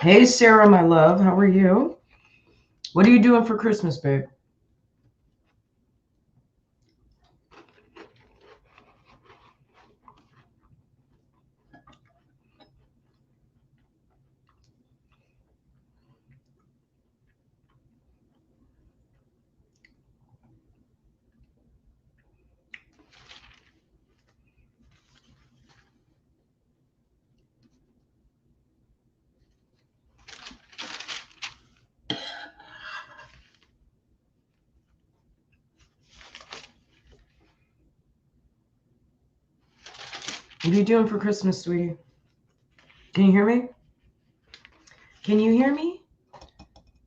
Hey, Sarah, my love. How are you? What are you doing for Christmas, babe? What are you doing for Christmas, sweetie? Can you hear me? Can you hear me?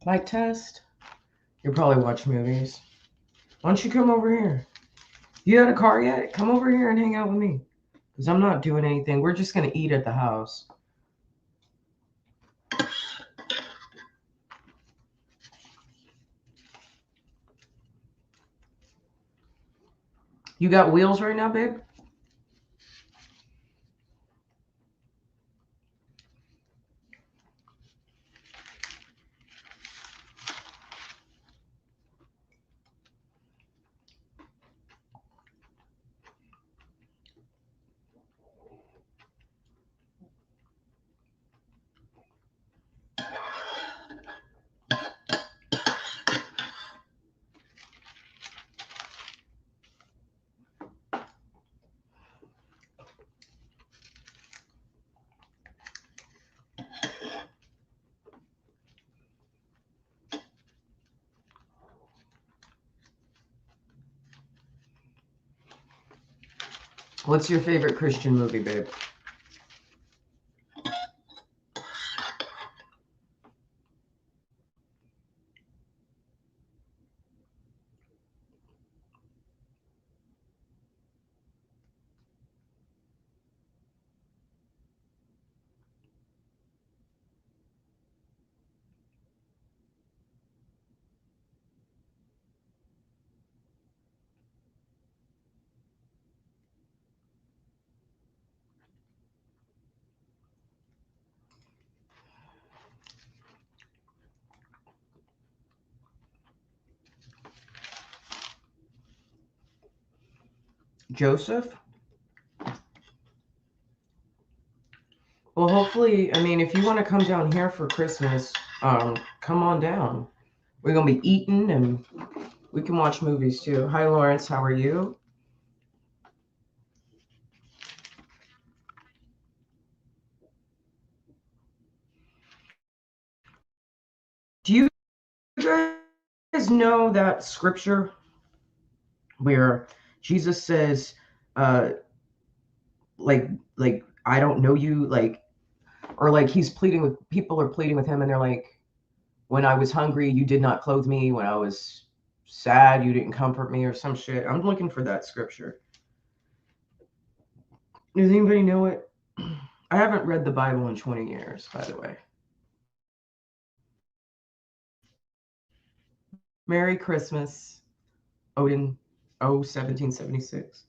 Mic test? You probably watch movies. Why don't you come over here? You had a car yet? Come over here and hang out with me. Because I'm not doing anything. We're just going to eat at the house. You got wheels right now, babe? What's your favorite Christian movie, babe? Joseph? Well, hopefully, I mean, if you want to come down here for Christmas, come on down. We're going to be eating and we can watch movies too. Hi, Lawrence. How are you? Do you guys know that scripture where Jesus says, uh, like I don't know you, like, or like he's pleading with people are pleading with him, and they're like, when I was hungry, you did not clothe me. When I was sad, you didn't comfort me, or some shit. I'm looking for that scripture. Does anybody know it? I haven't read the Bible in 20 years, by the way. Merry Christmas, Odin, 1776.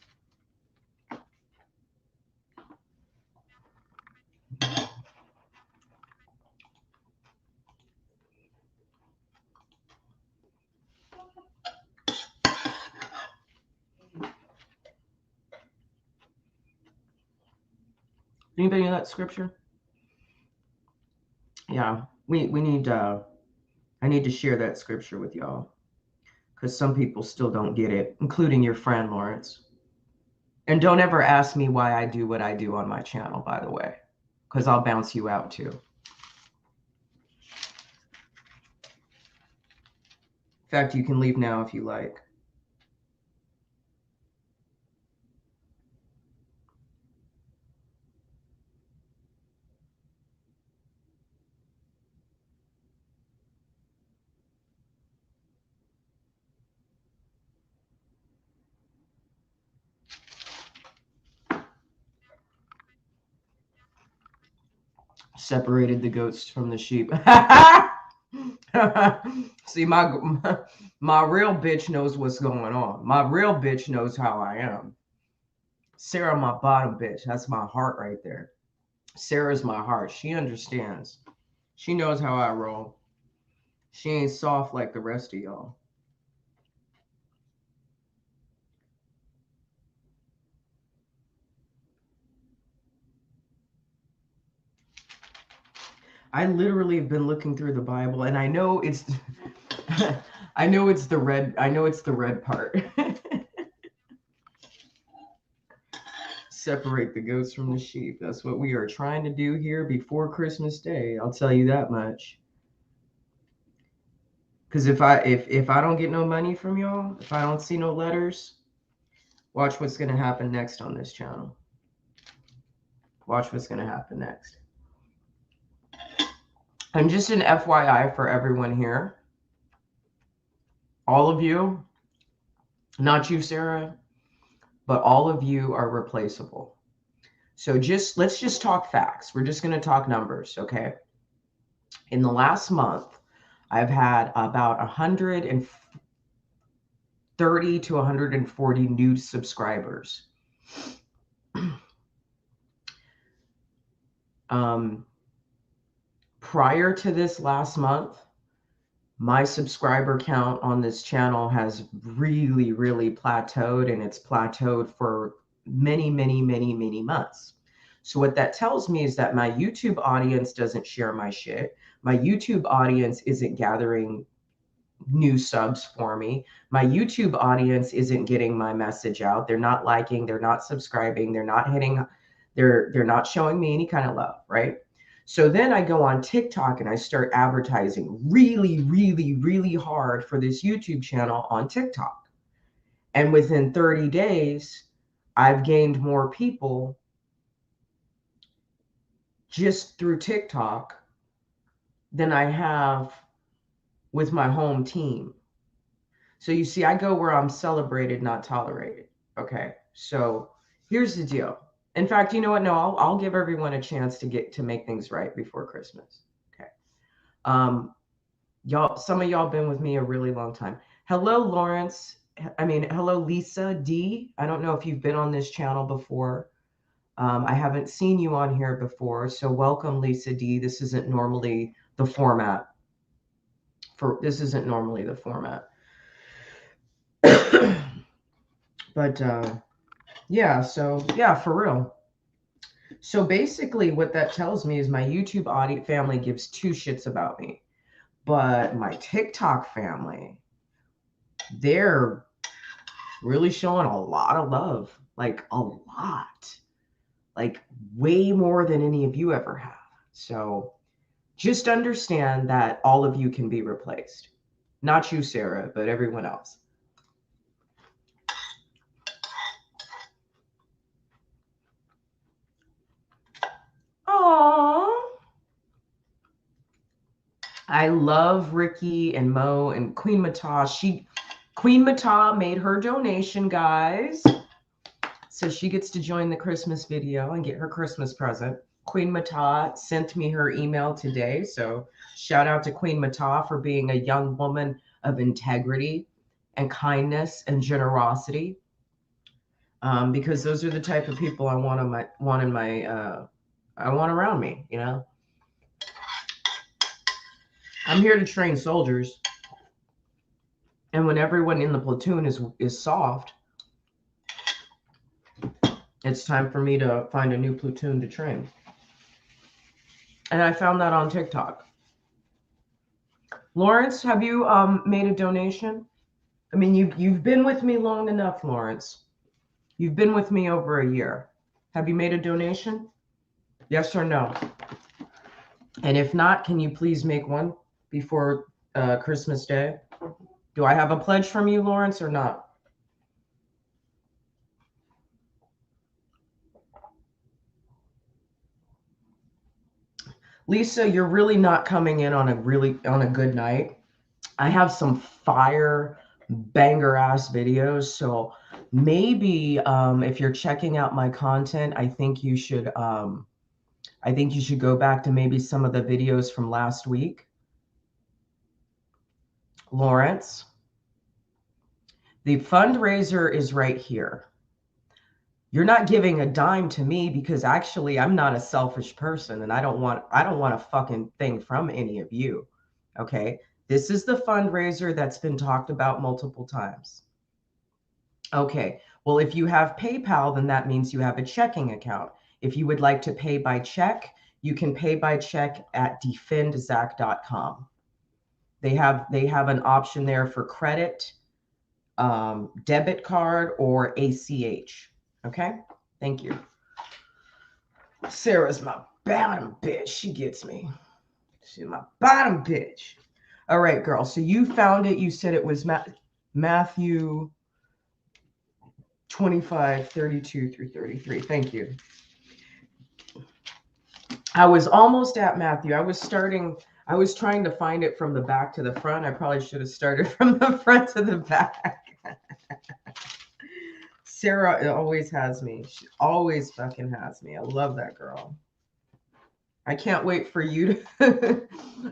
Anybody know that scripture? Yeah, we need I need to share that scripture with y'all because some people still don't get it, including your friend Lawrence. And don't ever ask me why I do what I do on my channel, by the way, because I'll bounce you out too. In fact, you can leave now if you like. Separated the goats from the sheep. See, my real bitch knows what's going on. My real bitch knows how I am. Sarah, my bottom bitch. That's my heart right there. Sarah's my heart. She understands. She knows how I roll. She ain't soft like the rest of y'all. I literally have been looking through the Bible, and I know it's I know it's the red part. Separate the goats from the sheep. That's what we are trying to do here before Christmas Day. I'll tell you that much. Because if I don't get no money from y'all, if I don't see no letters, watch what's gonna happen next on this channel. Watch what's gonna happen next. And just an FYI for everyone here, all of you, not you, Sarah, but all of you are replaceable. So let's just talk facts. We're just going to talk numbers, okay? In the last month, I've had about 130 to 140 new subscribers. Prior to this last month, my subscriber count on this channel has really, really plateaued, and it's plateaued for many, many, many, many months. So what that tells me is that my YouTube audience doesn't share my shit. My YouTube audience isn't gathering new subs for me. My YouTube audience isn't getting my message out. They're not liking, they're not subscribing, they're not hitting, they're not showing me any kind of love, right? So then I go on TikTok and I start advertising really, really, really hard for this YouTube channel on TikTok. And within 30 days, I've gained more people just through TikTok than I have with my home team. So you see, I go where I'm celebrated, not tolerated. Okay. So here's the deal. In fact, you know what? No, I'll give everyone a chance to make things right before Christmas. Okay. Y'all, some of y'all been with me a really long time. Hello, Lawrence. Hello, Lisa D. I don't know if you've been on this channel before. I haven't seen you on here before. So welcome, Lisa D. This isn't normally the format. But yeah, so yeah, for real. So basically what that tells me is my YouTube audience family gives two shits about me. But my TikTok family, they're really showing a lot of love, like a lot, like way more than any of you ever have. So just understand that all of you can be replaced. Not you, Sarah, but everyone else. Aww. I love Ricky and Mo and Queen Mata. Queen Mata made her donation, guys. So she gets to join the Christmas video and get her Christmas present. Queen Mata sent me her email today. So shout out to Queen Mata for being a young woman of integrity and kindness and generosity. Because those are the type of people I want around me, you know. I'm here to train soldiers. And when everyone in the platoon is soft, it's time for me to find a new platoon to train. And I found that on TikTok. Lawrence, have you made a donation? I mean, you've been with me long enough, Lawrence. You've been with me over a year. Have you made a donation? Yes or no? And if not, can you please make one before Christmas Day? Do I have a pledge from you, Lawrence, or not? Lisa, you're really not coming in on a good night. I have some fire banger ass videos, so maybe if you're checking out my content, I think you should go back to maybe some of the videos from last week. Lawrence, the fundraiser is right here. You're not giving a dime to me because actually I'm not a selfish person and I don't want a fucking thing from any of you. Okay? This is the fundraiser that's been talked about multiple times. Okay. Well, if you have PayPal, then that means you have a checking account. If you would like to pay by check, you can pay by check at defendzac.com. They have an option there for credit, debit card, or ACH. Okay? Thank you. Sarah's my bottom bitch. She gets me. She's my bottom bitch. All right, girl. So you found it. You said it was Matthew 25, 32 through 33. Thank you. I was almost at Matthew. I was trying to find it from the back to the front. I probably should have started from the front to the back. Sarah always has me. She always fucking has me. I love that girl. I can't wait for you to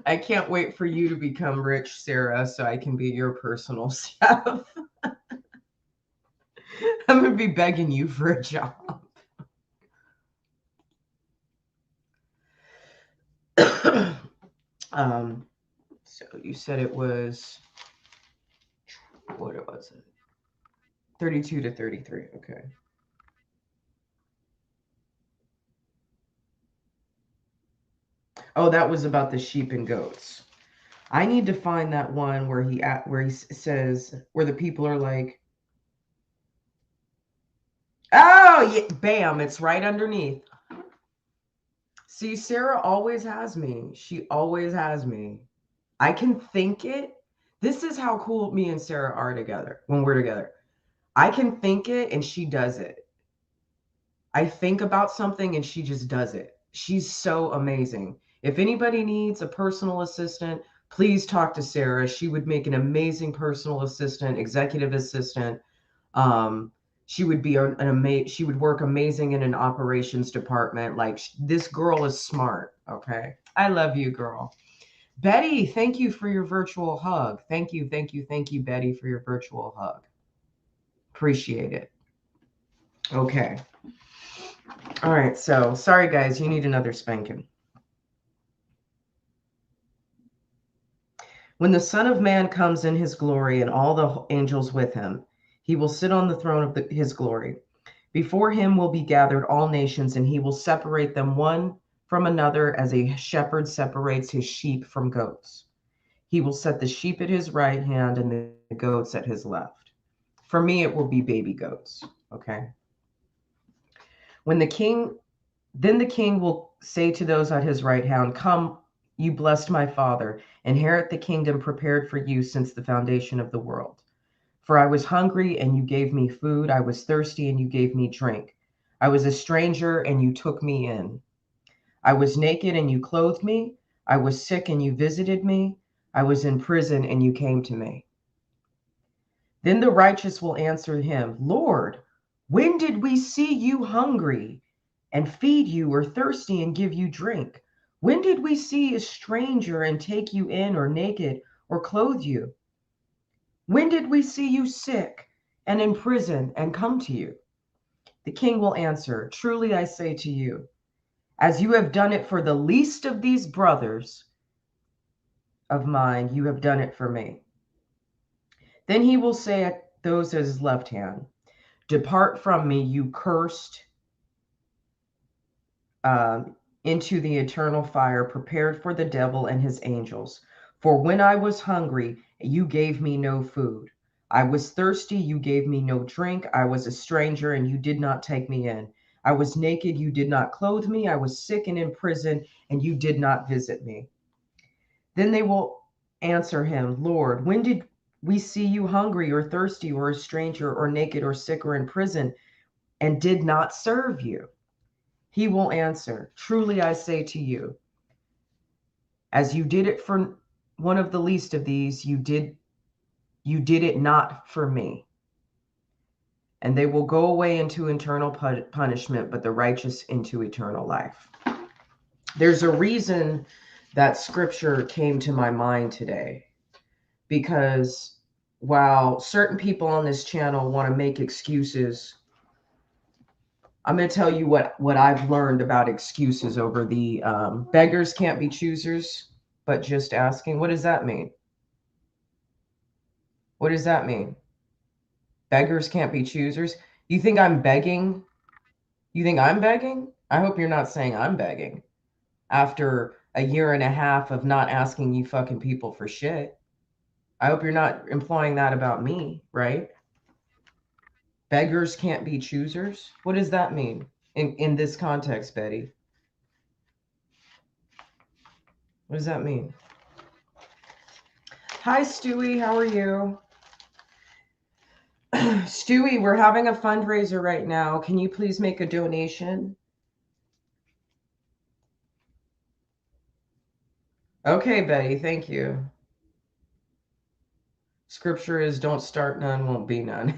I can't wait for you to become rich, Sarah, so I can be your personal chef. I'm going to be begging you for a job. So you said it was, what was it? 32 to 33. Okay. Oh, that was about the sheep and goats. I need to find that one where he says, where the people are like, oh, yeah, bam, it's right underneath. See, Sarah always has me. She always has me. I can think it. This is how cool me and Sarah are together when we're together. I can think it and she does it. I think about something and she just does it. She's so amazing. If anybody needs a personal assistant, please talk to Sarah. She would make an amazing personal assistant, executive assistant. She would be she would work amazing in an operations department. Like, this girl is smart. Okay. I love you, girl. Betty, thank you for your virtual hug. Thank you, Betty, for your virtual hug. Appreciate it. Okay. All right. So, sorry, guys. You need another spanking. When the Son of Man comes in his glory and all the angels with him, he will sit on the throne of his glory. Before him will be gathered all nations, and he will separate them one from another as a shepherd separates his sheep from goats. He will set the sheep at his right hand and the goats at his left. For me, it will be baby goats. Okay. Then the king will say to those at his right hand, "Come, you blessed my Father, inherit the kingdom prepared for you since the foundation of the world. For I was hungry, and you gave me food. I was thirsty, and you gave me drink. I was a stranger, and you took me in. I was naked, and you clothed me. I was sick, and you visited me. I was in prison, and you came to me." Then the righteous will answer him, "Lord, when did we see you hungry and feed you, or thirsty and give you drink? When did we see a stranger and take you in, or naked or clothe you? When did we see you sick and in prison and come to you?" The king will answer, "Truly I say to you, as you have done it for the least of these brothers of mine, you have done it for me." Then he will say at those at his left hand, "Depart from me, you cursed, into the eternal fire prepared for the devil and his angels. For when I was hungry, you gave me no food. I was thirsty, you gave me no drink. I was a stranger, and you did not take me in. I was naked, you did not clothe me. I was sick and in prison, and you did not visit me." Then they will answer him, "Lord, when did we see you hungry or thirsty or a stranger or naked or sick or in prison and did not serve you?" He will answer, "Truly I say to you, as you did it for one of the least of these, you did it not for me." And they will go away into eternal punishment, but the righteous into eternal life. There's a reason that scripture came to my mind today, because while certain people on this channel want to make excuses I'm going to tell you what I've learned about excuses over the beggars can't be choosers, but just asking. What does that mean? What does that mean? Beggars can't be choosers. You think I'm begging? You think I'm begging? I hope you're not saying I'm begging after a year and a half of not asking you fucking people for shit. I hope you're not implying that about me, right? Beggars can't be choosers. What does that mean in this context, Betty? What does that mean? Hi, Stewie. How are you? Stewie, we're having a fundraiser right now. Can you please make a donation? Okay, Betty. Thank you. Scripture is don't start none, won't be none.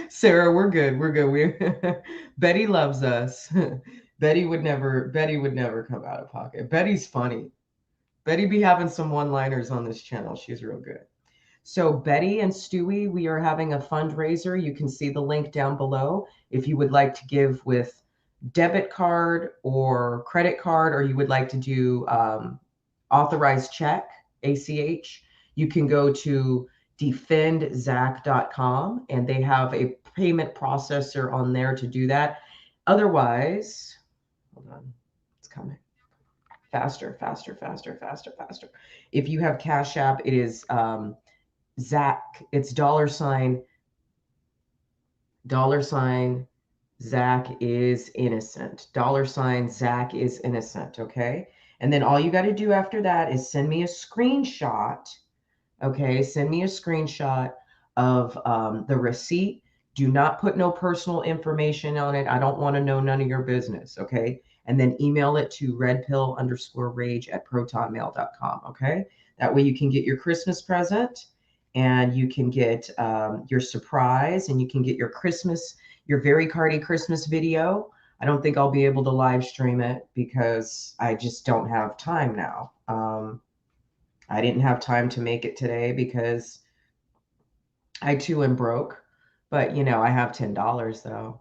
Sarah, we're good. We're good. We Betty loves us. Betty would never come out of pocket. Betty's funny. Betty be having some one-liners on this channel. She's real good. So Betty and Stewie, we are having a fundraiser. You can see the link down below. If you would like to give with debit card or credit card, or you would like to do authorized check, ACH, you can go to defendzac.com and they have a payment processor on there to do that. Otherwise, hold on, it's coming. Faster, faster, faster, faster, faster. If you have Cash App, it is Zach. It's $sign Zach is innocent. $sign Zach is innocent. Okay. And then all you got to do after that is send me a screenshot. Okay. Send me a screenshot of the receipt. Do not put no personal information on it. I don't want to know none of your business. Okay. And then email it to redpill_rage@protonmail.com. Okay. That way you can get your Christmas present and you can get your surprise and you can get your Christmas, your very cardy Christmas video. I don't think I'll be able to live stream it because I just don't have time now. I didn't have time to make it today because I too am broke. But you know, I have $10 though.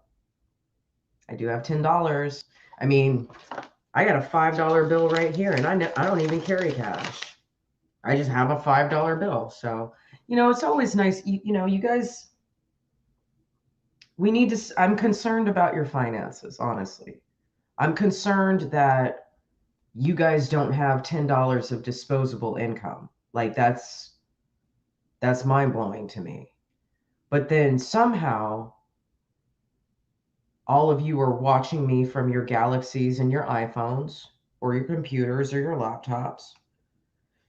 I do have $10. I mean, I got a $5 bill right here, and I don't even carry cash. I just have a $5 bill. So, you know, it's always nice. You know, you guys, we need to, I'm concerned about your finances, honestly. I'm concerned that you guys don't have $10 of disposable income. Like that's mind blowing to me. But then somehow all of you are watching me from your Galaxies and your iPhones or your computers or your laptops.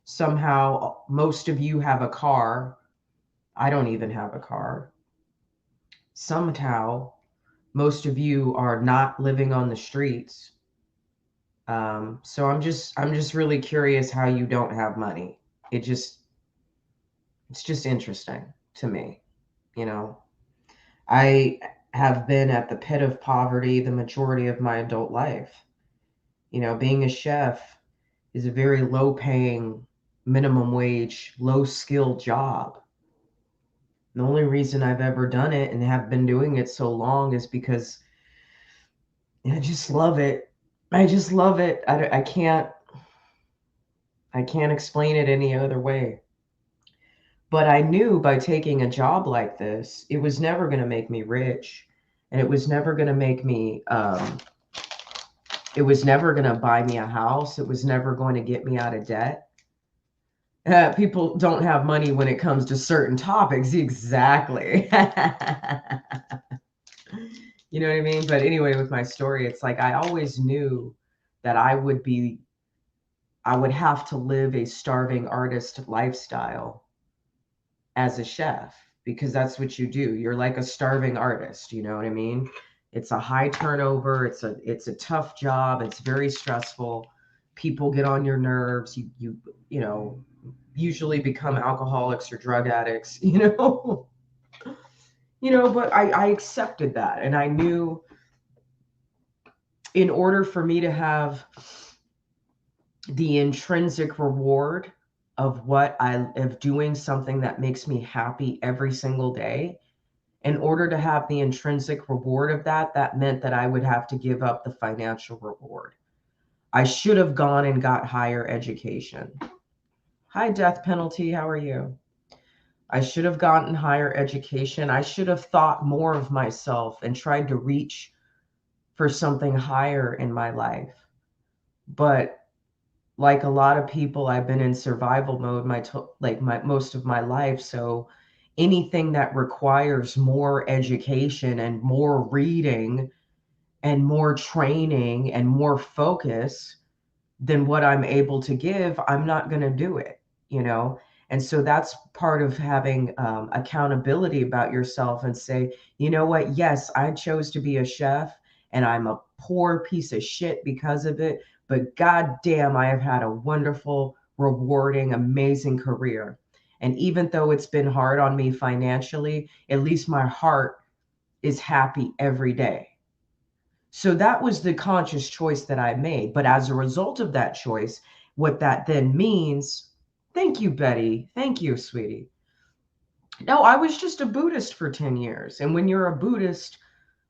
Somehow most of you have a car. I don't even have a car. Somehow most of you are not living on the streets. So I'm just really curious how you don't have money. It's just interesting to me, you know. I have been at the pit of poverty the majority of my adult life. You know, being a chef is a very low paying, minimum wage, low skill job. The only reason I've ever done it and have been doing it so long is because I just love it. I just love it. I can't explain it any other way. But I knew by taking a job like this, it was never going to make me rich, and it was never going to make me. It was never going to buy me a house. It was never going to get me out of debt. People don't have money when it comes to certain topics. Exactly. You know what I mean? But anyway, with my story, it's like I always knew that I would have to live a starving artist lifestyle as a chef because that's what you do. You're like a starving artist, you know what I mean? It's a high turnover, it's a tough job, it's very stressful. People get on your nerves. You know, usually become alcoholics or drug addicts, you know. You know, but I accepted that and I knew in order for me to have the intrinsic reward of doing something that makes me happy every single day. In order to have the intrinsic reward of that, that meant that I would have to give up the financial reward. I should have gone and got higher education. Hi, Death Penalty. How are you? I should have gotten higher education. I should have thought more of myself and tried to reach for something higher in my life. But like a lot of people, I've been in survival mode most of my life. So anything that requires more education and more reading and more training and more focus than what I'm able to give, I'm not going to do it, you know? And so that's part of having accountability about yourself and say, you know what? Yes, I chose to be a chef and I'm a poor piece of shit because of it. But God damn, I have had a wonderful, rewarding, amazing career. And even though it's been hard on me financially, at least my heart is happy every day. So that was the conscious choice that I made. But as a result of that choice, what that then means, thank you, Betty. Thank you, sweetie. No, I was just a Buddhist for 10 years. And when you're a Buddhist,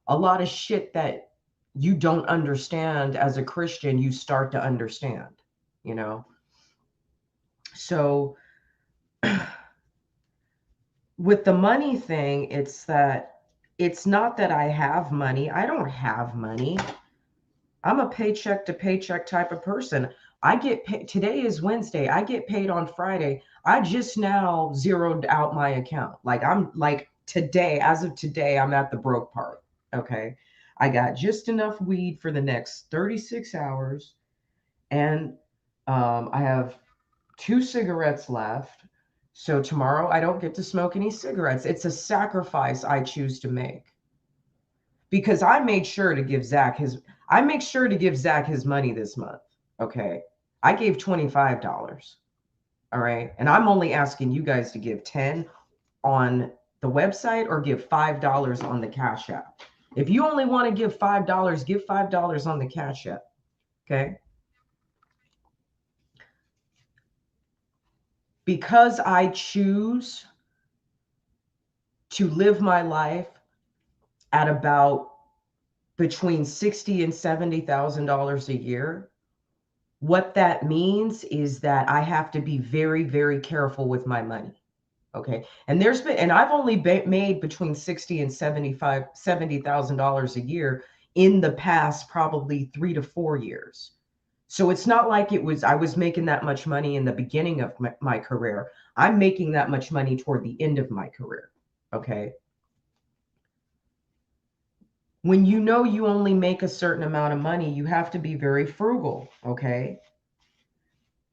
a lot of shit that you don't understand as a Christian, you start to understand, you know? So with the money thing, it's not that I have money. I don't have money. I'm a paycheck to paycheck type of person. I get paid. Today is Wednesday. I get paid on Friday. I just now zeroed out my account. I'm like today, as of today, I'm at the broke part. Okay. I got just enough weed for the next 36 hours. And I have 2 cigarettes left. So tomorrow I don't get to smoke any cigarettes. It's a sacrifice I choose to make because I make sure to give Zach his money this month. Okay. I gave $25. All right. And I'm only asking you guys to give 10 on the website or give $5 on the Cash App. If you only want to give $5 on the Cash App. Okay. Because I choose to live my life at about between $60,000 and $70,000 a year, what that means is that I have to be very, very careful with my money. Okay. And I've only made between 60 and $70,000 a year in the past, probably 3 to 4 years. So it's not like I was making that much money in the beginning of my career. I'm making that much money toward the end of my career. Okay. When you know you only make a certain amount of money, you have to be very frugal. Okay.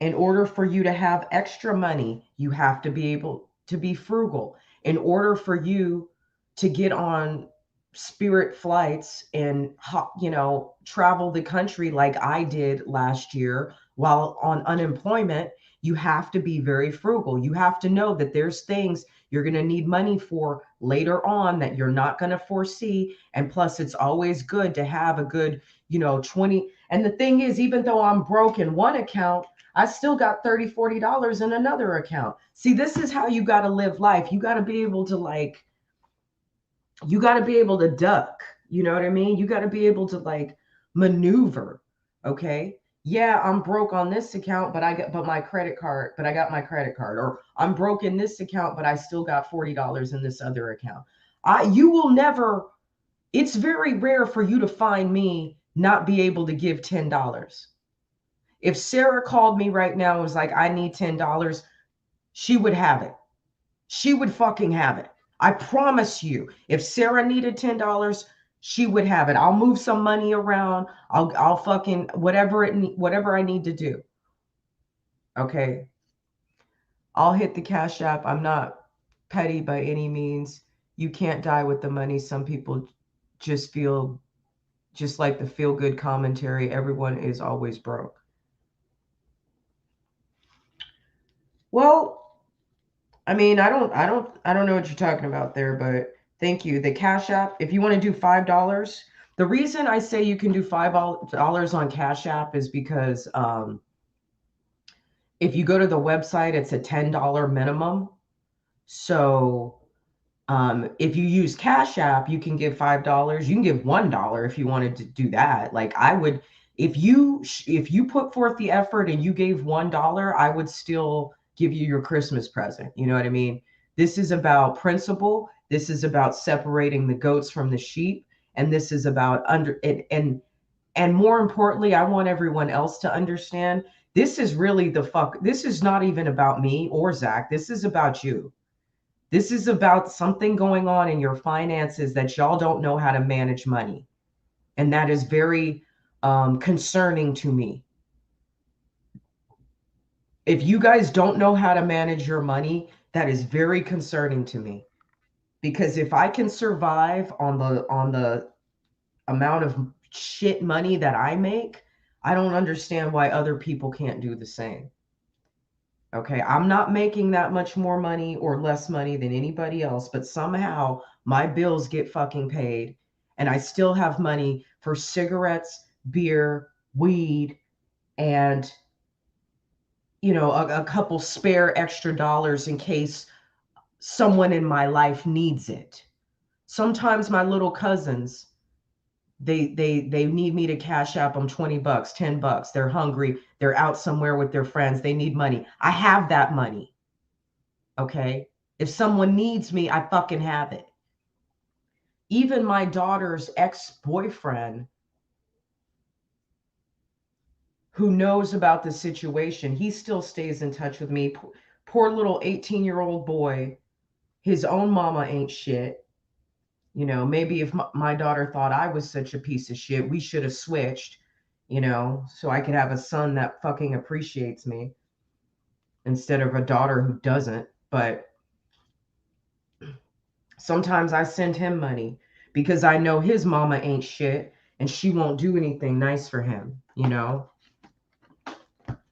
In order for you to have extra money, you have to be able to be frugal. In order for you to get on Spirit flights and, travel the country like I did last year while on unemployment, you have to be very frugal. You have to know that there's things you're going to need money for later on that you're not going to foresee. And plus, it's always good to have a good, 20. And the thing is, even though I'm broke in one account, I still got $30, $40 in another account. See, this is how you got to live life. You got to be able to you got to be able to duck. You know what I mean? You got to be able to maneuver. Okay. Yeah, I'm broke on this account, but I got my credit card, but I got my credit card. Or I'm broke in this account, but I still got $40 in this other account. You will never, it's very rare for you to find me not be able to give $10. If Sarah called me right now and was like, I need $10, she would have it. She would fucking have it. I promise you. If Sarah needed $10, she would have it. I'll move some money around. I'll fucking whatever I need to do. Okay. I'll hit the Cash App. I'm not petty by any means. You can't die with the money. Some people just feel just like the feel good commentary. Everyone is always broke. Well, I mean, I don't know what you're talking about there, but thank you. The Cash App, if you want to do $5, the reason I say you can do $5 on Cash App is because If you go to the website, it's a $10 minimum. So if you use Cash App, you can give $5. You can give $1 if you wanted to do that. Like I would, if you put forth the effort and you gave $1, I would still give you your Christmas present. You know what I mean? This is about principle. This is about separating the goats from the sheep, and this is about and more importantly, I want everyone else to understand this is really this is not even about me or Zach. This is about you. This is about something going on in your finances that y'all don't know how to manage money. And that is very concerning to me. If you guys don't know how to manage your money, that is very concerning to me. Because if I can survive on the amount of shit money that I make, I don't understand why other people can't do the same. Okay, I'm not making that much more money or less money than anybody else, but somehow my bills get fucking paid and I still have money for cigarettes, beer, weed, and a couple spare extra dollars in case someone in my life needs it. Sometimes my little cousins, they need me to cash app them $20, $10. They're hungry, they're out somewhere with their friends, they need money. I have that money. Okay. If someone needs me, I fucking have it. Even my daughter's ex-boyfriend, who knows about the situation, he still stays in touch with me. Poor little 18-year-old boy, his own mama ain't shit. Maybe if my daughter thought I was such a piece of shit, we should have switched, so I could have a son that fucking appreciates me instead of a daughter who doesn't. But sometimes I send him money because I know his mama ain't shit and she won't do anything nice for him.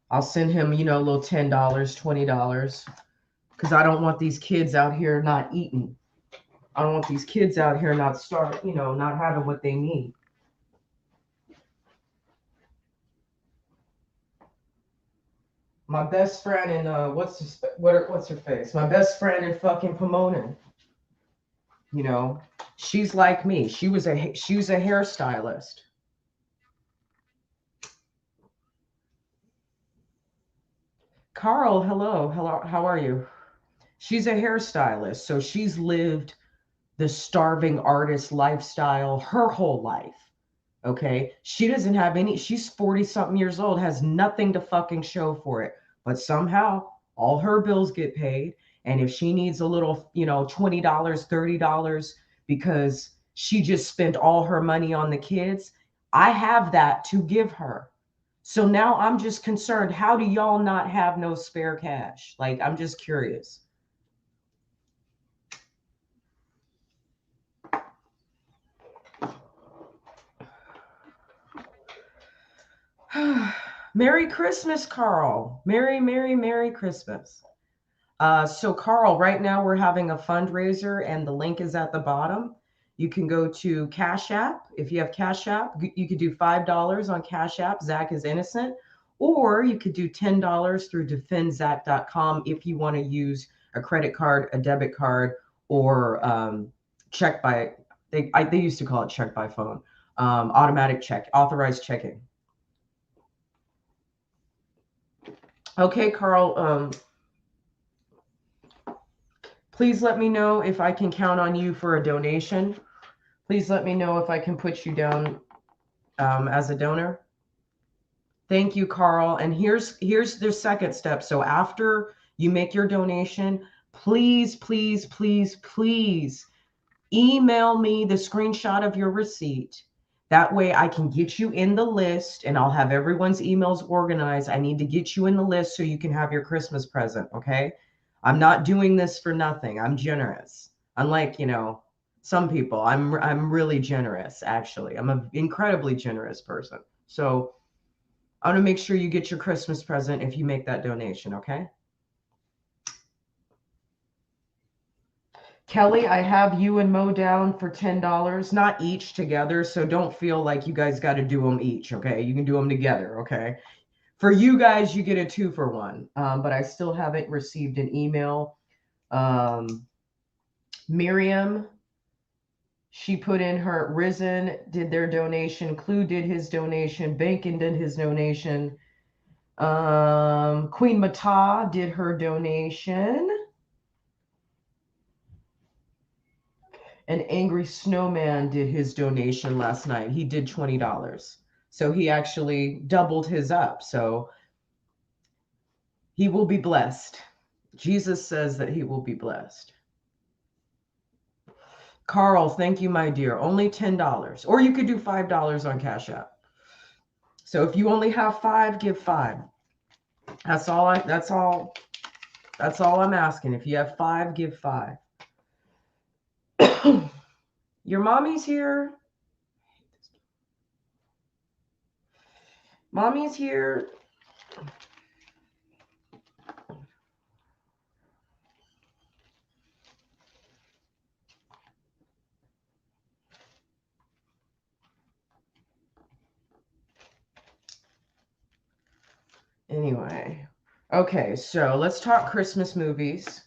I'll send him, a little $10, $20 because I don't want these kids out here not eating. I don't want these kids out here not not having what they need. My best friend in what's her face? My best friend in fucking Pomona. She's like me. She was a hairstylist. Carl, hello. How are you? She's a hairstylist, so she's lived the starving artist lifestyle her whole life. Okay. She doesn't have she's 40 something years old, has nothing to fucking show for it. But somehow all her bills get paid. And if she needs a little, $20, $30 because she just spent all her money on the kids, I have that to give her. So now I'm just concerned. How do y'all not have no spare cash? Like, I'm just curious. Merry Christmas, Carl. Merry Christmas. So Carl, right now we're having a fundraiser and the link is at the bottom. You can go to Cash App. If you have Cash App, you could do $5 on Cash App. Zach is innocent. Or you could do $10 through defendzach.com if you want to use a credit card, a debit card, or check by, they used to call it check by phone, automatic check, authorized checking. Okay, Carl, please let me know if I can count on you for a donation. Please let me know if I can put you down as a donor. Thank you, Carl. And here's the second step. So after you make your donation, please email me the screenshot of your receipt. That way I can get you in the list and I'll have everyone's emails organized. I need to get you in the list so you can have your Christmas present, okay? I'm not doing this for nothing. I'm generous. Unlike, some people, I'm really generous, actually. I'm an incredibly generous person. So I want to make sure you get your Christmas present if you make that donation, okay? Kelly, I have you and Mo down for $10, not each together. So don't feel like you guys got to do them each, okay? You can do them together, okay? For you guys, you get a 2-for-1. But I still haven't received an email. Miriam, she put in her, Risen did their donation, Clue did his donation, Bacon did his donation. Queen Mata did her donation. And Angry Snowman did his donation last night. He did $20. So he actually doubled his up. So he will be blessed. Jesus says that he will be blessed. Carl, thank you, my dear. Only $10. Or you could do $5 on Cash App. So if you only have 5, give 5. That's all I'm asking. If you have 5, give 5. Your mommy's here. Mommy's here. Anyway, okay, so let's talk Christmas movies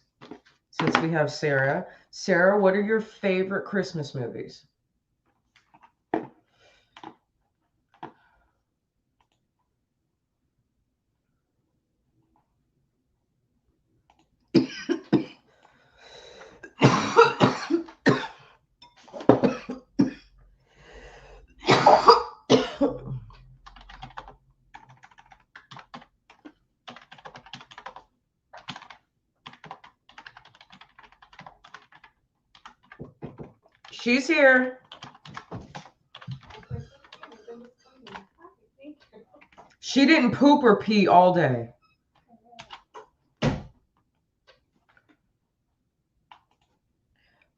since we have Sarah. Sarah, what are your favorite Christmas movies? She's here. She didn't poop or pee all day.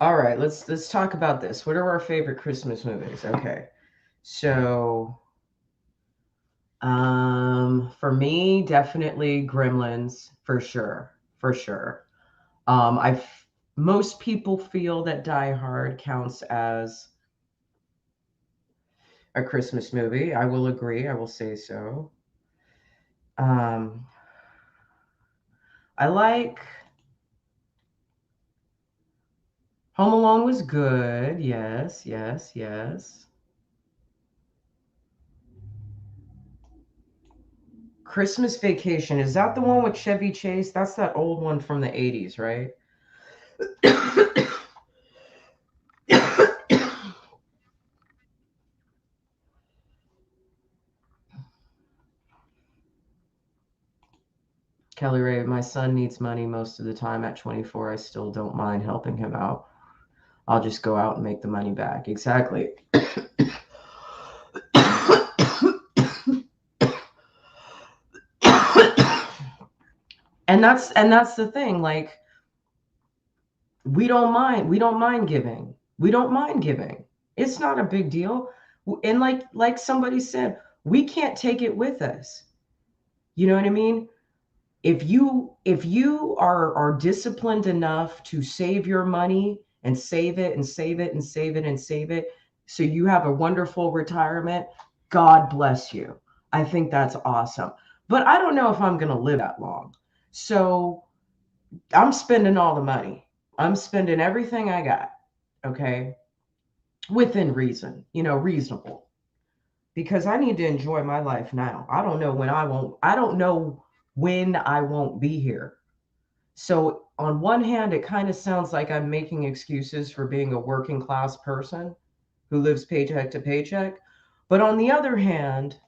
All right, let's talk about this. What are our favorite Christmas movies? Okay. So for me, definitely Gremlins for sure. For sure. Most people feel that Die Hard counts as a Christmas movie. I will agree. I will say so. I like Home Alone was good. Yes, yes, yes. Christmas Vacation. Is that the one with Chevy Chase? That's that old one from the 80s, right? Kelly Ray, my son needs money most of the time. At 24, I still don't mind helping him out. I'll just go out and make the money back. Exactly. And that's the thing. Like, we don't mind giving. We don't mind giving. It's not a big deal. And like somebody said, we can't take it with us. You know what I mean? If you are disciplined enough to save your money and save it and save it and save it and save it so you have a wonderful retirement, God bless you. I think that's awesome. But I don't know if I'm going to live that long. So I'm spending all the money. I'm spending everything I got. Okay? Within reason, reasonable. Because I need to enjoy my life now. I don't know when I won't be here. So on one hand, it kind of sounds like I'm making excuses for being a working class person who lives paycheck to paycheck. But on the other hand,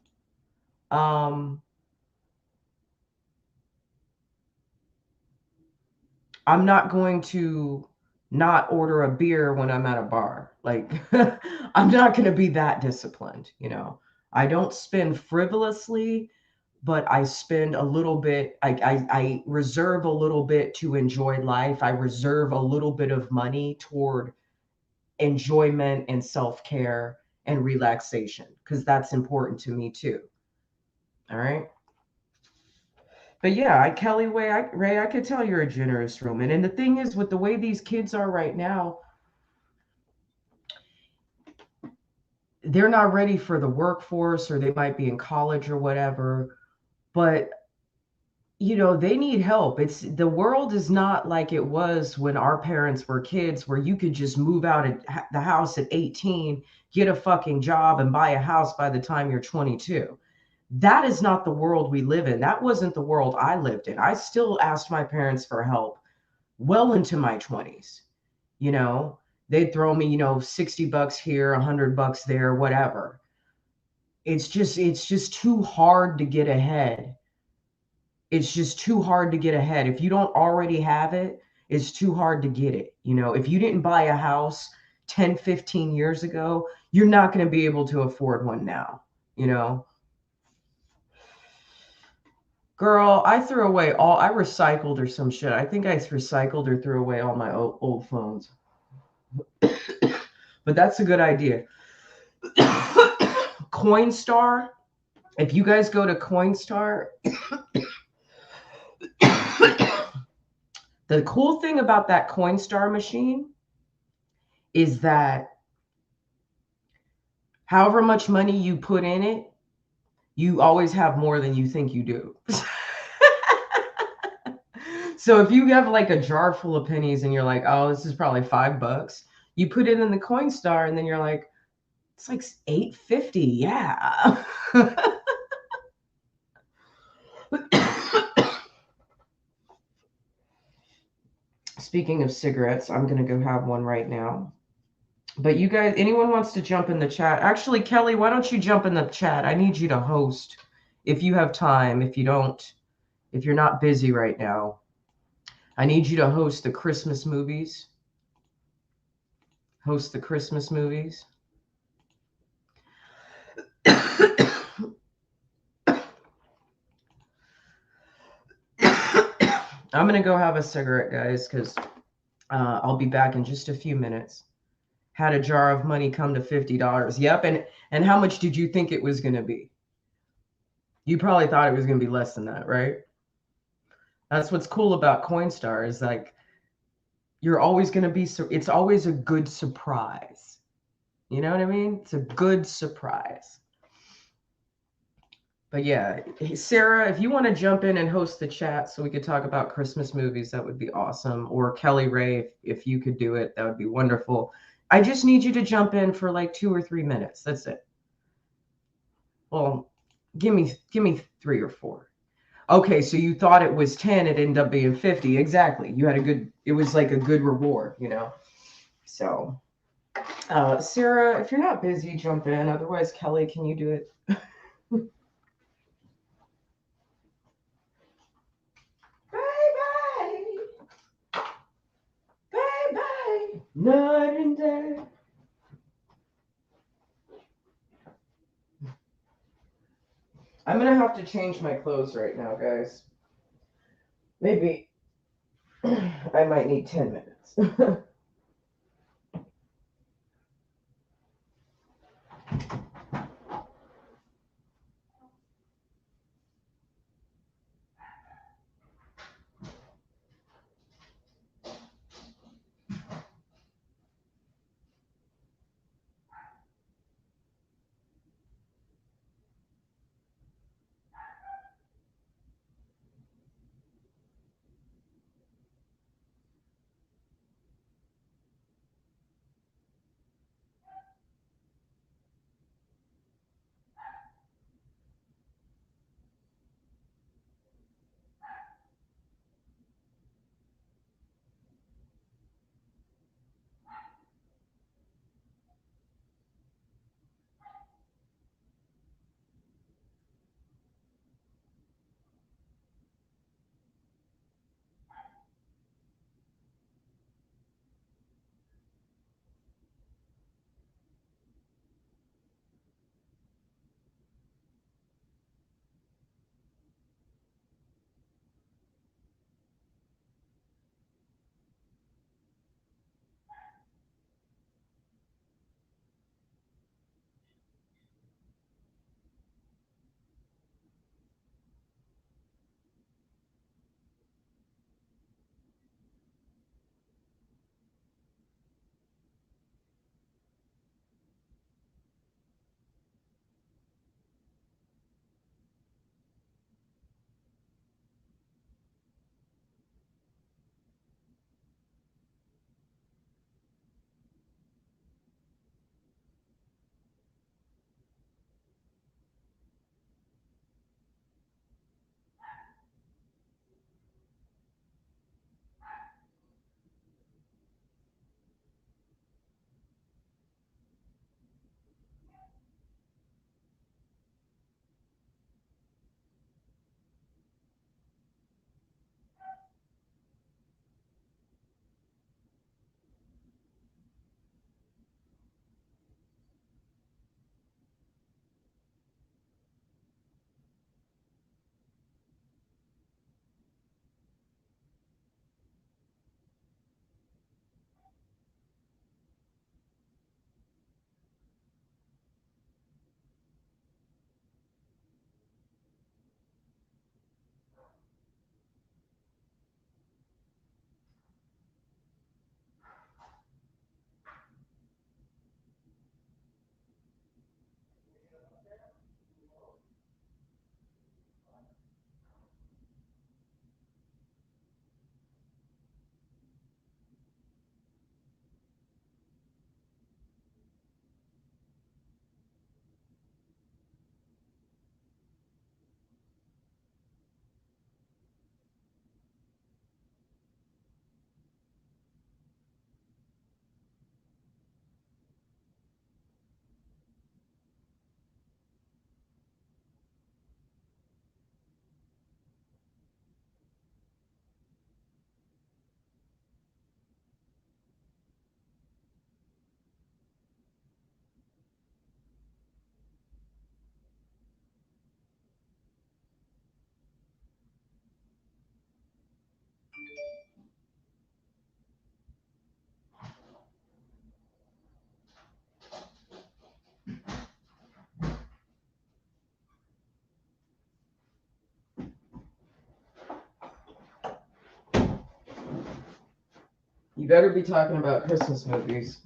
I'm not going to not order a beer when I'm at a bar. Like, I'm not going to be that disciplined. I don't spend frivolously, but I spend a little bit. I reserve a little bit to enjoy life. I reserve a little bit of money toward enjoyment and self-care and relaxation, because that's important to me too. All right. But yeah, Kelly Ray, I could tell you're a generous woman. And the thing is, with the way these kids are right now, they're not ready for the workforce, or they might be in college or whatever. But they need help. The world is not like it was when our parents were kids, where you could just move out of the house at 18, get a fucking job, and buy a house by the time you're 22. That is not the world we live in. That wasn't the world I lived in. I still asked my parents for help well into my 20s. They'd throw me, $60 here, $100 there, whatever. It's just too hard to get ahead. It's just too hard to get ahead. If you don't already have it, it's too hard to get it. If you didn't buy a house 10, 15 years ago, you're not going to be able to afford one now. Girl, I recycled or some shit. I think I recycled or threw away all my old phones. But that's a good idea. Coinstar, if you guys go to Coinstar, the cool thing about that Coinstar machine is that however much money you put in it, you always have more than you think you do. So if you have like a jar full of pennies and you're like, oh, this is probably $5, you put it in the Coinstar and then you're like, it's like $8.50. Yeah. Speaking of cigarettes, I'm going to go have one right now. But you guys, anyone wants to jump in the chat? Actually, Kelly, why don't you jump in the chat? I need you to host if you have time. If you don't, if you're not busy right now, I need you to host the Christmas movies. Host the Christmas movies. I'm going to go have a cigarette, guys, because I'll be back in just a few minutes. Had a jar of money come to $50. Yep. And how much did you think it was going to be? You probably thought it was going to be less than that, right? That's what's cool about Coinstar is like, you're always going to be, it's always a good surprise. You know what I mean? It's a good surprise. But yeah, Sarah, if you want to jump in and host the chat so we could talk about Christmas movies, that would be awesome. Or Kelly Ray, if you could do it, that would be wonderful. I just need you to jump in for like 2 or 3 minutes. That's it. Well, give me 3 or 4. Okay, so you thought it was 10, it ended up being 50. Exactly. You had it was like a good reward, So, Sarah, if you're not busy, jump in. Otherwise, Kelly, can you do it? Bye. Night and day. I'm going to have to change my clothes right now, guys. Maybe I might need 10 minutes. You better be talking about Christmas movies.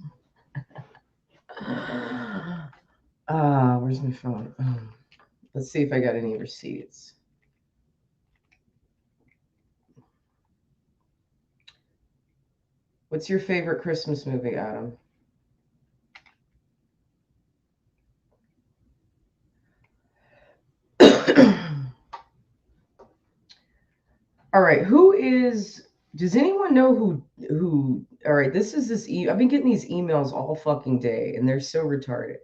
Where's my phone? Let's see if I got any receipts. What's your favorite Christmas movie, Adam? All right, does anyone know all right, I've been getting these emails all fucking day and they're so retarded.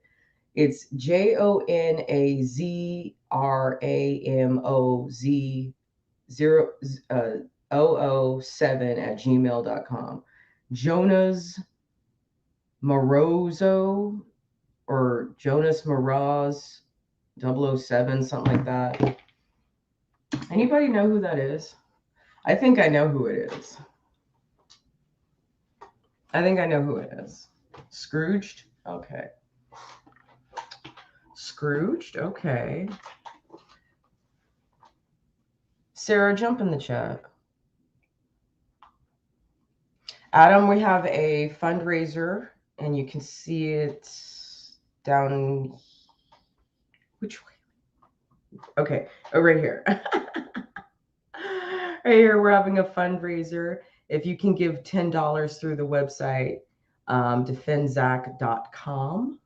It's JONAZRAMOZ 007 Jonas Morozo or Jonas Moroz 007, something like that. Anybody know who that is? I think I know who it is. I think I know who it is. Scrooged? Okay. Scrooged? Okay. Sarah, jump in the chat. Adam, we have a fundraiser, and you can see it down. Which way? Okay. Oh, right here. Right here, we're having a fundraiser. If you can give $10 through the website, defendzac.com,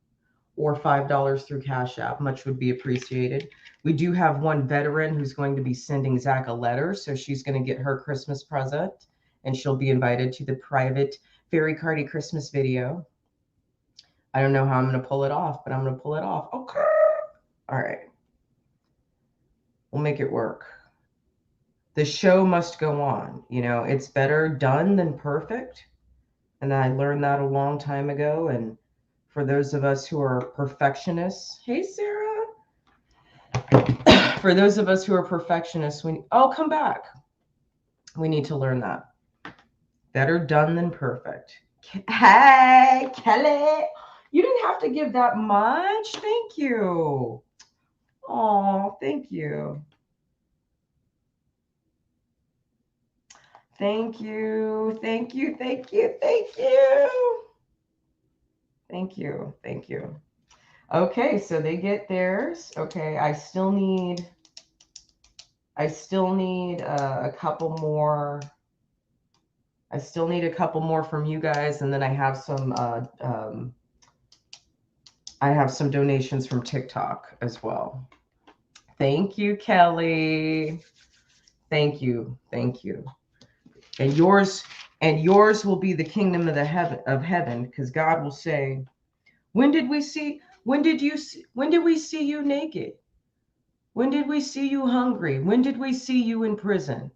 or $5 through Cash App, much would be appreciated. We do have one veteran who's going to be sending Zach a letter, so she's going to get her Christmas present, and she'll be invited to the private Very Cardi Christmas video. I don't know how I'm going to pull it off, but I'm going to pull it off. Okay. All right. We'll make it work. The show must go on. You know, it's better done than perfect. And I learned that a long time ago. And for those of us who are perfectionists, hey, Sarah. For those of us who are perfectionists, come back. We need to learn that. Better done than perfect. Hey, Kelly. You didn't have to give that much. Thank you. Oh, thank you. Thank you. Thank you. Thank you. Thank you. Thank you. Thank you. Okay, so they get theirs. Okay, I still need a couple more. I still need a couple more from you guys, and then I have some donations from TikTok as well. Thank you, Kelly. Thank you. Thank you. And yours will be the kingdom of heaven, because God will say, when did we see you naked? When did we see you hungry? When did we see you in prison?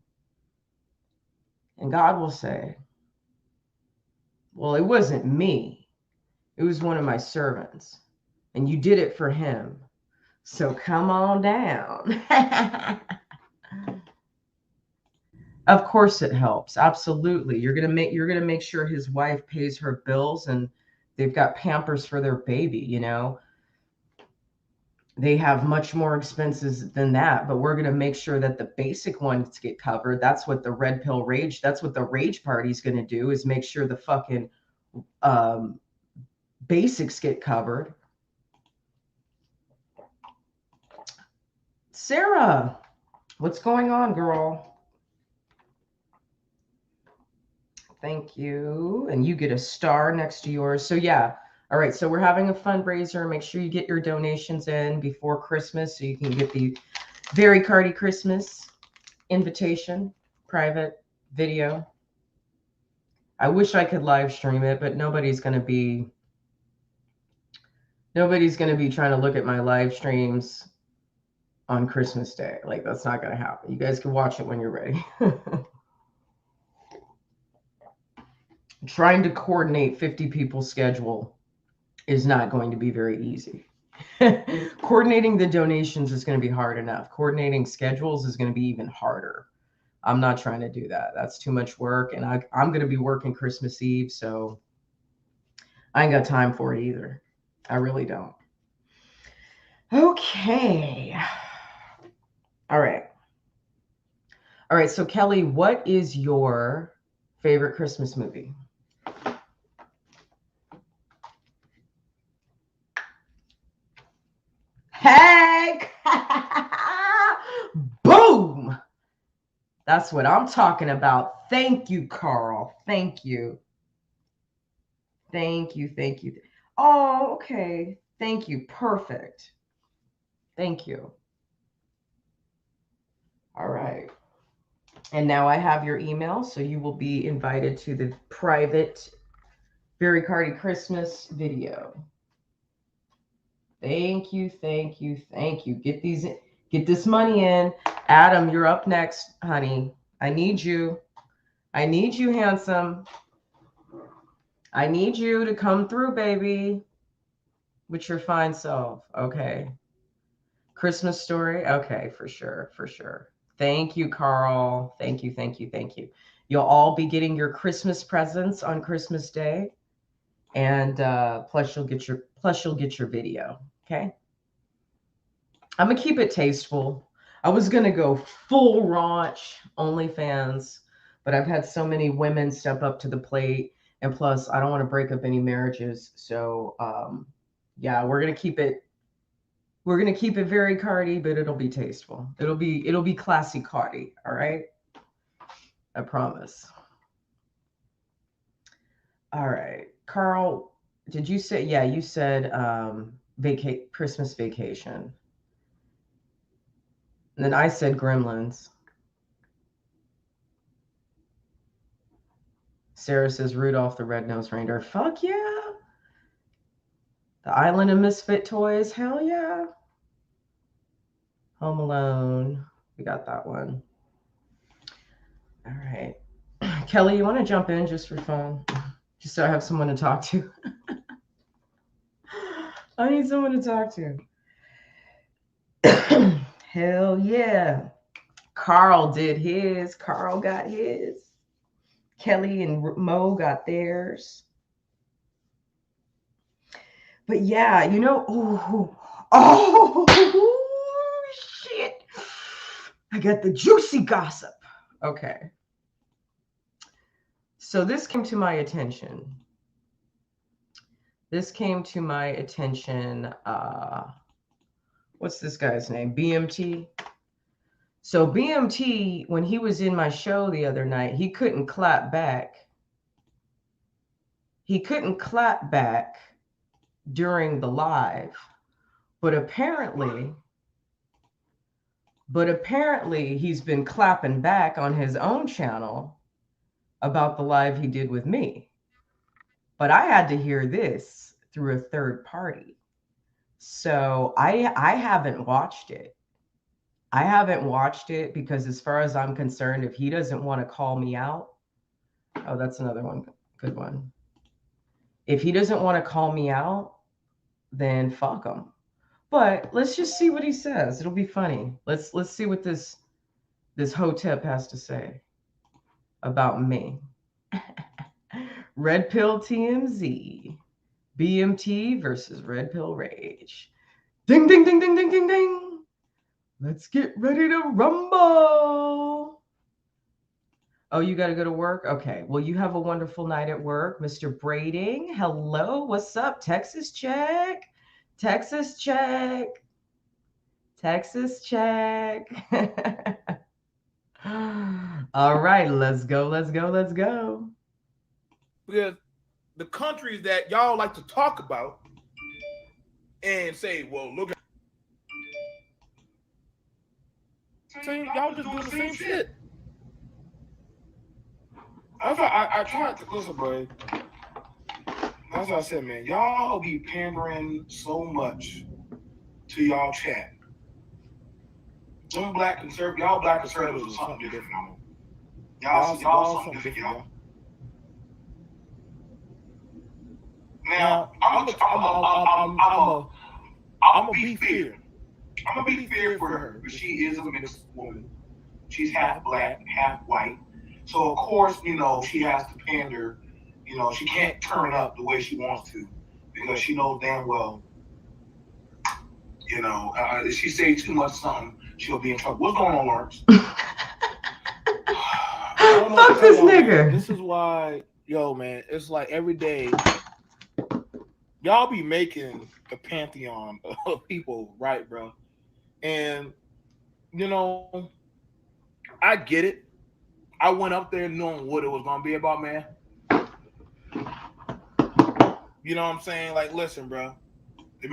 And God will say, well, it wasn't me. It was one of my servants. And you did it for him. So come on down. Of course it helps. Absolutely. You're gonna make sure his wife pays her bills and they've got Pampers for their baby, you know. They have much more expenses than that, but we're gonna make sure that the basic ones get covered. That's what the Red Pill Rage, that's what the Rage Party's gonna do, is make sure the fucking basics get covered. Sarah, what's going on, girl? Thank you. And you get a star next to yours. So yeah. All right. So we're having a fundraiser. Make sure you get your donations in before Christmas so you can get the Very Cardi Christmas invitation, private video. I wish I could live stream it, but nobody's going to be trying to look at my live streams on Christmas Day. Like, that's not going to happen. You guys can watch it when you're ready. Trying to coordinate 50 people's schedule is not going to be very easy. Coordinating the donations is going to be hard enough. Coordinating schedules is going to be even harder. I'm not trying to do that. That's too much work. And I'm going to be working Christmas Eve, so I ain't got time for it either. I really don't. Okay. All right. So Kelly, what is your favorite Christmas movie? Hey! Boom! That's what I'm talking about. Thank you, Carl. Thank you. Thank you. Thank you. Oh, okay. Thank you. Perfect. Thank you. All right. And now I have your email, so you will be invited to the private Very Cardi Christmas video. Thank you, thank you, thank you. Get this money in. Adam, you're up next, honey. I need you. I need you, handsome. I need you to come through, baby, with your fine self. Okay. Christmas story? Okay, for sure, for sure. Thank you, Carl. Thank you, thank you, thank you. You'll all be getting your Christmas presents on Christmas Day. And plus you'll get your video. Okay. I'm gonna keep it tasteful. I was gonna go full raunch OnlyFans, but I've had so many women step up to the plate, and plus I don't want to break up any marriages. So yeah, we're gonna keep it very Cardi, but it'll be tasteful. It'll be classy Cardi. All right. I promise. All right. Carl, did you say, yeah, you said Christmas Vacation. And then I said Gremlins. Sarah says Rudolph the Red-Nosed Reindeer. Fuck yeah. The Island of Misfit Toys. Hell yeah. Home Alone. We got that one. All right. Kelly, you want to jump in just for fun? Just so I have someone to talk to. I need someone to talk to. Hell yeah. Carl did his. Carl got his. Kelly and Mo got theirs. But yeah, you know, oh, shit. I got the juicy gossip. Okay. So this came to my attention. What's this guy's name? BMT. So BMT, when he was in my show the other night, he couldn't clap back. During the live, but apparently he's been clapping back on his own channel about the live he did with me. But I had to hear this through a third party. So I haven't watched it. Because as far as I'm concerned, if he doesn't want to call me out, oh, that's another one, good one. If he doesn't want to call me out, then fuck him. But let's just see what he says. It'll be funny. Let's see what this hotep has to say about me. Red Pill TMZ. BMT versus Red Pill Rage. Ding, ding, ding, ding, ding, ding, ding. Let's get ready to rumble. Oh, you got to go to work? Okay. Well, you have a wonderful night at work. Mr. Brading, hello. What's up? Texas check. Texas check. Texas check. All right. Let's go. Let's go. Let's go. Because the countries that y'all like to talk about and say, well, look at. Y'all just doing the same shit. That's why I tried to listen, bro. That's what I said, man. Y'all be pandering so much to y'all chat. Y'all black conservatives are something different, man. Y'all something different, y'all. Now, I'm gonna be fair. I'm gonna be fair for her because she is a mixed woman. She's half black, half white. So of course, you know, she has to pander. You know, she can't turn up the way she wants to because she knows damn well, you know, if she say too much something, she'll be in trouble. What's going on, Lawrence? Fuck this nigga. This is why, yo, man, it's like every day. y'all be making the pantheon of people, right, bro? And you know, I get it. I went up there knowing what it was gonna be about, man. You know what I'm saying? Like, listen, bro. So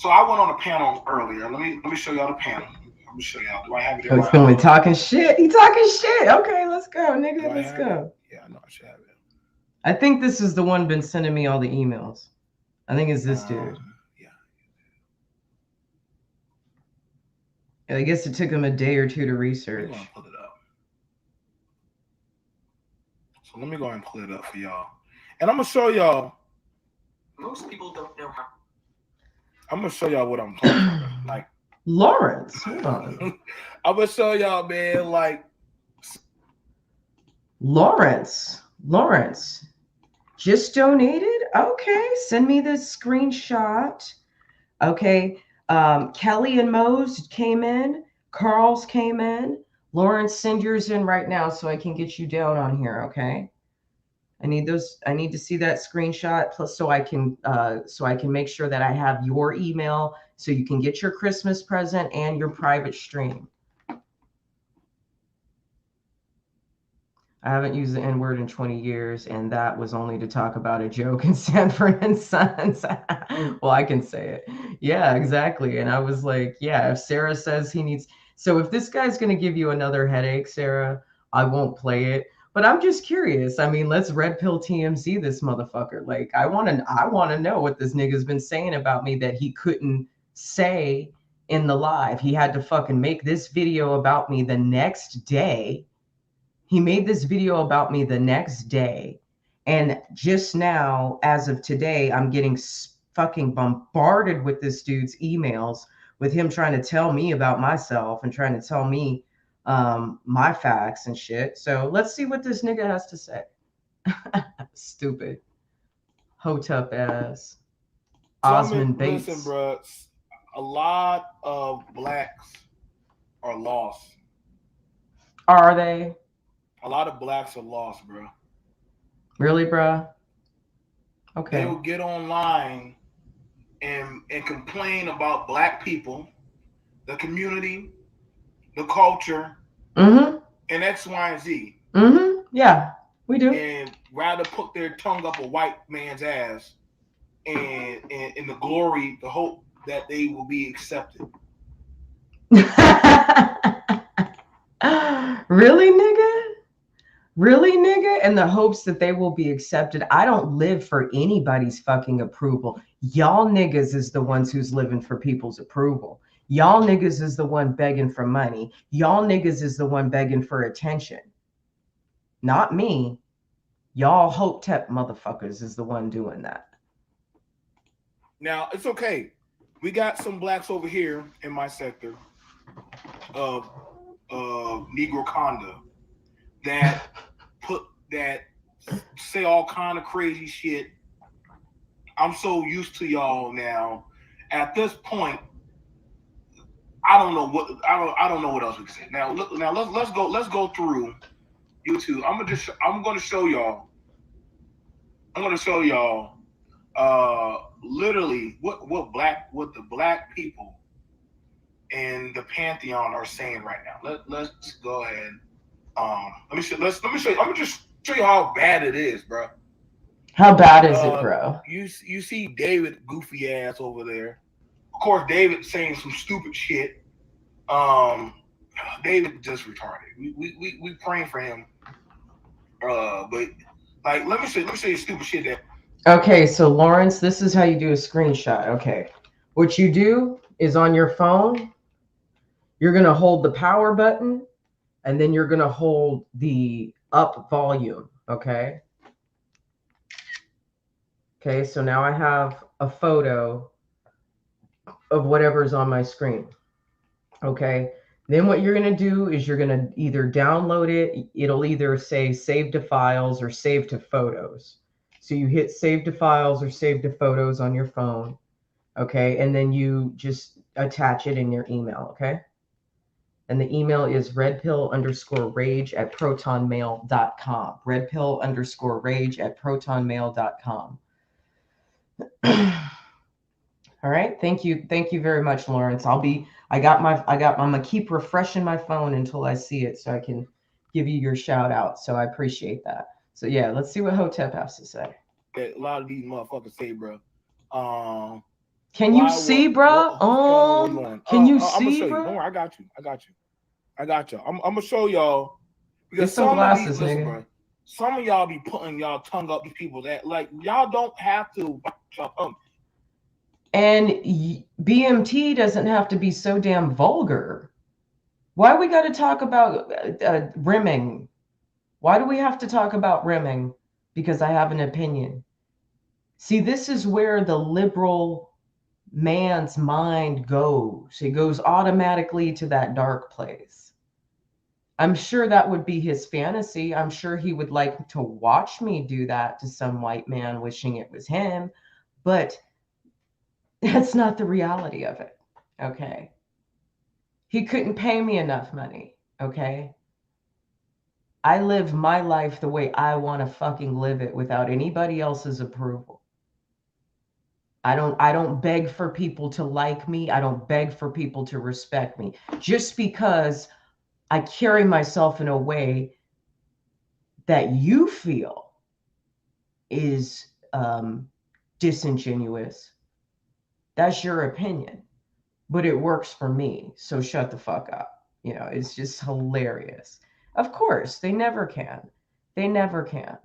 I went on a panel earlier. Let me show y'all the panel. Let me show y'all. Do I have it? Oh, he's going talking shit. He talking shit. Okay, let's go, nigga. Let's go. Yeah, I know I should have it. I think this is the one been sending me all the emails. I think it's this dude. Yeah. I guess it took him a day or two to research. I'm gonna pull it up. So let me go ahead and pull it up for y'all. And I'm gonna show y'all. Most people don't know how. I'm gonna show y'all what I'm talking about. Like Lawrence, hold on. I'm gonna show y'all, man. Like Lawrence just donated. Okay, send me this screenshot. Okay, Kelly and Mose came in. Carl's came in. Lawrence, send yours in right now so I can get you down on here. Okay. I need those. I need to see that screenshot, plus so I can make sure that I have your email so you can get your Christmas present and your private stream. I haven't used the N-word in 20 years, and that was only to talk about a joke in Sanford and Sons. Well, I can say it. Yeah, exactly. And I was like, yeah, if Sarah says he needs, so if this guy's going to give you another headache, Sarah, I won't play it. But I'm just curious. I mean, let's red pill TMZ this motherfucker. Like, I want to know what this nigga's been saying about me that he couldn't say in the live. He had to fucking make this video about me the next day. He made this video about me the next day. And just now, as of today, I'm getting fucking bombarded with this dude's emails with him trying to tell me about myself and trying to tell me my facts and shit. So let's see what this nigga has to say. Stupid. Hotep ass. Osmond Bates. Listen, bro. A lot of blacks are lost. Are they? A lot of blacks are lost, bro. Really, bro? Okay. They will get online and complain about black people, the community, the culture, and X, Y, and Z. Yeah, we do. And rather put their tongue up a white man's ass and in the glory, the hope that they will be accepted. Really, nigga? Really, nigga? In the hopes that they will be accepted. I don't live for anybody's fucking approval. Y'all niggas is the ones who's living for people's approval. Y'all niggas is the one begging for money. Y'all niggas is the one begging for attention. Not me. Y'all Hotep motherfuckers is the one doing that. Now, it's okay. We got some blacks over here in my sector of Negro Conda that say all kind of crazy shit. I'm so used to y'all now. At this point, I don't know what else we can say. Now let's go through YouTube. I'm gonna show y'all literally what the black people and the pantheon are saying right now. Let's go ahead. Let me show you. I'm gonna just show you how bad it is, bro. How bad is it, bro? You see David goofy ass over there. Of course, David saying some stupid shit. David just retarded. We praying for him. But like, let me show you stupid shit that. Okay, so Lawrence, this is how you do a screenshot. Okay, what you do is on your phone, you're gonna hold the power button, and then you're gonna hold the up volume. Okay. Okay, so now I have a photo of whatever's on my screen. Okay, then what you're going to do is you're going to either download it. It'll either say save to files or save to photos. So you hit save to files or save to photos on your phone. Okay, and then you just attach it in your email. Okay, and the email is redpill_rage@protonmail.com. redpill_rage@protonmail.com. All right. Thank you. Thank you very much, Lawrence. I'm gonna keep refreshing my phone until I see it so I can give you your shout out. So I appreciate that. So yeah, let's see what Hotep has to say. A lot of these motherfuckers say, bro. Um, Can you why? see, What? bruh? What's going on? Where you going? Can you I'm gonna see, show you. Don't bruh? worry, I got you. I got you. I got you. I'm gonna show y'all Get because some some of these, glasses, listen, nigga. bro. Some of y'all be putting y'all tongue up to people that like y'all don't have to. And BMT doesn't have to be so damn vulgar. Why we got to talk about rimming? Why do we have to talk about rimming? Because I have an opinion. See, this is where the liberal man's mind goes. It goes automatically to that dark place. I'm sure that would be his fantasy. I'm sure he would like to watch me do that to some white man wishing it was him, but that's not the reality of it. Okay. He couldn't pay me enough money. Okay. I live my life the way I want to fucking live it without anybody else's approval. I don't beg for people to like me. I don't beg for people to respect me. Just because I carry myself in a way that you feel is disingenuous, that's your opinion. But it works for me. So shut the fuck up. You know, it's just hilarious. Of course, they never can. They never can.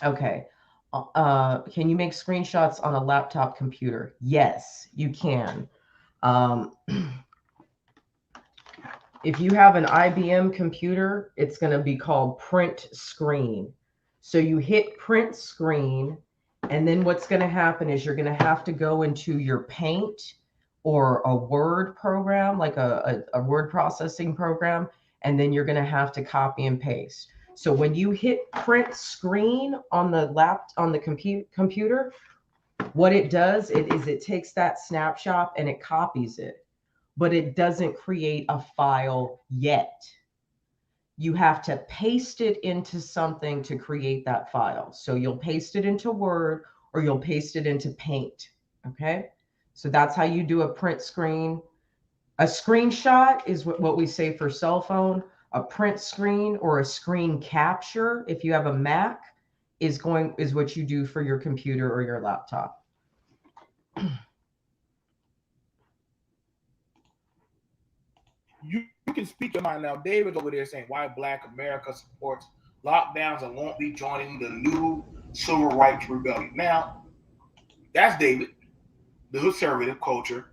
Okay. Can you make screenshots on a laptop computer? Yes, you can. Um, if you have an IBM computer, it's going to be called print screen. So you hit print screen, and then what's going to happen is you're going to have to go into your Paint or a Word program, like a word processing program, and then you're going to have to copy and paste. So when you hit print screen on the computer, what it does is it takes that snapshot and it copies it, but it doesn't create a file yet. You have to paste it into something to create that file. So you'll paste it into Word or you'll paste it into Paint. Okay. So that's how you do a print screen. A screenshot is what we say for cell phone. A print screen or a screen capture, if you have a Mac, is what you do for your computer or your laptop. You can speak your mind now. David's over there saying why Black America supports lockdowns and won't be joining the new civil rights rebellion. Now, that's David, the conservative culture.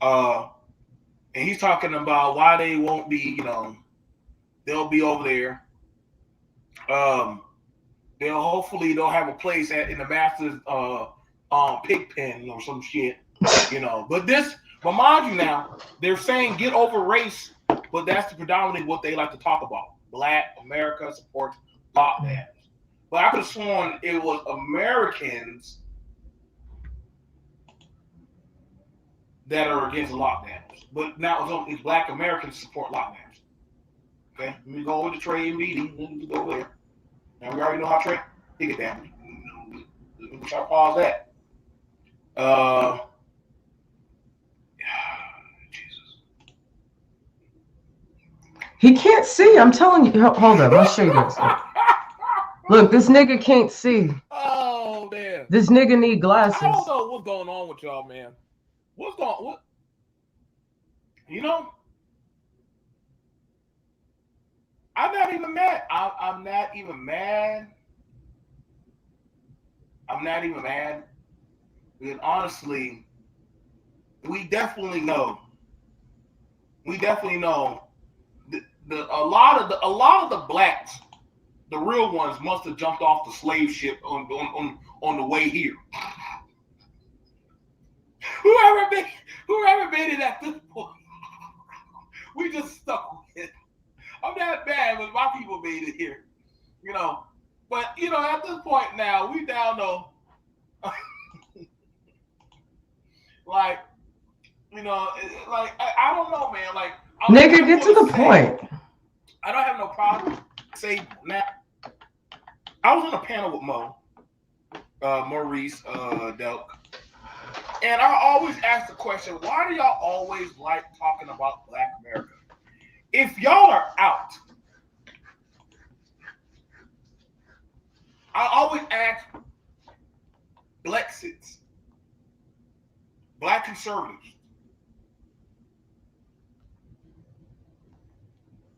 And he's talking about why they won't be, they'll be over there. They'll have a place in the master's pig pen or some shit, But mind you, now they're saying get over race, but that's predominantly what they like to talk about. Black America supports lockdowns, but I could have sworn it was Americans that are against lockdowns. But now it's Black Americans support lockdowns. Okay, let me go over the trade meeting. Let me go there. Now we already know how trade get down. Let me try to pause that. Jesus. He can't see. I'm telling you. Hold on. Let's show you this. Look, this nigga can't see. Oh man. This nigga need glasses. I don't know what's going on with y'all, man. What? I'm not even mad. I'm not even mad. I'm not even mad. Because honestly, we definitely know. A lot of the blacks, the real ones, must have jumped off the slave ship on the way here. Whoever made it at this point, we just stuck with it. I'm not bad, but my people made it here, But at this point now, we now know, like, I don't know, man. Like, nigga, get to the point. I don't have no problem. Say now, I was on a panel with Mo, Maurice Delk. And I always ask the question, why do y'all always like talking about Black America? If y'all are out, I always ask Blexits, Black conservatives,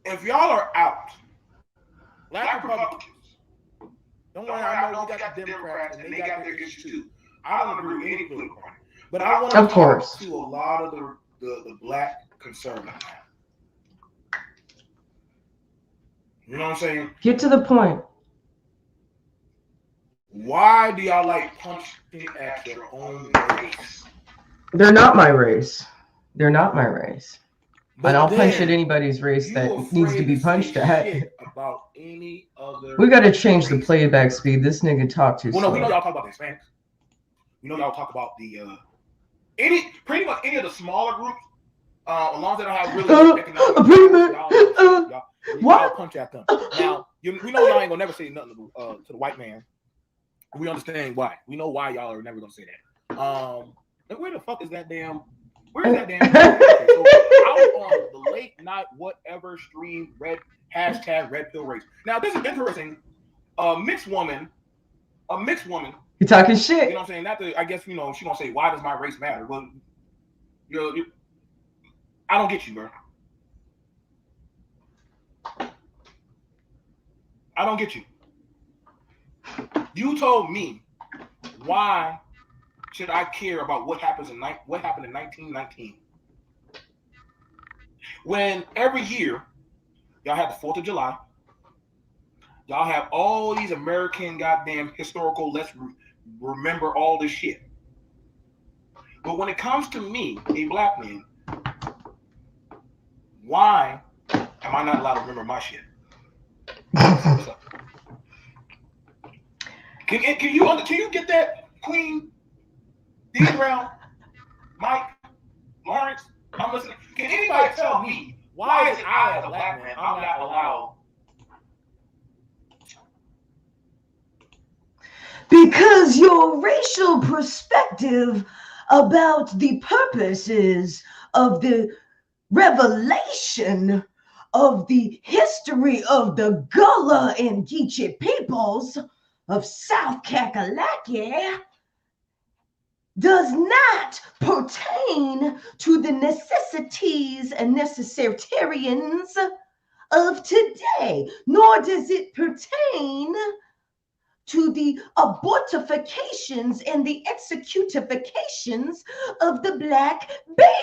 if y'all are out, Black Republicans, don't worry, I know we got the Democrats and they got their issues too. I don't agree with any political party, but I want to talk to a lot of the Black conservatives. You know what I'm saying? Get to the point. Why do y'all like punching at your own race? They're not my race. They're not my race. But and I'll punch at anybody's race that needs to be punched at. About any other we got to change the playback speed. This nigga talk too slow. Well, no, we know y'all talk about the Hispanics. We know y'all talk about the pretty much any of the smaller groups. As long as they don't have really economic y'all punch at them. Now, we know y'all ain't gonna never say nothing to the white man. We understand why. We know why y'all are never gonna say that. And where the fuck is that damn? Where is that damn? Okay, so I was on the late night whatever stream hashtag REDPILL race. Now this is interesting. A mixed woman. You talking shit? You know what I'm saying? Not to, I guess she gonna say, why does my race matter? Well, I don't get you, bro. I don't get you. You told me, why should I care about what happened in 1919? When every year y'all have the 4th of July, y'all have all these American goddamn historical, let's remember all this shit. But when it comes to me, a black man, why am I not allowed to remember my shit? Can you get that, Queen? D. Brown, Mike, Lawrence, I'm listening. Can anybody tell me why is it I, as a black man, I'm not allowed? Because your racial perspective about the purposes of the revelation of the history of the Gullah and Geechee peoples of South Kakalaki does not pertain to the necessities and necessitarians of today, nor does it pertain to the abortifications and the executifications of the black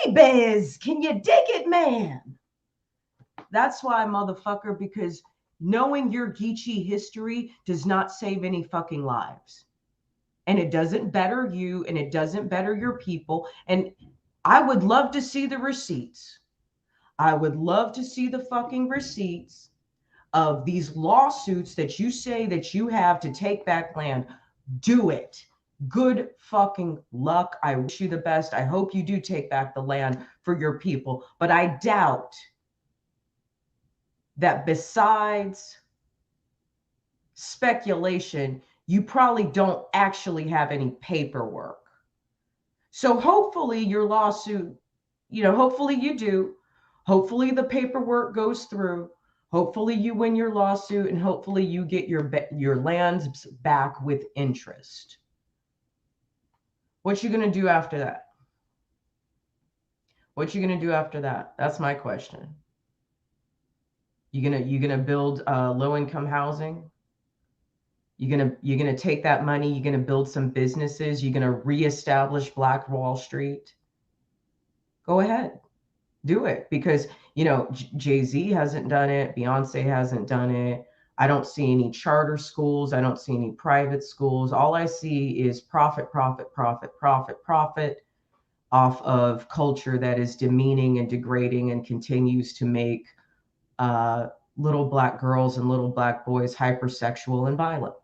babies. Can you dig it, man? That's why, motherfucker, because knowing your Geechee history does not save any fucking lives. And it doesn't better you, and it doesn't better your people. And I would love to see the receipts. I would love to see the fucking receipts of these lawsuits that you say that you have to take back land. Do it. Good fucking luck. I wish you the best. I hope you do take back the land for your people. But I doubt that besides speculation, you probably don't actually have any paperwork. So hopefully your lawsuit, hopefully you do. Hopefully the paperwork goes through. Hopefully you win your lawsuit, and hopefully you get your lands back with interest. What you going to do after that? What you going to do after that? That's my question. You gonna build low-income housing? You're gonna take that money, you're gonna build some businesses, you're gonna reestablish Black Wall Street. Go ahead, do it, because Jay-Z hasn't done it, Beyonce hasn't done it. I don't see any charter schools, I don't see any private schools. All I see is profit off of culture that is demeaning and degrading and continues to make little Black girls and little Black boys hypersexual and violent.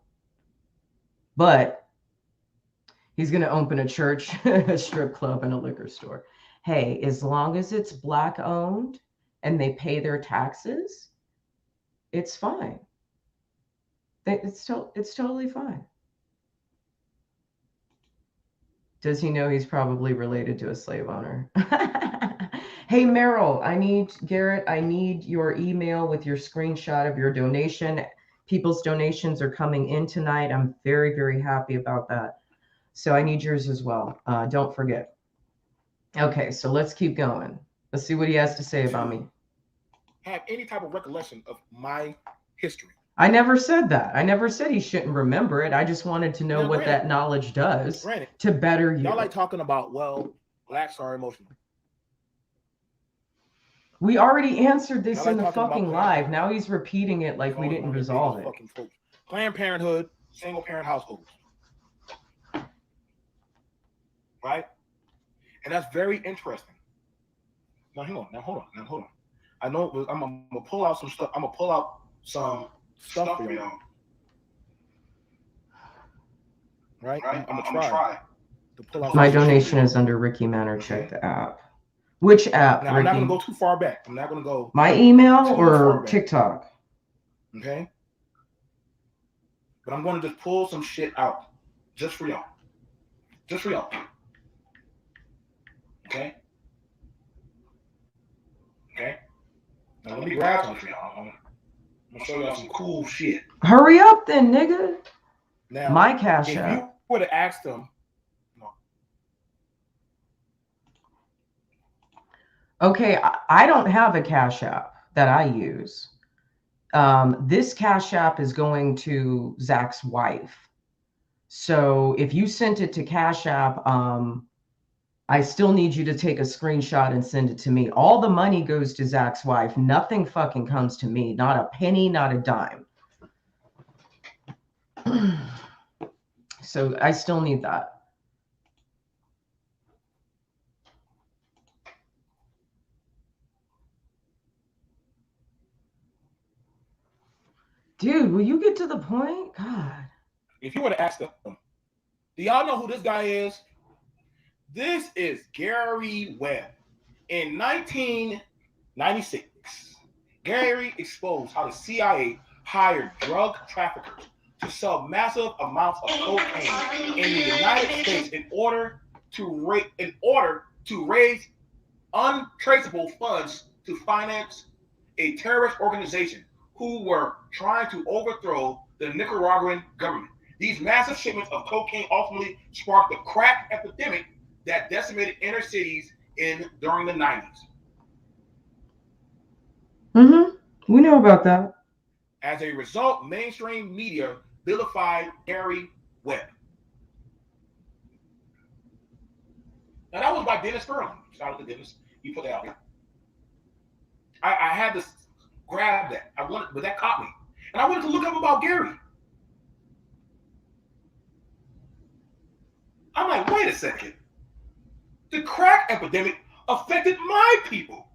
But he's going to open a church, a strip club, and a liquor store. Hey, as long as it's Black owned and they pay their taxes, it's fine. It's totally fine. Does he know he's probably related to a slave owner? Hey, Meryl, Garrett, I need your email with your screenshot of your donation. People's donations are coming in tonight. I'm very, very happy about that. So I need yours as well. Don't forget. Okay, so let's keep going. Let's see what he has to say about me. Have any type of recollection of my history. I never said that. I never said he shouldn't remember it. I just wanted to know what that knowledge does to better you. Y'all like talking about, well, blacks are emotional. We already answered this in the fucking live. Now he's repeating it like we didn't resolve it. Planned Parenthood, single parent households. Right? And that's very interesting. Now, hold on. I know I'm gonna pull out some stuff. I'm gonna pull out some stuff for y'all. Right? I'm gonna try to pull out. My donation is under Ricky Manor. Check the app. Which app? Now, Ricky? I'm not gonna go too far back. I'm not gonna go. My email or TikTok? Okay. But I'm gonna just pull some shit out just for y'all. Just for y'all. Okay. Okay. Now let me grab some for y'all. I'm gonna show y'all some cool shit. Hurry up then, nigga. Now, my cash if app. you would have asked them. No. Okay, I don't have a cash app that I use. This cash app is going to Zach's wife. So if you sent it to Cash App, I still need you to take a screenshot and send it to me. All the money goes to Zach's wife. Nothing fucking comes to me. Not a penny, not a dime. So I still need that. Dude, will you get to the point? God. If you were to ask them, do y'all know who this guy is? This is Gary Webb. In 1996, Gary exposed how the CIA hired drug traffickers to sell massive amounts of cocaine in the United States in order to raise untraceable funds to finance a terrorist organization who were trying to overthrow the Nicaraguan government. These massive shipments of cocaine ultimately sparked the crack epidemic that decimated inner cities during the 90s. We know about that. As a result, mainstream media vilified Gary Webb. Now that was by Dennis Furlan. Shout out to Dennis. He put that out there. I had to grab that. But that caught me. And I wanted to look up about Gary. I'm like, wait a second. The crack epidemic affected my people.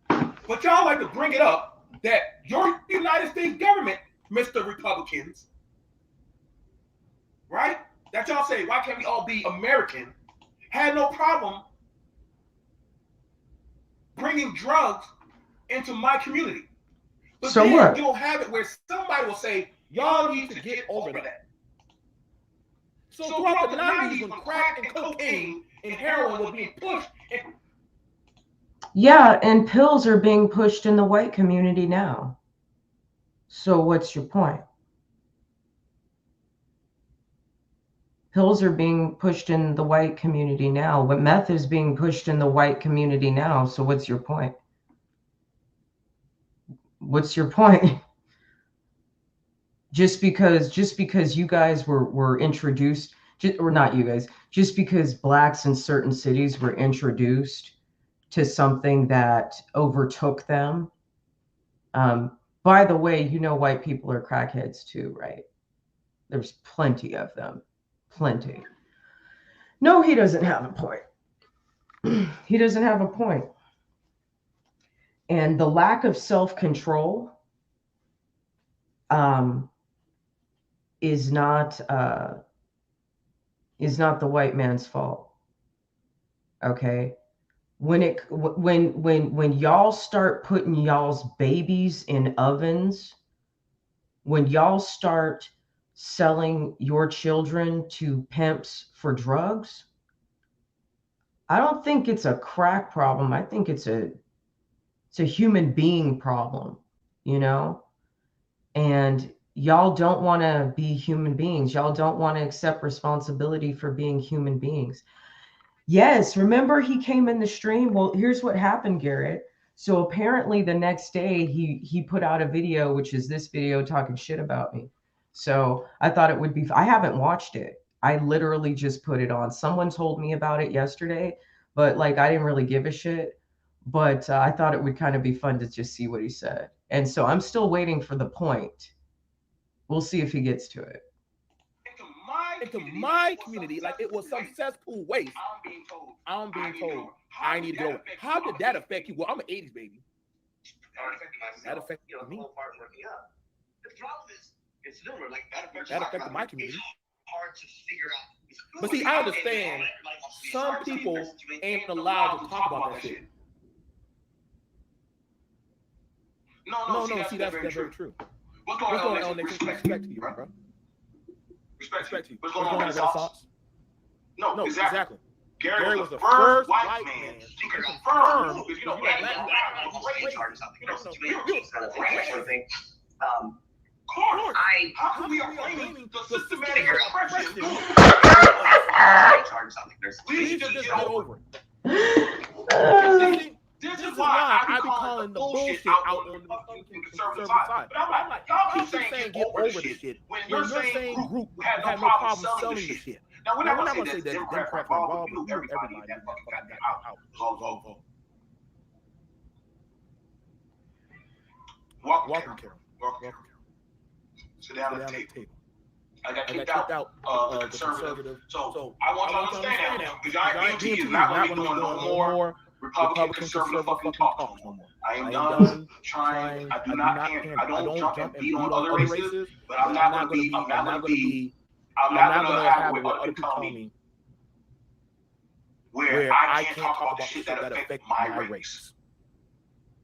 But y'all like to bring it up that your United States government, Mr. Republicans, right? That y'all say, why can't we all be American? Had no problem bringing drugs into my community. But so then what? You'll have it where somebody will say, y'all need to get over that. So throughout the 90s, when crack and cocaine and heroin were being pushed. Yeah, and pills are being pushed in the white community now. So what's your point? Pills are being pushed in the white community now, but meth is being pushed in the white community now. So what's your point? What's your point? Just because you guys were introduced, or not you guys, just because blacks in certain cities were introduced to something that overtook them. By the way, you know white people are crackheads too, right? There's plenty of them. Plenty. No, he doesn't have a point. He doesn't have a point. And the lack of self-control is not the white man's fault. Okay? When y'all start putting y'all's babies in ovens, when y'all start selling your children to pimps for drugs, I don't think it's a crack problem. I think it's a human being problem, you know? And y'all don't want to be human beings. Y'all don't want to accept responsibility for being human beings. Yes, remember he came in the stream? Well, here's what happened, Garrett. So apparently the next day he put out a video, which is this video talking shit about me. So I thought it would be, I haven't watched it. I literally just put it on. Someone told me about it yesterday, but like I didn't really give a shit. But I thought it would kind of be fun to just see what he said. And so I'm still waiting for the point. We'll see if he gets to it. Into my community, like it was some cesspool waste. I'm being told I need to go. How did that affect you? Well, I'm an 80s baby. That affected me. That affected my community. But see, I understand some people ain't allowed to talk about that shit. No, see, that's very true. What's going on, Nick? Respect to you, bro. Respect to you. What's going on, Renaissance? No, exactly. Gary was the first white man to confirm, because you know, how can we are blaming the systematic oppression? We just get over it. This is why I be calling the bullshit out on the conservative side. But I'm like, y'all keep saying get over this shit when your same group had no problem selling this shit. Now, we're not going to say that the Democrats were involved, but everybody that fucking got that out. Vote. Welcome, Carol. Sit down at the table. I got kicked out the conservative. So I want y'all to understand that, because y'all is not going to be doing no more Republican conservative fucking talk no more. I am done trying. I don't jump and beat on other races, but I'm not going to have what other people tell me where I can't talk about the shit that affect my race.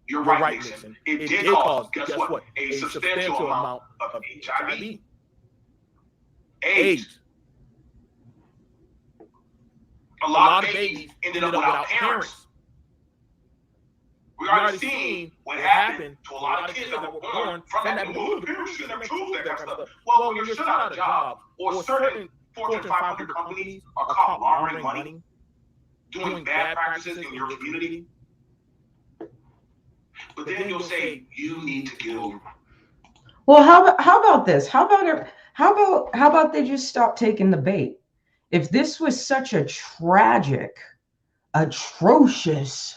You're right, Nixon. It did cause, guess what? A substantial amount of HIV, AIDS. A lot of babies ended up without parents. We already seen what happened to a lot of kids that were born from that movement. People should have proved that kind of stuff. Well, when you're shut out of a job, or certain Fortune 500 companies are caught laundering money, doing bad practices in your community, but then you'll say you need to get over. Well, how about this? How about they just stop taking the bait? If this was such a tragic, atrocious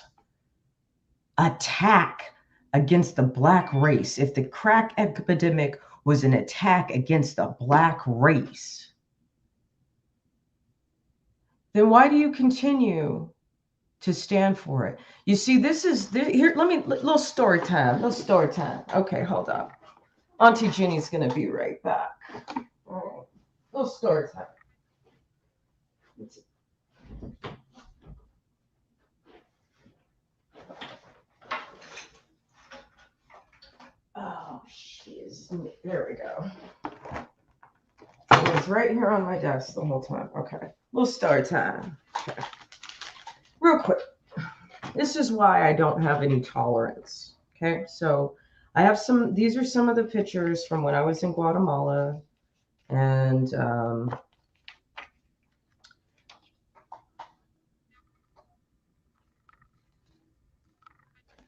attack against the black race, if the crack epidemic was an attack against the black race, then why do you continue to stand for it? You see, here, little story time. Okay, hold on. Auntie Jenny's going to be right back. All right. Little story time. Oh, jeez. There we go. It was right here on my desk the whole time. Okay. Little story time. Okay. Real quick. This is why I don't have any tolerance. Okay. So I have these are some of the pictures from when I was in Guatemala. And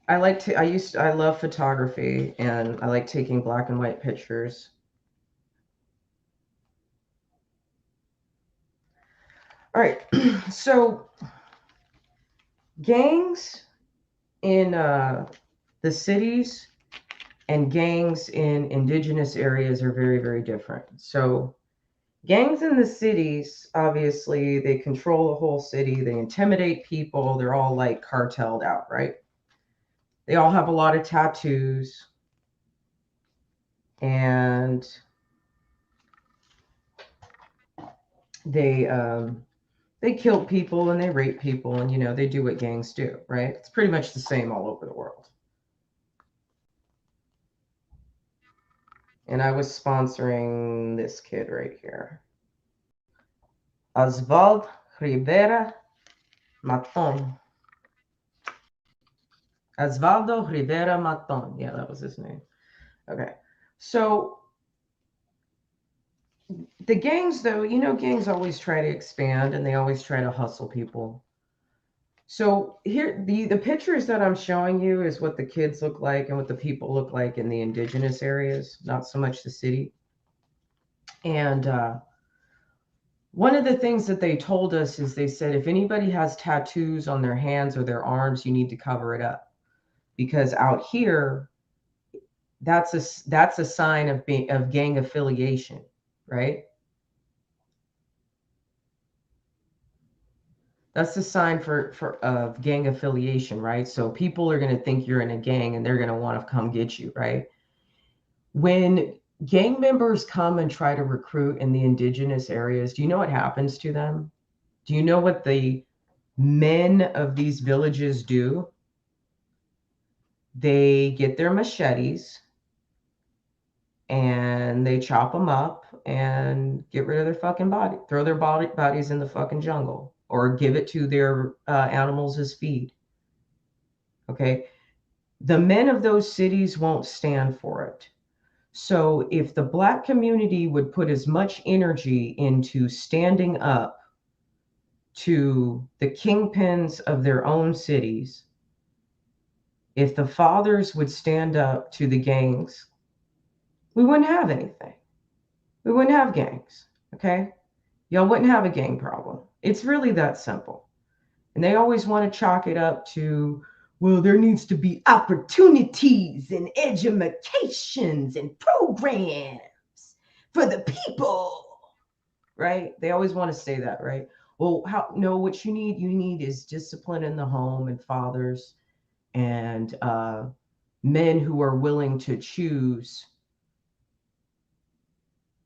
I love photography, and I like taking black and white pictures. All right, so gangs in the cities and gangs in indigenous areas are very, very different. So gangs in the cities, obviously, they control the whole city. They intimidate people. They're all like carteled out, right? They all have a lot of tattoos, and they kill people and they rape people, and they do what gangs do, right? It's pretty much the same all over the world. And I was sponsoring this kid right here. Oswald Rivera Maton. Osvaldo Rivera Maton. Yeah, that was his name. Okay. So the gangs, though, you know, gangs always try to expand and they always try to hustle people. So here, the pictures that I'm showing you is what the kids look like and what the people look like in the indigenous areas, not so much the city. And one of the things that they told us is they said, if anybody has tattoos on their hands or their arms, you need to cover it up. Because out here, that's a sign of gang affiliation, right? That's a sign of gang affiliation, right? So people are going to think you're in a gang and they're going to want to come get you, right? When gang members come and try to recruit in the indigenous areas, do you know what happens to them? Do you know what the men of these villages do? They get their machetes and they chop them up and get rid of their fucking body, throw their bodies in the fucking jungle, or give it to their animals as feed. Okay. The men of those cities won't stand for it. So if the Black community would put as much energy into standing up to the kingpins of their own cities, if the fathers would stand up to the gangs, we wouldn't have anything. We wouldn't have gangs, okay? Y'all wouldn't have a gang problem. It's really that simple. And they always want to chalk it up to, well, there needs to be opportunities and educations and programs for the people, right? They always want to say that, right? Well, what you need is discipline in the home and fathers and men who are willing to choose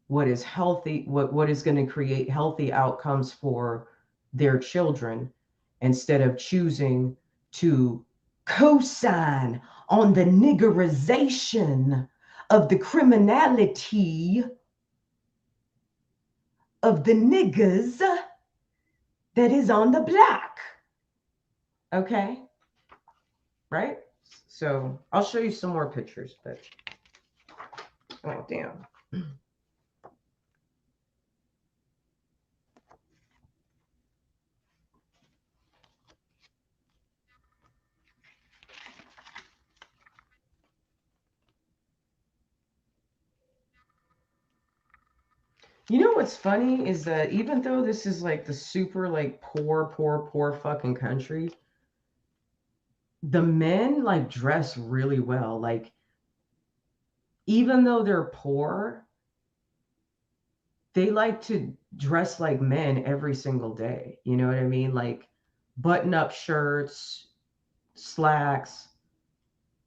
what is healthy, what is going to create healthy outcomes for their children, instead of choosing to co-sign on the niggerization of the criminality of the niggas that is on the block. Okay? Right? So I'll show you some more pictures, but oh, damn. You know what's funny is that even though this is like the super like poor fucking country, the men like dress really well. Like even though they're poor, they like to dress like men every single day. You know what I mean? Like button-up shirts, slacks,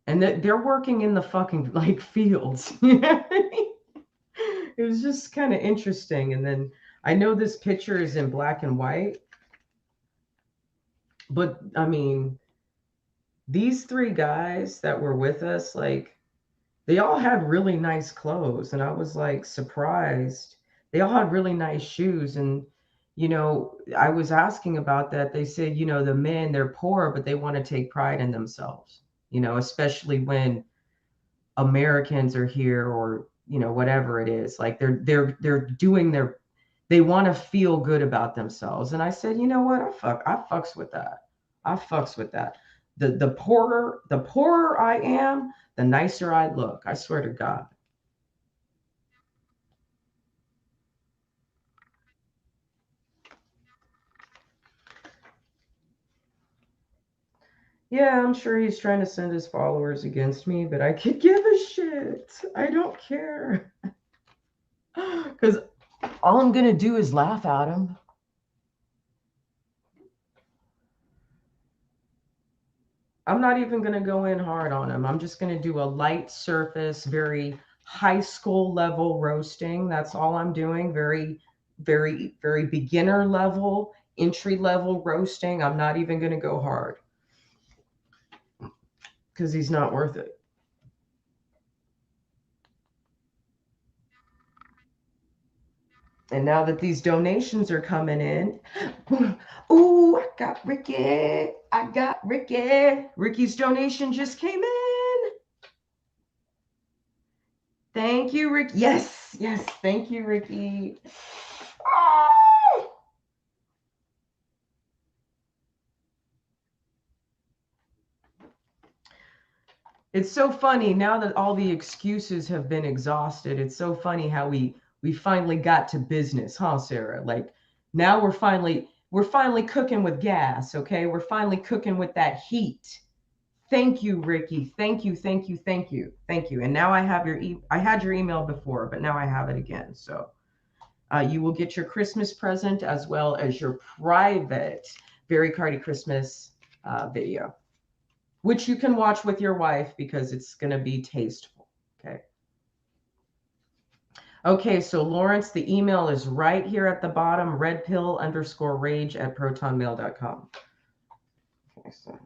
and they're working in the fucking like fields. You know what I mean? It was just kind of interesting. And then I know this picture is in black and white, but I mean, these three guys that were with us, like, they all had really nice clothes. And I was like surprised. They all had really nice shoes. And, you know, I was asking about that. They said, you know, the men, they're poor, but they want to take pride in themselves, you know, especially when Americans are here, or you know, whatever it is, like they're doing they want to feel good about themselves. And I said, you know what, I fucks with that. I fucks with that. The poorer I am, the nicer I look. I swear to God. Yeah, I'm sure he's trying to send his followers against me, but I could give a shit. I don't care. Because all I'm gonna do is laugh at him. I'm not even going to go in hard on him. I'm just going to do a light surface, very high school level roasting. That's all I'm doing. Very, very, very beginner level, entry level roasting. I'm not even going to go hard because he's not worth it. And now that these donations are coming in, ooh, I got Ricky. I got Ricky. Ricky's donation just came in. Thank you, Rick. Yes, yes. Thank you, Ricky. Oh! It's so funny now that all the excuses have been exhausted. It's so funny how we finally got to business, huh, Sarah? Like now we're finally cooking with gas, okay? We're finally cooking with that heat. Thank you, Ricky. Thank you, thank you, thank you, thank you. And now I have I had your email before, but now I have it again. So you will get your Christmas present as well as your private Very Cardi Christmas video, which you can watch with your wife because it's going to be tasteful. Okay. Okay, so Lawrence, the email is right here at the bottom, redpill_rage@protonmail.com. Okay, so.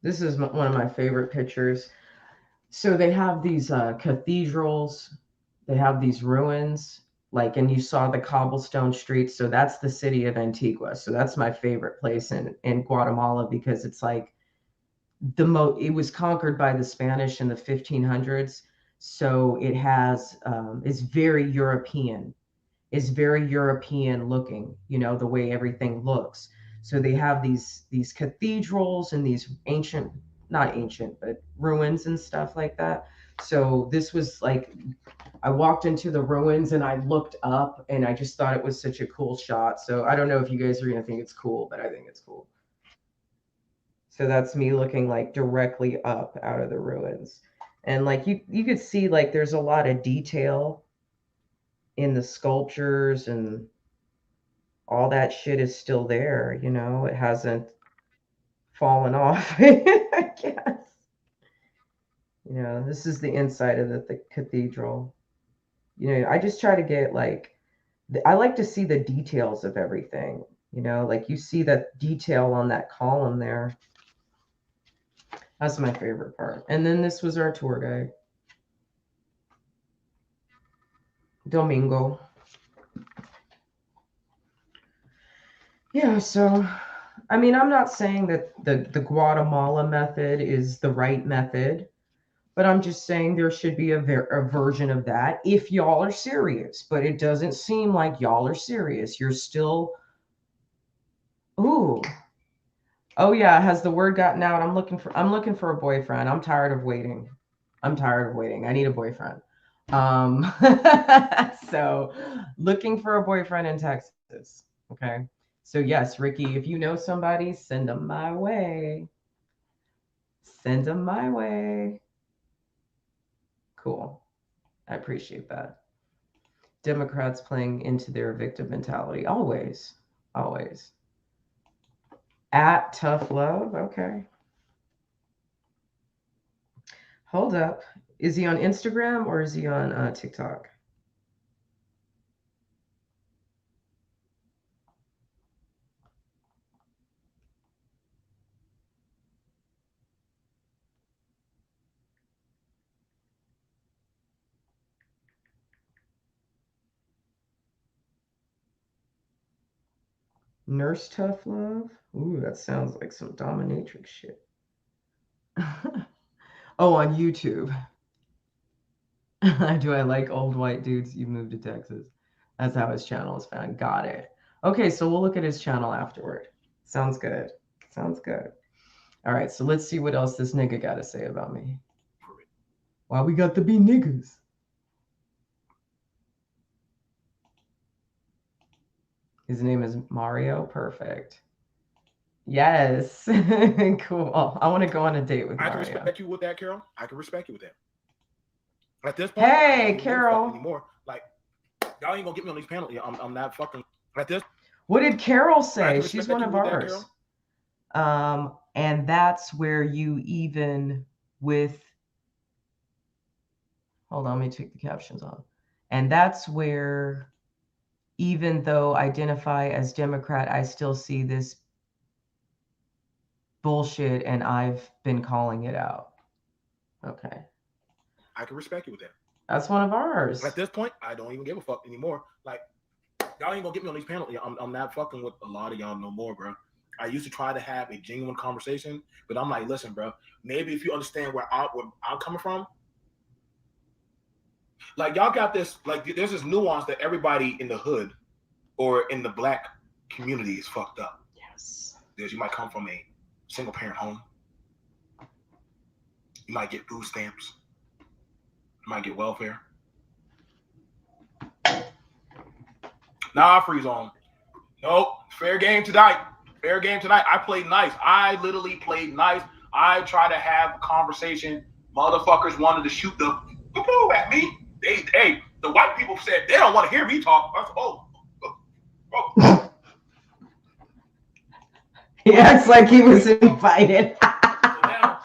This is one of my favorite pictures. So they have these cathedrals, they have these ruins, like, and you saw the cobblestone streets. So that's the city of Antigua. So that's my favorite place in Guatemala because it's like it was conquered by the Spanish in the 1500s. So it has, it's very European. It's very European looking, you know, the way everything looks. So they have these cathedrals and these ancient, not ancient, but ruins and stuff like that. So this was like, I walked into the ruins and I looked up and I just thought it was such a cool shot. So I don't know if you guys are going to think it's cool, but I think it's cool. So that's me looking like directly up out of the ruins. And like you could see like there's a lot of detail in the sculptures and all that shit is still there, you know, it hasn't fallen off, I guess. You know, this is the inside of the cathedral. You know, I just try to get like, I like to see the details of everything, you know, like you see that detail on that column there. That's my favorite part. And then this was our tour guide, Domingo. Yeah, so I mean, I'm not saying that the Guatemala method is the right method, but I'm just saying there should be a version of that if y'all are serious. But it doesn't seem like y'all are serious. You're still, ooh, oh yeah. Has the word gotten out? I'm looking for a boyfriend. I'm tired of waiting. I need a boyfriend. So looking for a boyfriend in Texas. Okay. So yes, Ricky, if you know somebody, send them my way. Send them my way. Cool. I appreciate that. Democrats playing into their victim mentality. Always. Always. At Tough Love. Okay. Hold up. Is he on Instagram or is he on TikTok? Nurse Tough Love? Ooh, that sounds like some dominatrix shit. Oh, on YouTube. Do I like old white dudes? You moved to Texas. That's how his channel is found. Got it. Okay, so we'll look at his channel afterward. Sounds good. Sounds good. All right, so let's see what else this nigga got to say about me. Why we got to be niggas? His name is Mario. Perfect. Yes. Cool. I want to go on a date with Mario. I can respect you with that, Carol. I can respect you with that. At this point, hey, Carol. Anymore. Like, y'all ain't gonna get me on these panels. I'm not fucking at this. What did Carol say? She's one of ours. And that's where you even with Hold on, let me take the captions on. And that's where, even though identify as Democrat, I still see this bullshit, and I've been calling it out. Okay. I can respect you with that. That's one of ours. At this point, I don't even give a fuck anymore. Like, y'all ain't gonna get me on these panels. I'm not fucking with a lot of y'all no more, bro. I used to try to have a genuine conversation, but I'm like, listen, bro, maybe if you understand where I'm coming from, like y'all got this, like there's this nuance that everybody in the hood or in the black community is fucked up. Yes. Because you might come from a single parent home. You might get food stamps. You might get welfare. Nah, freeze on. Nope. Fair game tonight. Fair game tonight. I played nice. I literally played nice. I tried to have a conversation. Motherfuckers wanted to shoot the poo at me. Hey, the white people said they don't want to hear me talk. I said, oh. He acts like he was invited. So now,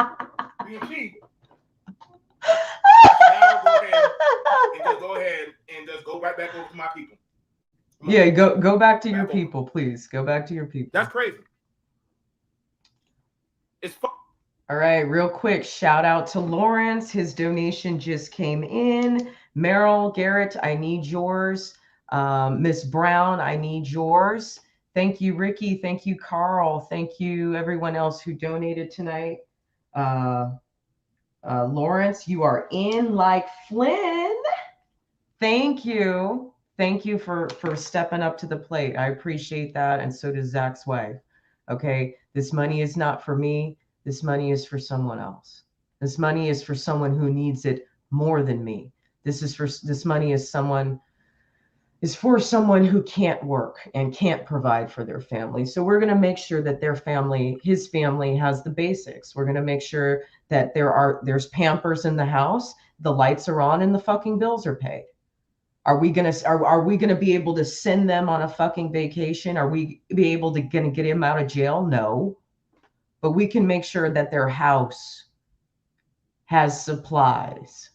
BMG. Now go ahead and just go right back over to my people. Yeah, go back to your people, please. Go back to your people. That's crazy. It's fun. All right, real quick, shout out to Lawrence. His donation just came in. Meryl, Garrett, I need yours. Miss Brown, I need yours. Thank you, Ricky. Thank you, Carl. Thank you, everyone else who donated tonight. Lawrence, you are in like Flynn. Thank you. Thank you for stepping up to the plate. I appreciate that. And so does Zach's wife. Okay. This money is not for me. This money is for someone else. This money is for someone who needs it more than me. This money is for someone who can't work and can't provide for their family. So we're going to make sure that his family has the basics. We're going to make sure that there's Pampers in the house, the lights are on, and the fucking bills are paid. Are we gonna be able to send them on a fucking vacation? Are we gonna get him out of jail? No. But we can make sure that their house has supplies,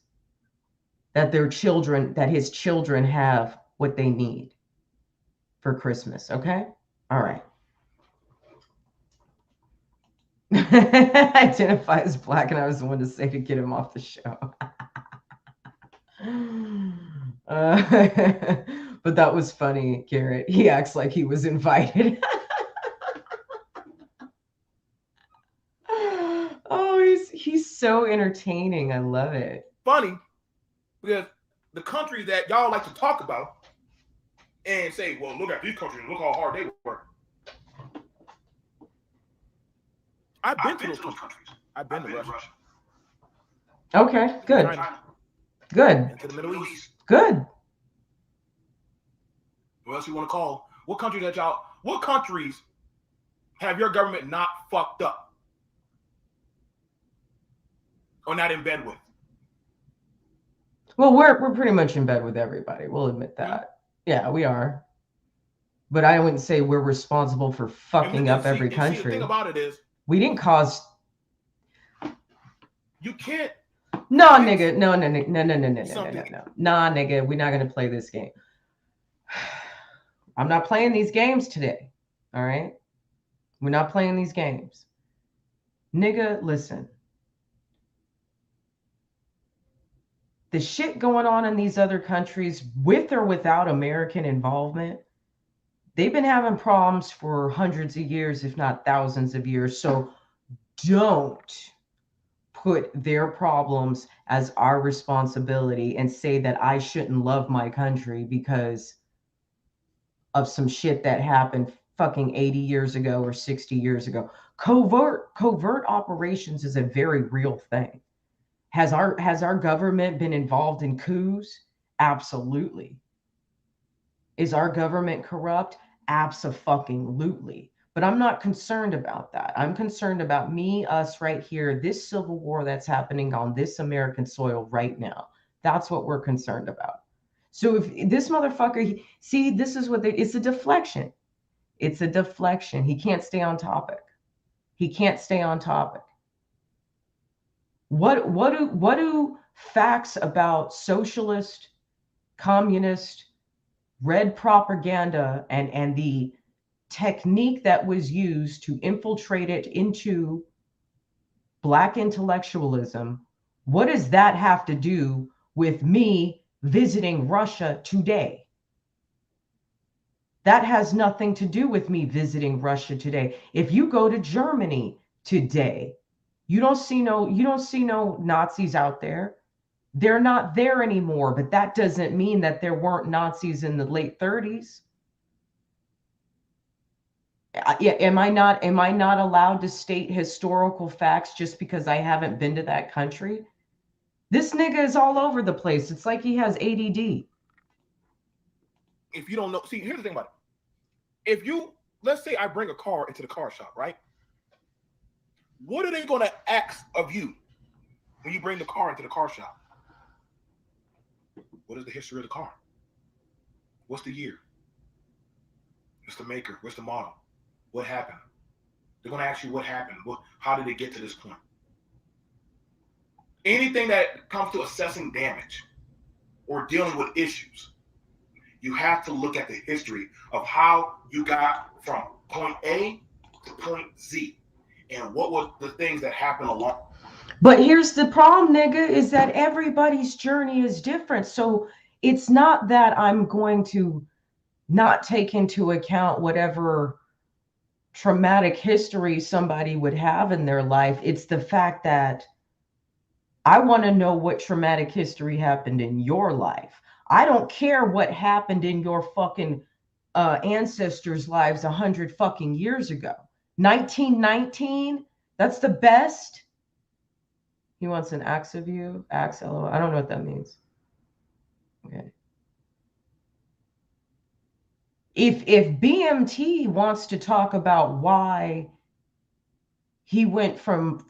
that his children have what they need for Christmas. Okay? All right. Identify as black, and I was the one to say to get him off the show. But that was funny, Garrett. He acts like he was invited. Oh, he's so entertaining. I love it. Funny because the countries that y'all like to talk about and say, well, look at these countries, look how hard they work. I've been to those countries. I've been to Russia. Okay, good. China. Good. And to the Middle East. Good. What else you want to call? What countries have your government not fucked up? Or not in bed with? Well, we're pretty much in bed with everybody. We'll admit that. Yeah, we are. But I wouldn't say we're responsible for fucking up every country. The thing about it is, we didn't cause. You can't. No, nigga. No. Nah, nigga. We're not gonna play this game. I'm not playing these games today. All right? We're not playing these games. Nigga, listen. The shit going on in these other countries, with or without American involvement, they've been having problems for hundreds of years, if not thousands of years. So don't put their problems as our responsibility and say that I shouldn't love my country because of some shit that happened fucking 80 years ago or 60 years ago. Covert operations is a very real thing. Has our government been involved in coups? Absolutely. Is our government corrupt? Abso-fucking-lutely. But I'm not concerned about that. I'm concerned about me, us right here, this civil war that's happening on this American soil right now. That's what we're concerned about. So if this motherfucker, see, this is what it's a deflection. It's a deflection. He can't stay on topic. He can't stay on topic. What do facts about socialist, communist, red propaganda and the technique that was used to infiltrate it into Black intellectualism, what does that have to do with me visiting Russia today? That has nothing to do with me visiting Russia today. If you go to Germany today, you don't see no Nazis out there. They're not there anymore, but that doesn't mean that there weren't Nazis in the late 30s. Am I not allowed to state historical facts just because I haven't been to that country? This nigga is all over the place. It's like he has ADD. If you don't know, see, here's the thing about it. If you, let's say I bring a car into the car shop, right? What are they going to ask of you when you bring the car into the car shop? What is the history of the car? What's the year? What's the maker? What's the model? What happened? They're going to ask you what happened. How did it get to this point? Anything that comes to assessing damage or dealing with issues, you have to look at the history of how you got from point A to point Z and what were the things that happened along. But here's the problem, nigga, is that everybody's journey is different. So it's not that I'm going to not take into account whatever traumatic history somebody would have in their life. It's the fact that I want to know what traumatic history happened in your life. I don't care what happened in your fucking ancestors' lives 100 fucking years ago. 1919, that's the best. He wants an axe of you. Axe, LOL. I don't know what that means. Okay. If BMT wants to talk about why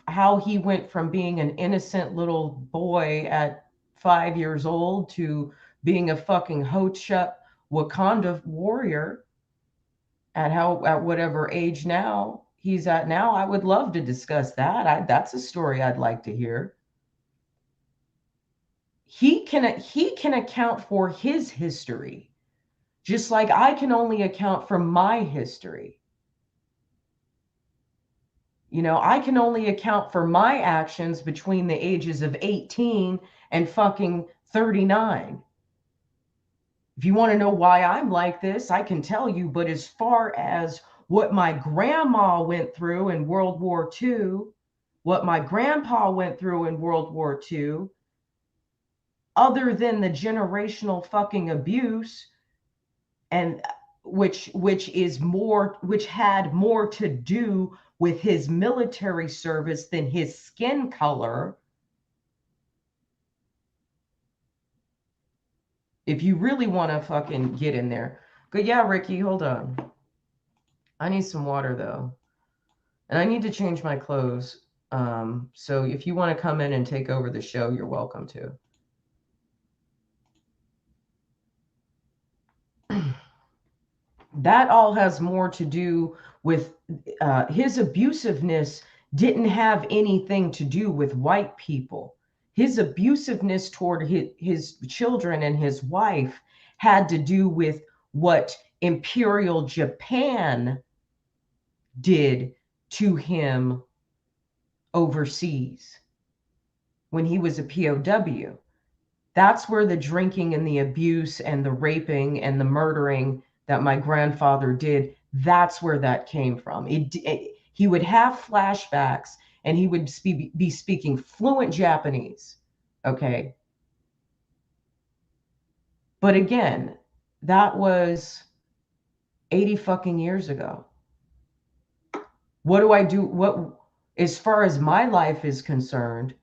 how he went from being an innocent little boy at 5 years old to being a fucking Hotep Wakanda warrior at whatever age now he's at now, I would love to discuss that. That's a story I'd like to hear. He can account for his history, just like I can only account for my history. You know, I can only account for my actions between the ages of 18 and fucking 39. If you want to know why I'm like this, I can tell you, but as far as what my grandma went through in World War II, what my grandpa went through in World War II, other than the generational fucking abuse, and which had more to do with his military service than his skin color. If you really want to fucking get in there. But yeah, Ricky, hold on. I need some water though. And I need to change my clothes. So if you want to come in and take over the show, you're welcome to. That all has more to do with his abusiveness didn't have anything to do with white people. His abusiveness toward his children and his wife had to do with what Imperial Japan did to him overseas when he was a POW. That's where the drinking and the abuse and the raping and the murdering that my grandfather did, that's where that came from. He would have flashbacks and he would be speaking fluent Japanese. Okay. But again, that was 80 fucking years ago. What do I do? As far as my life is concerned,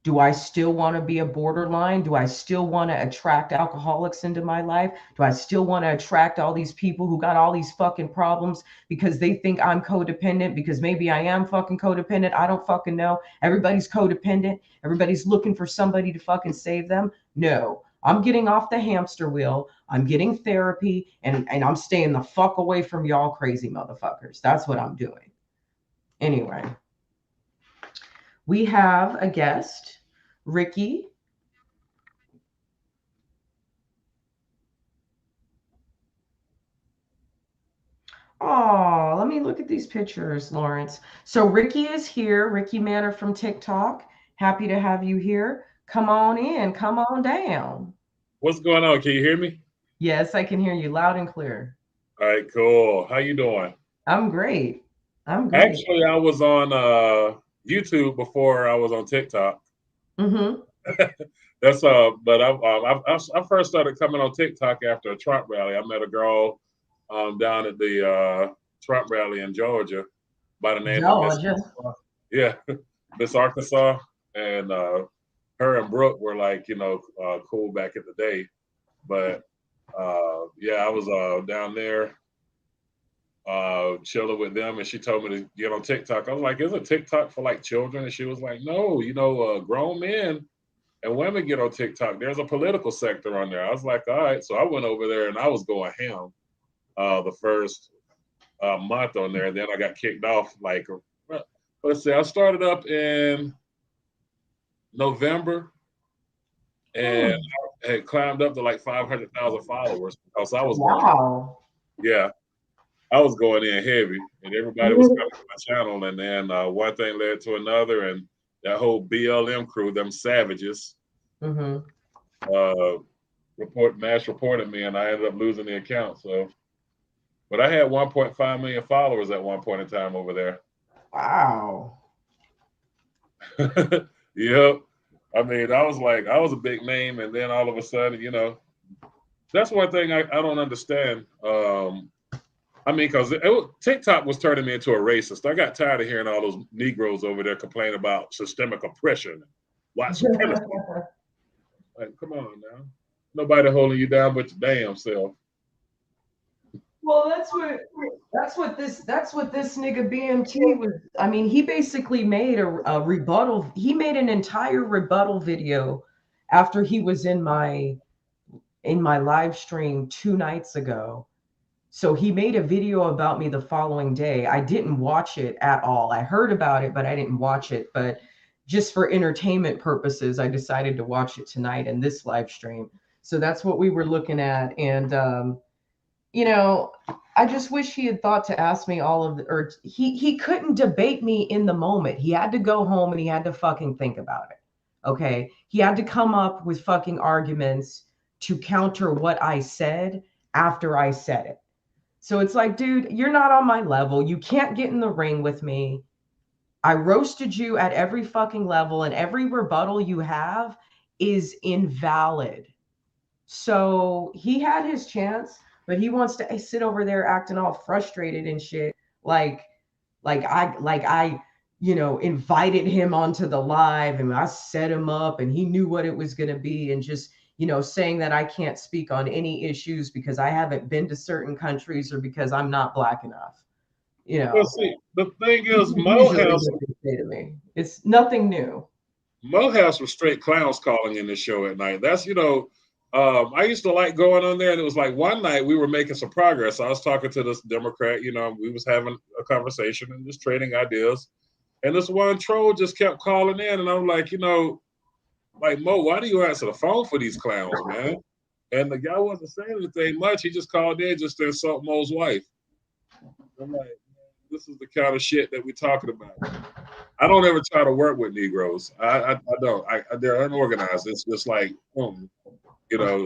do I still want to be a borderline? Do I still want to attract alcoholics into my life? Do I still want to attract all these people who got all these fucking problems because they think I'm codependent? Because maybe I am fucking codependent. I don't fucking know. Everybody's codependent. Everybody's looking for somebody to fucking save them. No, I'm getting off the hamster wheel. I'm getting therapy and I'm staying the fuck away from y'all crazy motherfuckers. That's what I'm doing. Anyway. We have a guest, Ricky. Oh, let me look at these pictures, Lawrence. So Ricky is here. Ricky Manor from TikTok. Happy to have you here. Come on in. Come on down. What's going on? Can you hear me? Yes, I can hear you loud and clear. All right, cool. How you doing? I'm great. I'm great. Actually, I was on YouTube before I was on TikTok. Mm-hmm. That's but I first started coming on TikTok after a Trump rally. I met a girl down at the Trump rally in Georgia by the name of Miss Georgia. yeah, Miss Arkansas, and her and Brooke were like cool back in the day. But yeah, I was down there chilling with them, and she told me to get on TikTok. I was like, "Isn't TikTok for like children?" And she was like, "No, grown men and women get on TikTok. There's a political sector on there." I was like, "All right." So I went over there and I was going ham the first month on there. And then I got kicked off. Like, let's see, I started up in November, and I had climbed up to like 500,000 followers because I was going, Wow. yeah. I was going in heavy, and everybody was coming to my channel, and then one thing led to another, and that whole BLM crew, them savages, Mm-hmm. mass reported me, and I ended up losing the account. So, but I had 1.5 million followers at one point in time over there. Wow. Yep. I mean, I was a big name, and then all of a sudden, that's one thing I don't understand. I mean, because TikTok was turning me into a racist. I got tired of hearing all those Negroes over there complain about systemic oppression, white supremacy. Like, come on now. Nobody holding you down but your damn self. Well, that's what this nigga BMT was. I mean, he basically made a rebuttal. He made an entire rebuttal video after he was in my live stream 2 nights ago. So he made a video about me the following day. I didn't watch it at all. I heard about it, but I didn't watch it. But just for entertainment purposes, I decided to watch it tonight in this live stream. So that's what we were looking at. And you know, I just wish he had thought to ask me all of the, or he couldn't debate me in the moment. He had to go home and he had to fucking think about it. Okay. He had to come up with fucking arguments to counter what I said after I said it. So it's like, dude, you're not on my level. You can't get in the ring with me. I roasted you at every fucking level, and every rebuttal you have is invalid. So he had his chance, but he wants to sit over there acting all frustrated and shit. Like I invited him onto the live and I set him up and he knew what it was going to be, and just, saying that I can't speak on any issues because I haven't been to certain countries or because I'm not black enough. Well, see, the thing is, Usually what they say to me. It's nothing new. Morehouse was straight clowns calling in the show at night. That's, I used to like going on there, and it was like one night we were making some progress. I was talking to this Democrat, we was having a conversation and just trading ideas. And this one troll just kept calling in, and I'm like, like, Mo, why do you answer the phone for these clowns, man? And the guy wasn't saying anything much. He just called in just to insult Mo's wife. I'm like, this is the kind of shit that we're talking about. I don't ever try to work with Negroes. I don't. They're unorganized. It's just like,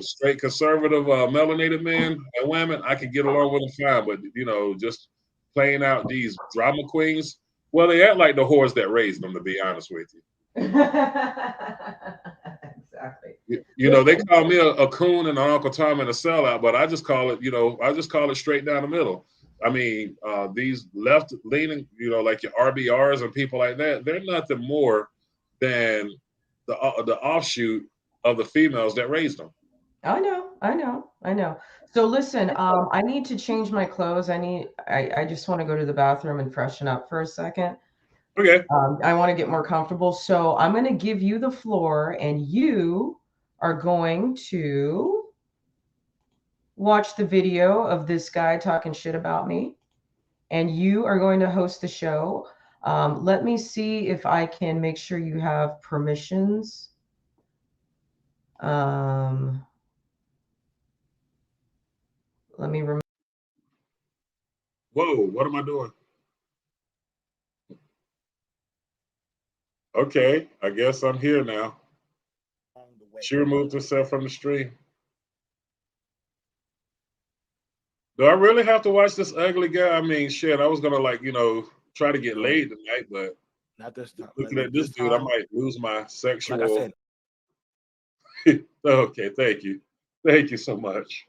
straight conservative melanated men and women, I can get along with them fine. But, just playing out these drama queens, well, they act like the whores that raised them, to be honest with you. Exactly. They call me a coon and an Uncle Tom and a sellout, but I just call it straight down the middle. I mean, these left leaning, like your RBRs and people like that, they're nothing more than the offshoot of the females that raised them. I know. So listen, I need to change my clothes. I just want to go to the bathroom and freshen up for a second. Okay. I want to get more comfortable. So I'm going to give you the floor, and you are going to watch the video of this guy talking shit about me, and you are going to host the show. Let me see if I can make sure you have permissions. Let me remember. Whoa, what am I doing? Okay, I guess I'm here now. She removed herself from the stream. Do I really have to watch this ugly guy? I mean, shit, I was gonna like, try to get laid tonight, but Not this time. looking at this dude, I might lose my sexual. Like I said, Okay, thank you. Thank you so much.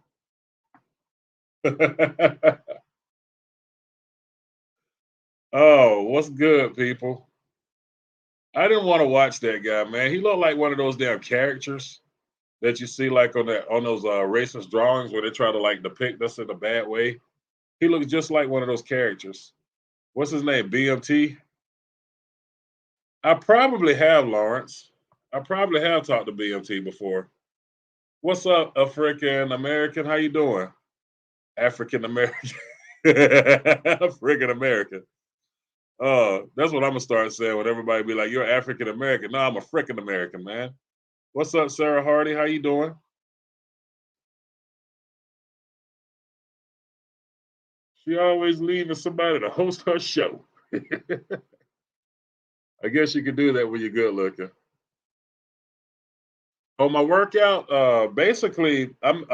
Oh, what's good, people? I didn't want to watch that guy, man. He looked like one of those damn characters that you see like on those racist drawings where they try to like depict us in a bad way. He looks just like one of those characters. What's his name? BMT? I probably have, Lawrence. I probably have talked to BMT before. What's up, African American? How you doing? African American. African American. That's what I'm gonna start saying when everybody be like, "You're African American." No, I'm a frickin' American, man. What's up, Sarah Hardy? How you doing? She always leaving somebody to host her show. I guess you could do that when you're good looking. On my workout, basically, I'm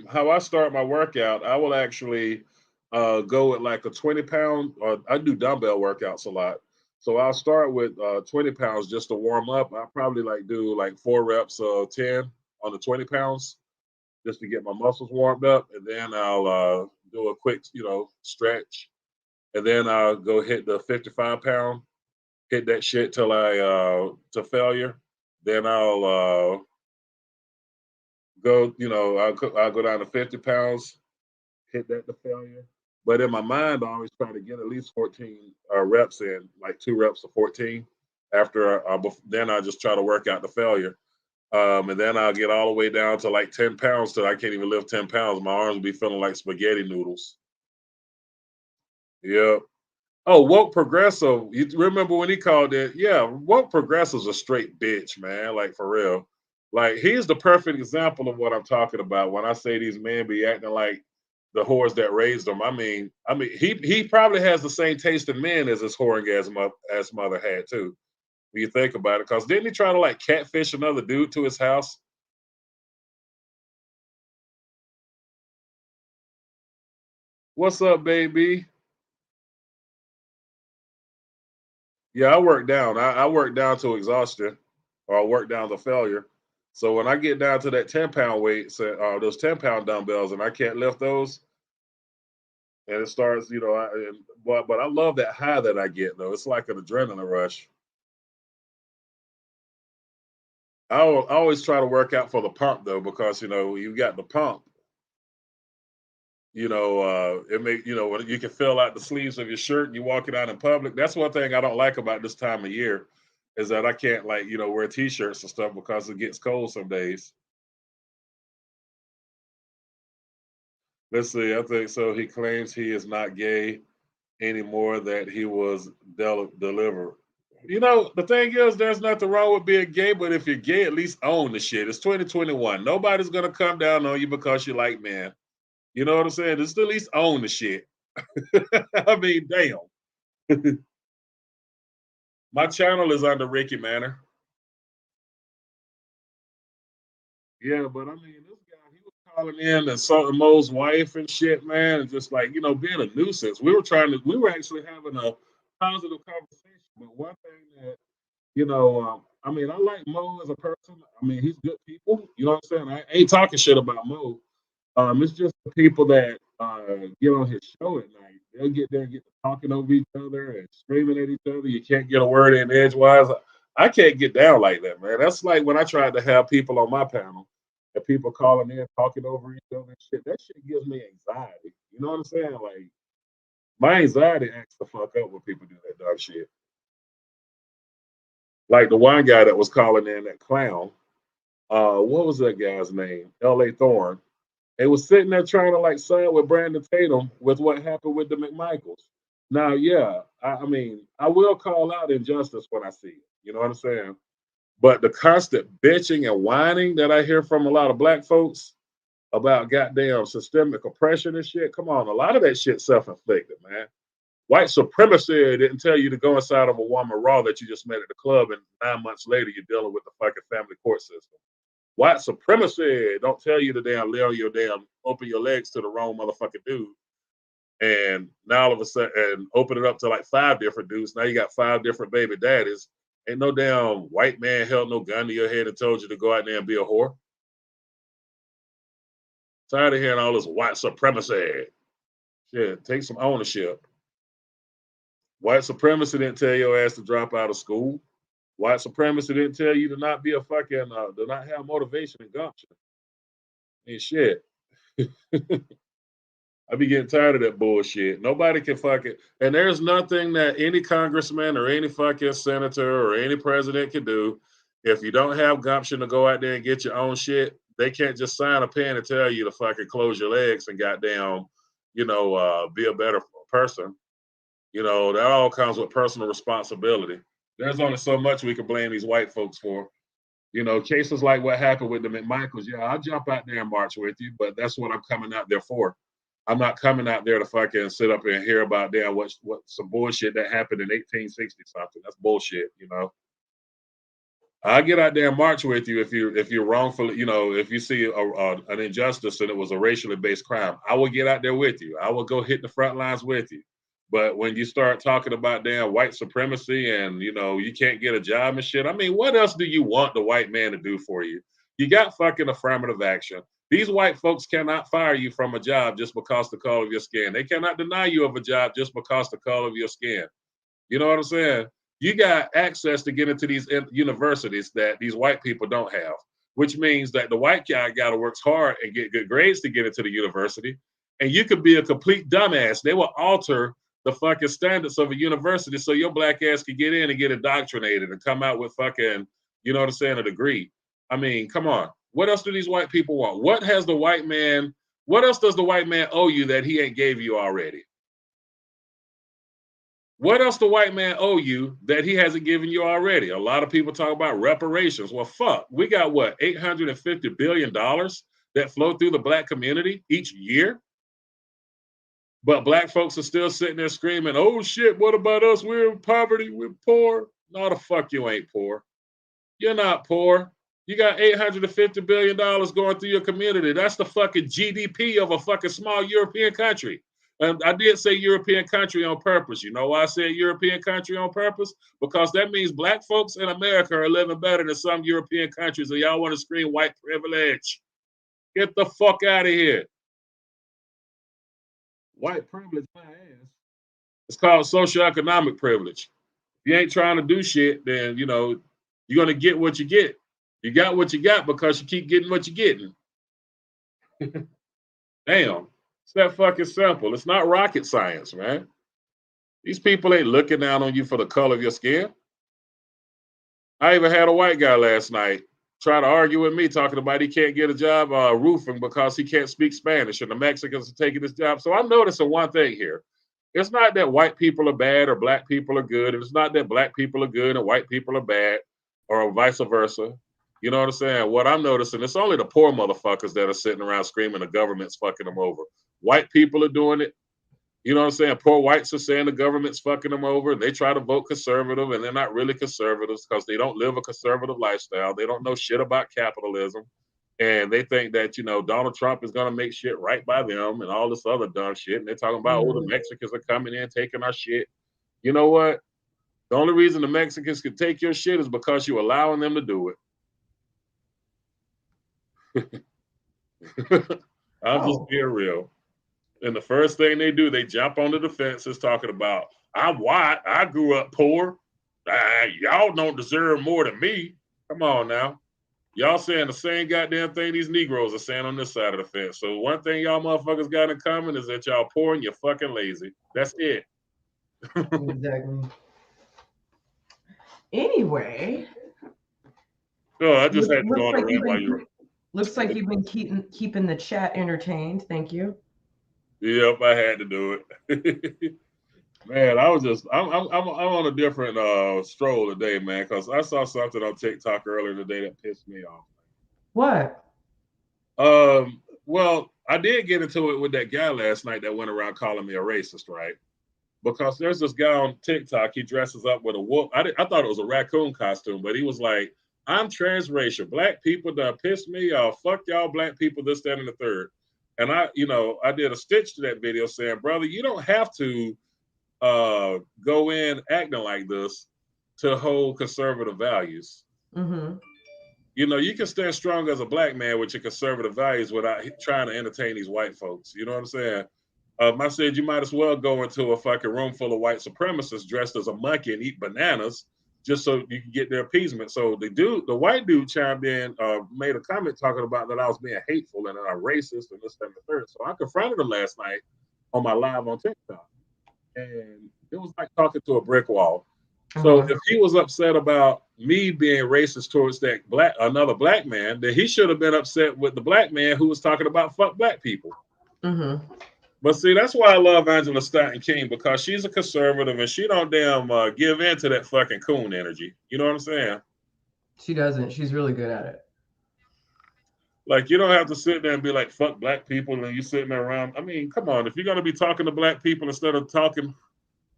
how I start my workout. I will actually go at like a 20-pound. I do dumbbell workouts a lot, so I'll start with 20 pounds just to warm up. I probably like do like 4 reps of 10 on the 20 pounds just to get my muscles warmed up, and then I'll do a quick, stretch, and then I'll go hit the 55-pound, hit that shit till I to failure. Then I'll I'll go down to 50 pounds, hit that to failure. But in my mind, I always try to get at least 14 reps in, like 2 reps of 14. After then I just try to work out the failure. And then I'll get all the way down to like 10 pounds till I can't even lift 10 pounds. My arms will be feeling like spaghetti noodles. Yep. Oh, woke progressive. You remember when he called it? Yeah, woke progressive's a straight bitch, man. Like for real. Like he's the perfect example of what I'm talking about when I say these men be acting like the whores that raised them. I mean, he probably has the same taste in men as his whoring ass mother had too. When you think about it, because didn't he try to like catfish another dude to his house? What's up, baby? Yeah, I work down. I work down to exhaustion, or I work down to failure. So when I get down to that 10-pound weight, so, those 10-pound dumbbells, and I can't lift those, and it starts, but I love that high that I get though. It's like an adrenaline rush. I always try to work out for the pump though, because you got the pump. It make when you can fill out the sleeves of your shirt and you walk it out in public. That's one thing I don't like about this time of year, is that I can't like wear t-shirts and stuff because it gets cold some days. Let's see. I think so. He claims he is not gay anymore. That he was delivered. The thing is, there's nothing wrong with being gay, but if you're gay, at least own the shit. It's 2021. Nobody's gonna come down on you because you like men. You know what I'm saying? Just at least own the shit. I mean, damn. My channel is under Ricky Manor. Yeah, but I mean, this guy, he was calling in and insulting Mo's wife and shit, man, and just like, being a nuisance. We were actually having a positive conversation. But one thing that, I mean, I like Mo as a person. I mean, he's good people. You know what I'm saying? I ain't talking shit about Mo. It's just the people that get on his show at night. They'll get there and get to talking over each other and screaming at each other. You can't get a word in edgewise. I can't get down like that, man. That's like when I tried to have people on my panel and people calling in, talking over each other and shit. That shit gives me anxiety. You know what I'm saying? Like my anxiety acts the fuck up when people do that dumb shit. Like the one guy that was calling in, that clown. What was that guy's name? L.A. Thorne. They was sitting there trying to like side with Brandon Tatum with what happened with the McMichaels. Now, yeah, I mean, I will call out injustice when I see it. You know what I'm saying? But the constant bitching and whining that I hear from a lot of black folks, about goddamn systemic oppression and shit. Come on, a lot of that shit self-inflicted, man. White supremacy didn't tell you to go inside of a woman raw that you just met at the club, and 9 months later you're dealing with the fucking family court system. White supremacy don't tell you to damn lay on your damn open your legs to the wrong motherfucking dude. And now all of a sudden, and open it up to like 5 different dudes. Now you got 5 different baby daddies. Ain't no damn white man held no gun to your head and told you to go out there and be a whore. Tired of hearing all this white supremacy. Shit, take some ownership. White supremacy didn't tell your ass to drop out of school. White supremacy didn't tell you to not be a fucking, to not have motivation and gumption. And shit. I be getting tired of that bullshit. Nobody can fucking, and there's nothing that any congressman or any fucking senator or any president can do if you don't have gumption to go out there and get your own shit. They can't just sign a pen and tell you to fucking close your legs and goddamn, be a better person. That all comes with personal responsibility. There's only so much we can blame these white folks for. Cases like what happened with the McMichaels. Yeah, I'll jump out there and march with you, but that's what I'm coming out there for. I'm not coming out there to fucking sit up and hear about damn what some bullshit that happened in 1860 something. That's bullshit, I'll get out there and march with you if you're wrongfully, if you see an injustice and it was a racially based crime. I will get out there with you. I will go hit the front lines with you. But when you start talking about damn white supremacy and, you can't get a job and shit, I mean, what else do you want the white man to do for you? You got fucking affirmative action. These white folks cannot fire you from a job just because the color of your skin. They cannot deny you of a job just because the color of your skin. You know what I'm saying? You got access to get into these universities that these white people don't have, which means that the white guy got to work hard and get good grades to get into the university. And you could be a complete dumbass. They will alter the fucking standards of a university so your black ass can get in and get indoctrinated and come out with fucking, a degree. I mean, come on. What else do these white people want? What else does the white man owe you that he ain't gave you already? What else the white man owe you that he hasn't given you already? A lot of people talk about reparations. Well, fuck, we got what, $850 billion that flow through the black community each year? But black folks are still sitting there screaming, oh shit, what about us? We're in poverty, we're poor. No, the fuck you ain't poor. You're not poor. You got $850 billion going through your community. That's the fucking GDP of a fucking small European country. And I did say European country on purpose. You know why I said European country on purpose? Because that means black folks in America are living better than some European countries, and y'all want to scream white privilege. Get the fuck out of here. White privilege, my ass. It's called socioeconomic privilege. If you ain't trying to do shit, then, you're going to get what you get. You got what you got because you keep getting what you're getting. Damn. It's that fucking simple. It's not rocket science, man. These people ain't looking down on you for the color of your skin. I even had a white guy last night try to argue with me, talking about he can't get a job roofing because he can't speak Spanish and the Mexicans are taking his job. So I'm noticing one thing here. It's not that white people are bad or black people are good. It's not that black people are good and white people are bad or vice versa. You know what I'm saying? What I'm noticing, it's only the poor motherfuckers that are sitting around screaming the government's fucking them over. White people are doing it. You know what I'm saying? Poor whites are saying the government's fucking them over. They try to vote conservative, and they're not really conservatives because they don't live a conservative lifestyle. They don't know shit about capitalism. And they think that, Donald Trump is going to make shit right by them and all this other dumb shit. And they're talking about, the Mexicans are coming in, taking our shit. You know what? The only reason the Mexicans can take your shit is because you're allowing them to do it. I'm just being real. And the first thing they do, they jump on the defenses talking about, I'm white, I grew up poor. Y'all don't deserve more than me. Come on now. Y'all saying the same goddamn thing these Negroes are saying on this side of the fence. So one thing y'all motherfuckers got in common is that y'all poor and you're fucking lazy. That's it. Exactly. Anyway. Oh, I just had to go on a rant while you were. Looks like you've been keeping the chat entertained. Thank you. Yep, I had to do it. Man, I'm on a different stroll today, man, because I saw something on TikTok earlier today that pissed me off. What? Well, I did get into it with that guy last night that went around calling me a racist, right? Because there's this guy on TikTok. He dresses up with a wolf. I thought it was a raccoon costume, but he was like, "I'm transracial. Black people done pissed me off. Fuck y'all, black people. This, that, and the third." And I did a stitch to that video saying, "Brother, you don't have to go in acting like this to hold conservative values. Mm-hmm. You can stand strong as a black man with your conservative values without trying to entertain these white folks. You know what I'm saying?" I said you might as well go into a fucking room full of white supremacists dressed as a monkey and eat bananas just so you can get their appeasement. So the white dude chimed in, made a comment talking about that I was being hateful and that I'm racist and this, that, and the third. So I confronted him last night on my live on TikTok. And it was like talking to a brick wall. So if he was upset about me being racist towards another black man, then he should have been upset with the black man who was talking about fuck black people. Mm-hmm. But see, that's why I love Angela Stanton King, because she's a conservative and she don't damn give in to that fucking coon energy. You know what I'm saying? She doesn't. She's really good at it. Like, you don't have to sit there and be like, fuck black people, and you sitting there around. I mean, come on. If you're going to be talking to black people instead of talking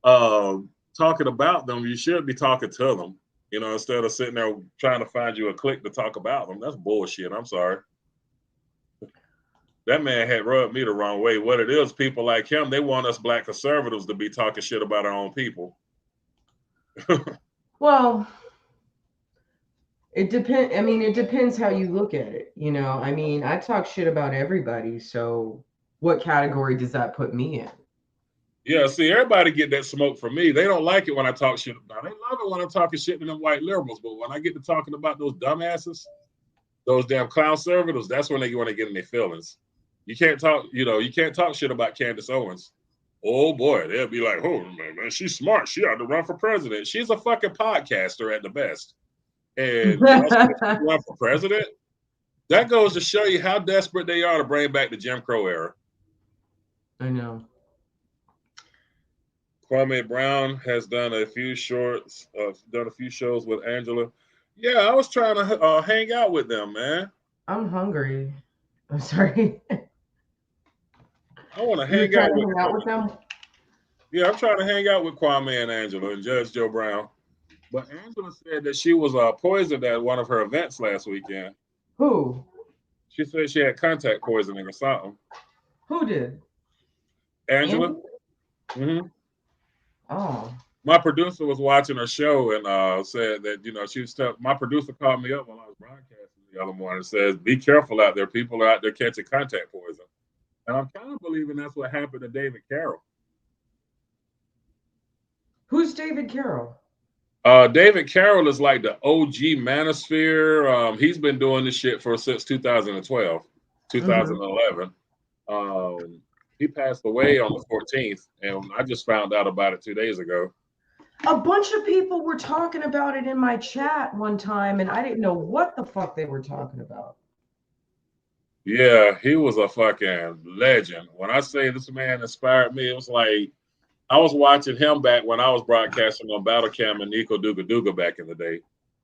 about them, you should be talking to them, instead of sitting there trying to find you a clique to talk about them. That's bullshit. I'm sorry. That man had rubbed me the wrong way. What it is, people like him, they want us black conservatives to be talking shit about our own people. Well, it depends. I mean, it depends how you look at it. I mean, I talk shit about everybody. So what category does that put me in? Yeah, see, everybody get that smoke from me. They don't like it when I talk shit about it. They love it when I'm talking shit to them white liberals. But when I get to talking about those dumbasses, those damn clown conservatives, that's when they want to get in their feelings. You can't talk shit about Candace Owens. Oh boy, they'll be like, "Oh man, she's smart. She ought to run for president." She's a fucking podcaster at the best. And y'all say she run for president? That goes to show you how desperate they are to bring back the Jim Crow era. I know. Kwame Brown has done a few shows with Angela. Yeah, I was trying to hang out with them, man. I'm hungry. I'm sorry. I want to You're hang trying out to hang out with them? Yeah, I'm trying to hang out with Kwame and Angela and Judge Joe Brown. But Angela said that she was poisoned at one of her events last weekend. Who? She said she had contact poisoning or something. Who did? Angela? Mm-hmm. Oh. My producer was watching her show and said that, she was my producer called me up while I was broadcasting the other morning and says, be careful out there. People are out there catching contact poison. And I'm kind of believing that's what happened to David Carroll. Who's David Carroll? David Carroll is like the OG manosphere. He's been doing this shit since 2012, 2011. He passed away on the 14th, and I just found out about it 2 days ago. A bunch of people were talking about it in my chat one time, and I didn't know what the fuck they were talking about. Yeah, he was a fucking legend. When I say this man inspired me, it was like I was watching him back when I was broadcasting on Battle Cam and Nico Duga Duga back in the day.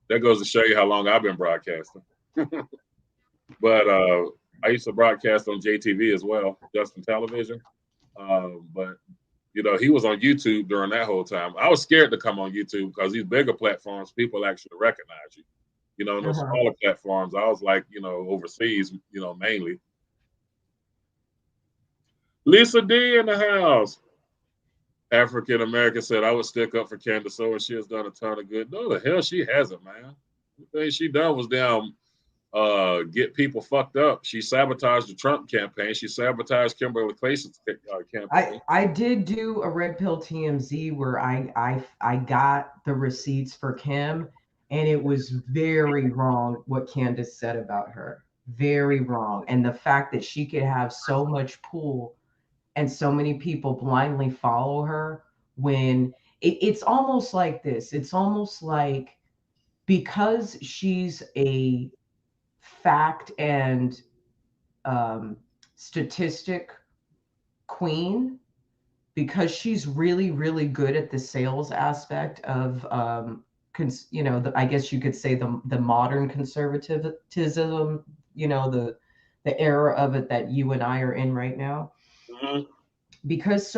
That goes to show you how long I've been broadcasting. But I used to broadcast on JTV as well, Justin Television. But he was on YouTube during that whole time. I was scared to come on YouTube because these bigger platforms, people actually recognize you. Those smaller platforms, I was like, overseas, mainly. Lisa D in the house. African American said, I would stick up for Candace Owens. She has done a ton of good. No, the hell she hasn't, man. The thing she done was get people fucked up. She sabotaged the Trump campaign. She sabotaged Kimberly Clayton's campaign. I did do a Red Pill TMZ where I got the receipts for Kim, and it was very wrong what Candace said about her. Very wrong. And the fact that she could have so much pull and so many people blindly follow her when it's almost like this. It's almost like because she's a fact and statistic queen, because she's really, really good at the sales aspect of, I guess you could say the modern conservatism, the the era of it that you and I are in right now. Mhm. Because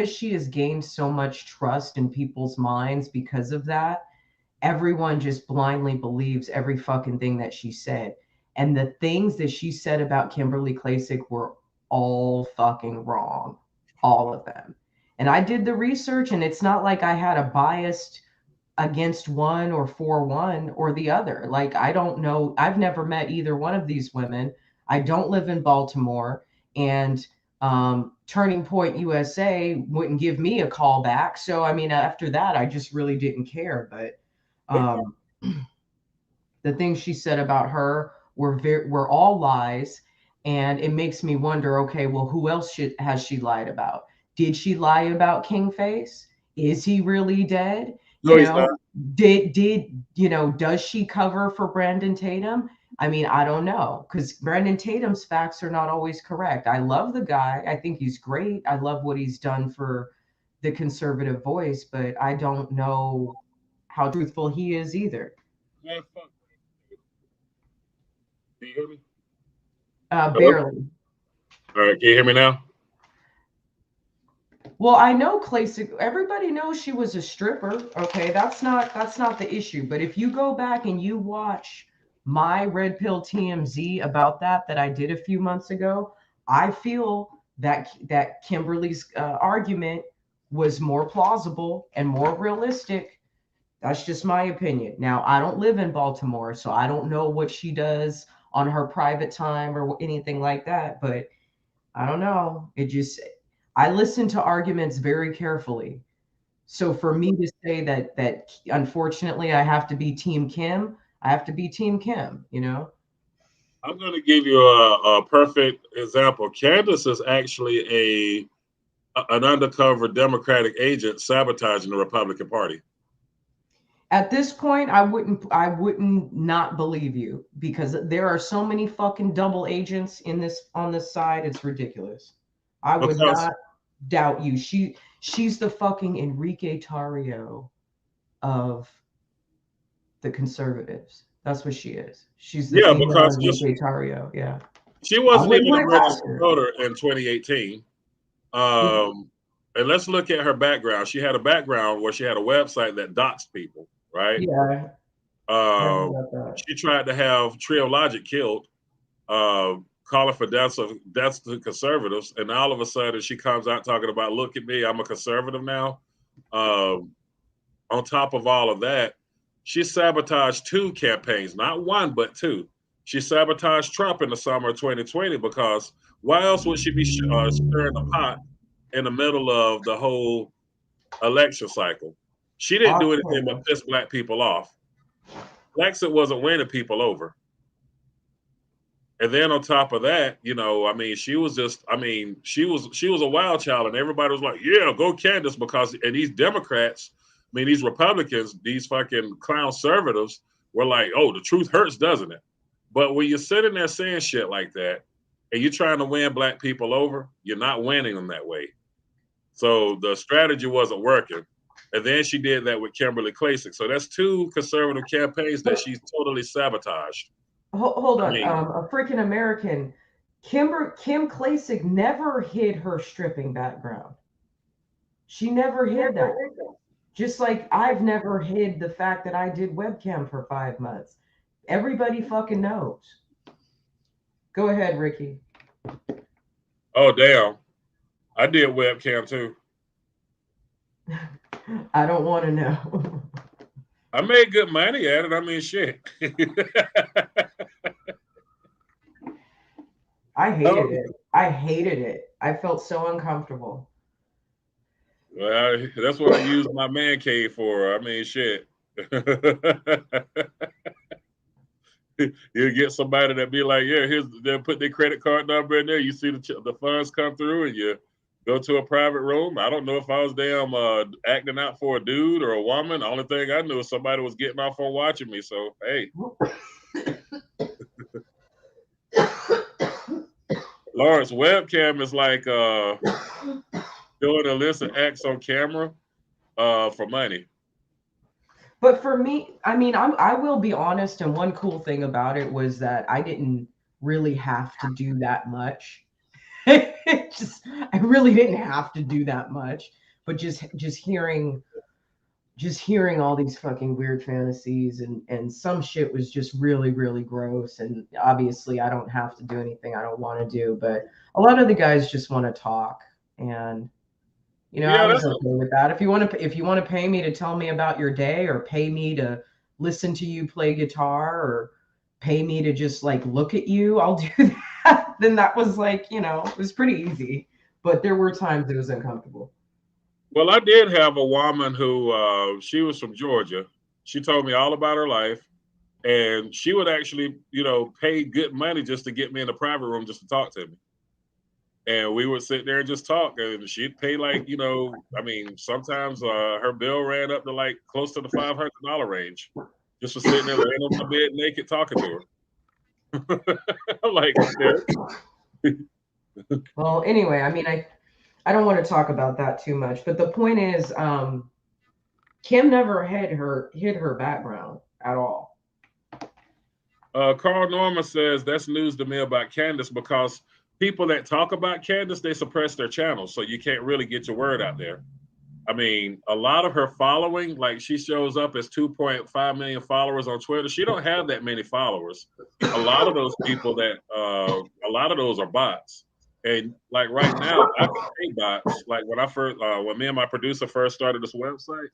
she has gained so much trust in people's minds because of that, everyone just blindly believes every fucking thing that she said. And the things that she said about Kimberly Klacik were all fucking wrong. All of them. And I did the research, and it's not like I had a biased against one or for one or the other. Like, I don't know. I've never met either one of these women. I don't live in Baltimore. And Turning Point USA wouldn't give me a call back. So, I mean, after that, I just really didn't care. But um, the things she said about her were all lies, and it makes me wonder. Okay, well, who else has she lied about? Did she lie about Kingface? Is he really dead? No, You he's not. know, does she cover for Brandon Tatum? I mean, I don't know, because Brandon Tatum's facts are not always correct. I love the guy. I think he's great. I love what he's done for the conservative voice, but I don't know how truthful he is either. Man, fuck. Can you hear me? Hello? Barely. All right, can you hear me now? Well, I know Klacik. Everybody knows she was a stripper. Okay, that's not the issue. But if you go back and you watch my Red Pill TMZ about that I did a few months ago, I feel that Kimberly's argument was more plausible and more realistic. That's just my opinion. Now, I don't live in Baltimore, so I don't know what she does on her private time or anything like that. But I don't know. I listen to arguments very carefully. So for me to say that unfortunately I have to be Team Kim, I have to be Team Kim, you know? I'm going to give you a perfect example. Candace is actually an undercover Democratic agent sabotaging the Republican Party. At this point, I wouldn't not believe you, because there are so many fucking double agents on this side, it's ridiculous. I would Because not doubt you. She's the fucking Enrique Tarrio of the conservatives. That's what she is. She's the yeah, female because just Enrique Tarrio. Yeah. she I wasn't wouldn't even put a it past registered her. voter in 2018. Mhm. And let's look at her background. She had a background where she had a website that doxed people, right? Yeah, I heard about that. She tried to have Trio Logic killed, calling for deaths to conservatives, and all of a sudden she comes out talking about, "Look at me, I'm a conservative now." Um, on top of all of that, she sabotaged two campaigns, not one but two. She sabotaged Trump in the summer of 2020 because why else would she be stirring the pot in the middle of the whole election cycle? She didn't do anything but Awesome. piss black people off. Lexit wasn't winning people over. And then on top of that, I mean, she was a wild child, and everybody was like, "Yeah, go Candace," and these Democrats, I mean, these Republicans, these fucking clown conservatives were like, "Oh, the truth hurts, doesn't it?" But when you're sitting there saying shit like that, and you're trying to win black people over, you're not winning them that way. So the strategy wasn't working. And then she did that with Kimberly Klacik. So that's two conservative campaigns that she's totally sabotaged. Hold I on. mean, A freaking American. Kim Klacik never hid her stripping background. She never hid that. Just like I've never hid the fact that I did webcam for 5 months. Everybody fucking knows. Go ahead, Ricky. oh damn, I did webcam too. I don't want to know. I made good money at it. I mean, shit. I hated Oh, it. I hated it. I felt so uncomfortable. well, that's what I used my man cave for. I mean, shit. You get somebody that be like, yeah, they'll put their credit card number in there. You see the funds come through, and you go to a private room. I don't know if I was damn acting out for a dude or a woman. The only thing I knew is somebody was getting off on watching me. So hey, Lawrence, webcam is like doing a list of acts on camera for money. But for me, I mean, I will be honest. And one cool thing about it was that I didn't really have to do that much. I really didn't have to do that much, but just hearing all these fucking weird fantasies and some shit was just really, really gross. And obviously I don't have to do anything I don't want to do, but a lot of the guys just want to talk. And I Yeah, was that's okay with that. If you want to pay me to tell me about your day, or pay me to listen to you play guitar, or pay me to just like look at you, I'll do that. Then that was like, it was pretty easy. But there were times it was uncomfortable. well, I did have a woman who she was from Georgia. She told me all about her life, and she would actually, pay good money just to get me in the private room just to talk to me. And we would sit there and just talk, and she'd pay like, I mean, sometimes her bill ran up to like close to the $500 range, just for sitting there laying on my bed naked talking to her. I'm like, okay. Well, anyway, I mean, I don't want to talk about that too much, but the point is, Kim never hid her background at all. Carl Norman says that's news to me about Candace, because people that talk about Candace, they suppress their channels, so you can't really get your word out there. I mean, a lot of her following, like she shows up as 2.5 million followers on Twitter. She don't have that many followers. A lot of those people a lot of those are bots. And like right now, I can pay bots. Like when me and my producer first started this website,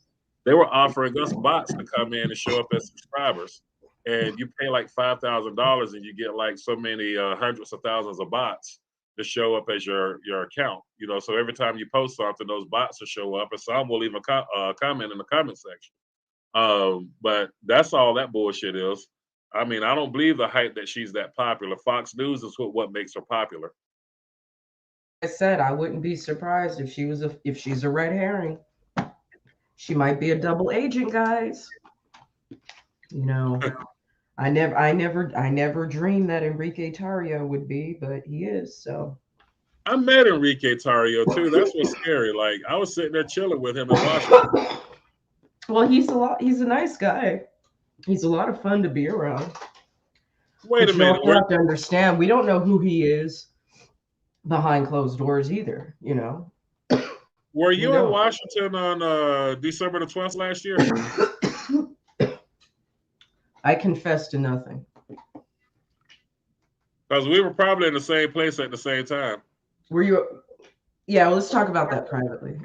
they were offering us bots to come in and show up as subscribers. And you pay like $5,000 and you get like so many hundreds of thousands of bots to show up as your account. So every time you post something, those bots will show up, and some will even comment in the comment section. But that's all that bullshit is. I mean, I don't believe the hype that she's that popular. Fox News is what makes her popular. I said I wouldn't be surprised if she's a red herring. She might be a double agent, guys. I never dreamed that Enrique Tarrio would be, but he is. So I met Enrique Tarrio too. That's what's scary. Like, I was sitting there chilling with him in Washington. Well, he's a nice guy. He's a lot of fun to be around. Wait a minute. You have to understand, we don't know who he is behind closed doors either. Were you in Washington on December the 12th last year? I confess to nothing. Because we were probably in the same place at the same time. Were you? Yeah, well, let's talk about that privately.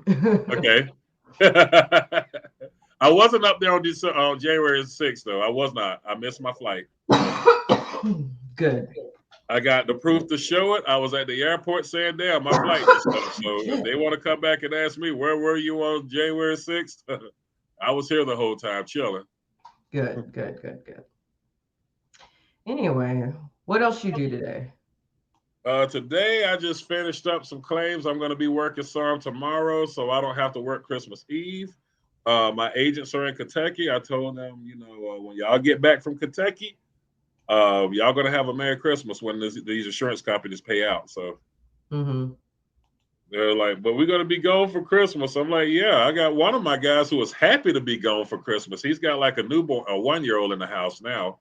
Okay. I wasn't up there on January 6th, though. I was not. I missed my flight. Good. I got the proof to show it. I was at the airport saying, damn, my flight just left. So if they want to come back and ask me, where were you on January 6th? I was here the whole time chilling. Good. Anyway, what else you do today? Today, I just finished up some claims. I'm going to be working some tomorrow, so I don't have to work Christmas Eve. My agents are in Kentucky. I told them, when y'all get back from Kentucky, y'all going to have a Merry Christmas when these insurance companies pay out. So they're like, but we're going to be gone for Christmas. I'm like, yeah, I got one of my guys who was happy to be gone for Christmas. He's got like a 1-year-old in the house now.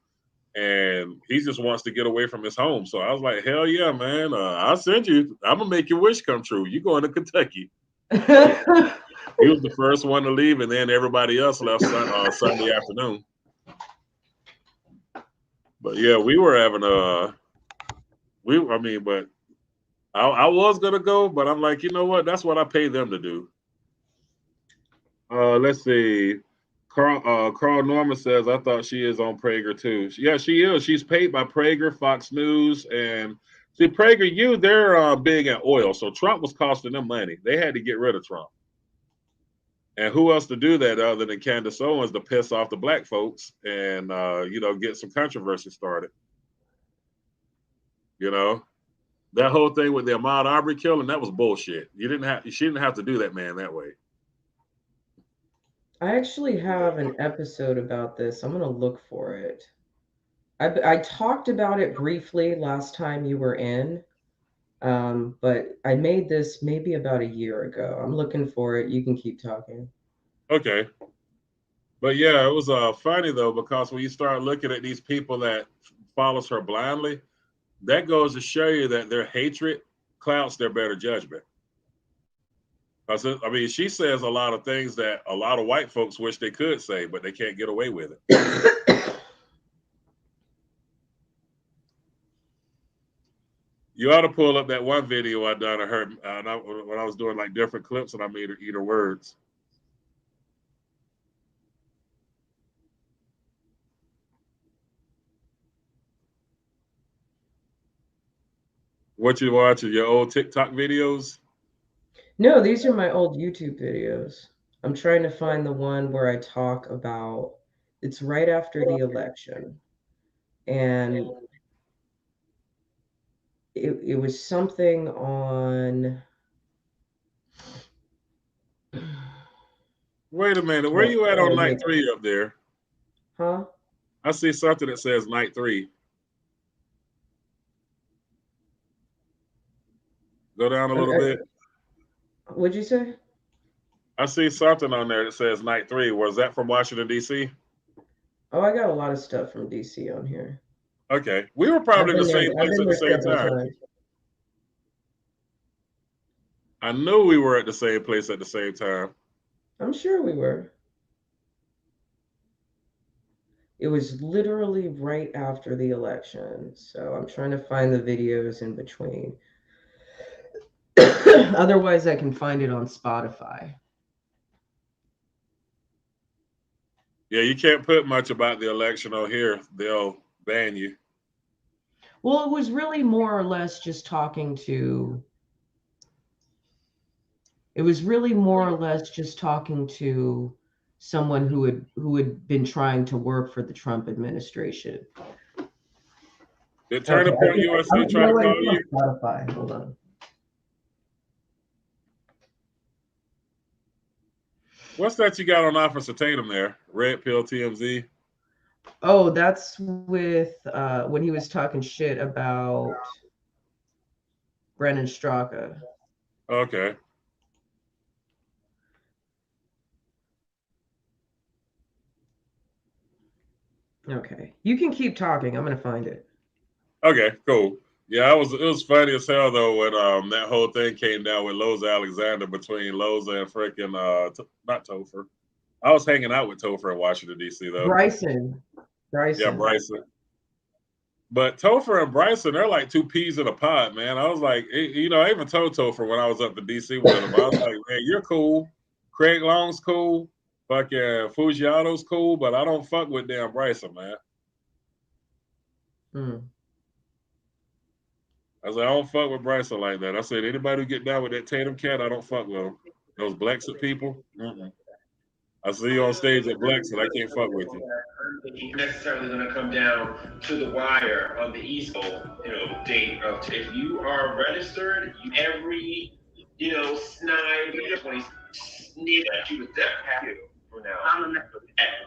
And he just wants to get away from his home. So I was like, hell yeah, man. I'll send you. I'm going to make your wish come true. You're going to Kentucky. He was the first one to leave, and then everybody else left Sunday afternoon. But yeah, we were having but I was going to go, but I'm like, you know what? That's what I pay them to do. Let's see. Carl Norman says, I thought she is on Prager too. Yeah, she is. She's paid by Prager, Fox News, and see, Prager, they're big in oil. So Trump was costing them money. They had to get rid of Trump. And who else to do that other than Candace Owens to piss off the black folks and get some controversy started? That whole thing with the Ahmaud-Arbery killing, that was bullshit. She didn't have to do that man that way. I actually have an episode about this. I'm going to look for it. I talked about it briefly last time you were in, but I made this maybe about a year ago. I'm looking for it. You can keep talking. Okay. But yeah, it was funny, though, because when you start looking at these people that follows her blindly, that goes to show you that their hatred clouds their better judgment. I mean, she says a lot of things that a lot of white folks wish they could say, but they can't get away with it. You ought to pull up that one video I done of her when I was doing like different clips and I made her eat her words. What you watching? Your old TikTok videos? No, these are my old YouTube videos. I'm trying to find the one where I talk about, it's right after the election. And it was something on. Wait a minute. Where you at on night 3 up there? Huh? I see something that says night 3. Go down a little bit. What'd you say? I see something on there that says night 3. Was that from Washington, D.C.? Oh, I got a lot of stuff from D.C. on here. Okay. We were probably in the same place at the same time. I knew we were at the same place at the same time. I'm sure we were. It was literally right after the election. So I'm trying to find the videos in between. Otherwise, I can find it on Spotify. Yeah, you can't put much about the election on here. They'll ban you. Well, it was really more or less just talking to. It was really more or less just talking to someone who had been trying to work for the Trump administration. Did Turning Point USA try to call you? Spotify. Hold on. What's that you got on Officer Tatum there? Red Pill TMZ? Oh, that's with when he was talking shit about Brennan Straka. Okay. Okay. You can keep talking. I'm going to find it. Okay, cool. Yeah, it was funny as hell though when that whole thing came down with Loza Alexander between Loza and freaking not Topher. I was hanging out with Topher in Washington D.C. though. Bryson. Yeah, Bryson. But Topher and Bryson, they're like two peas in a pod, man. I was like, you know, I even told Topher when I was up in D.C. with him, I was like, man, you're cool. Craig Long's cool. Fucking Fujiano's cool, but I don't fuck with damn Bryson, man. I was like, I don't fuck with Bryson like that. I said, anybody who get down with that Tatum cat, I don't fuck with them. Those Blexit people, I see you on stage at Blexit, I can't fuck with you. He's necessarily going to come down to the wire on the East Coast, date of if you are registered, every, snide, when he sneered at you, was definitely for now.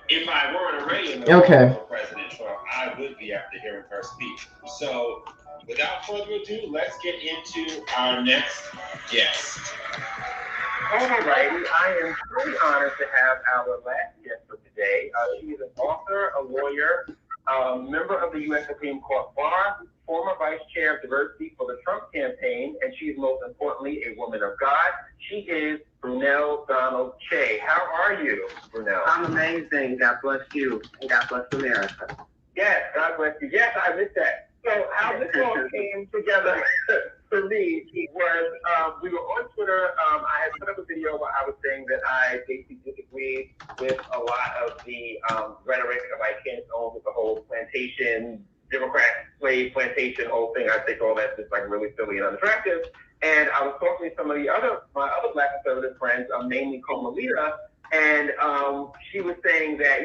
If I weren't already in the President Trump, I would be after hearing her speak. So, without further ado, let's get into our next guest. Alrighty, I am really honored to have our last guest for today. She is an author, a lawyer, member of the U.S. Supreme Court Bar, former vice chair of diversity for the Trump campaign, and she is most importantly a woman of God. She is Brunel Donald Che. How are you, Brunel? I'm amazing. God bless you, and God bless America. Yes, God bless you. Yes, I missed that. So how this all came together for me was we were on Twitter. I had put up a video where I was saying that I basically disagreed with a lot of the rhetoric of Candace Owens with the whole plantation, Democrat slave plantation whole thing. I think all that's just like really silly and unattractive. And I was talking to some of my other Black conservative friends, mainly Comalita, and she was saying that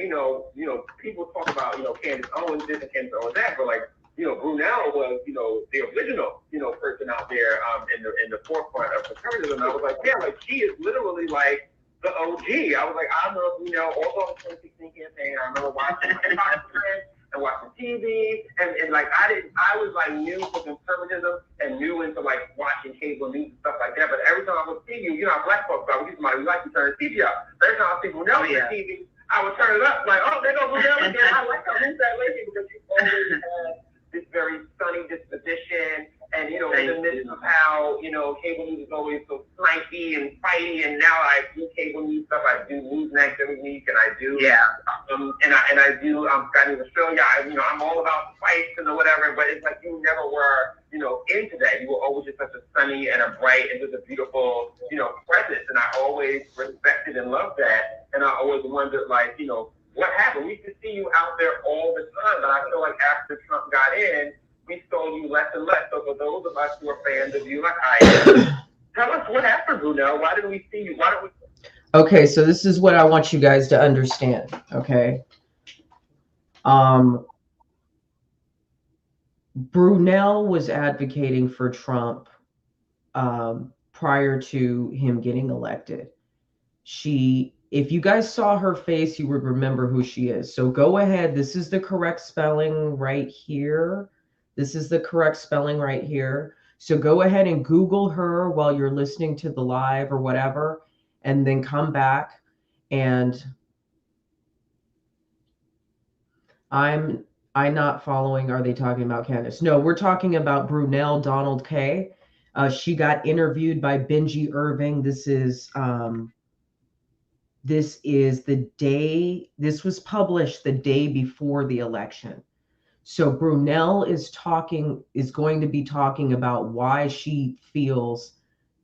people talk about Candace Owens this and Candace Owens that, but like Brunel was the original person out there in the forefront of conservatism. And I was like, yeah, like she is literally like the OG. I was like, I remember Brunel all on the 2016 campaign. I remember watching and watching TV, and like I was like new to conservatism and new into like watching cable news and stuff like that. But every time I would see you, how Black folks are, we like to turn the TV up. Every time I see Brunel on the TV, I would turn it up like, oh, there goes Brunel again. I like her. Who's that lady? Because she always had this very sunny disposition in the midst of how, cable news is always so sniky and fighty, and now I do cable news stuff. I do Newsmax every week, and I do, and I do, Scotty Australia. I'm all about fights and whatever, but it's like you never were, into that. You were always just such a sunny and a bright and just a beautiful, presence, and I always respected and loved that, and I always wondered, like, what happened? We could see you out there all the time, but I feel like after Trump got in, we saw you less and less. So for those of us who are fans of you, like I am, tell us what happened, Brunel. Why didn't we see you? Why don't we? Okay, so this is what I want you guys to understand. Okay, Brunel was advocating for Trump prior to him getting elected. If you guys saw her face, you would remember who she is. So go ahead. This is the correct spelling right here. This is the correct spelling right here. So go ahead and Google her while you're listening to the live or whatever, and then come back. And I'm not following. Are they talking about Candace? No, we're talking about Brunel Donald K. She got interviewed by Benji Irving. This is the day, this was published the day before the election. So Brunel is going to be talking about why she feels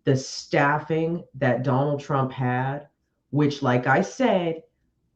the staffing that Donald Trump had, which, like I said,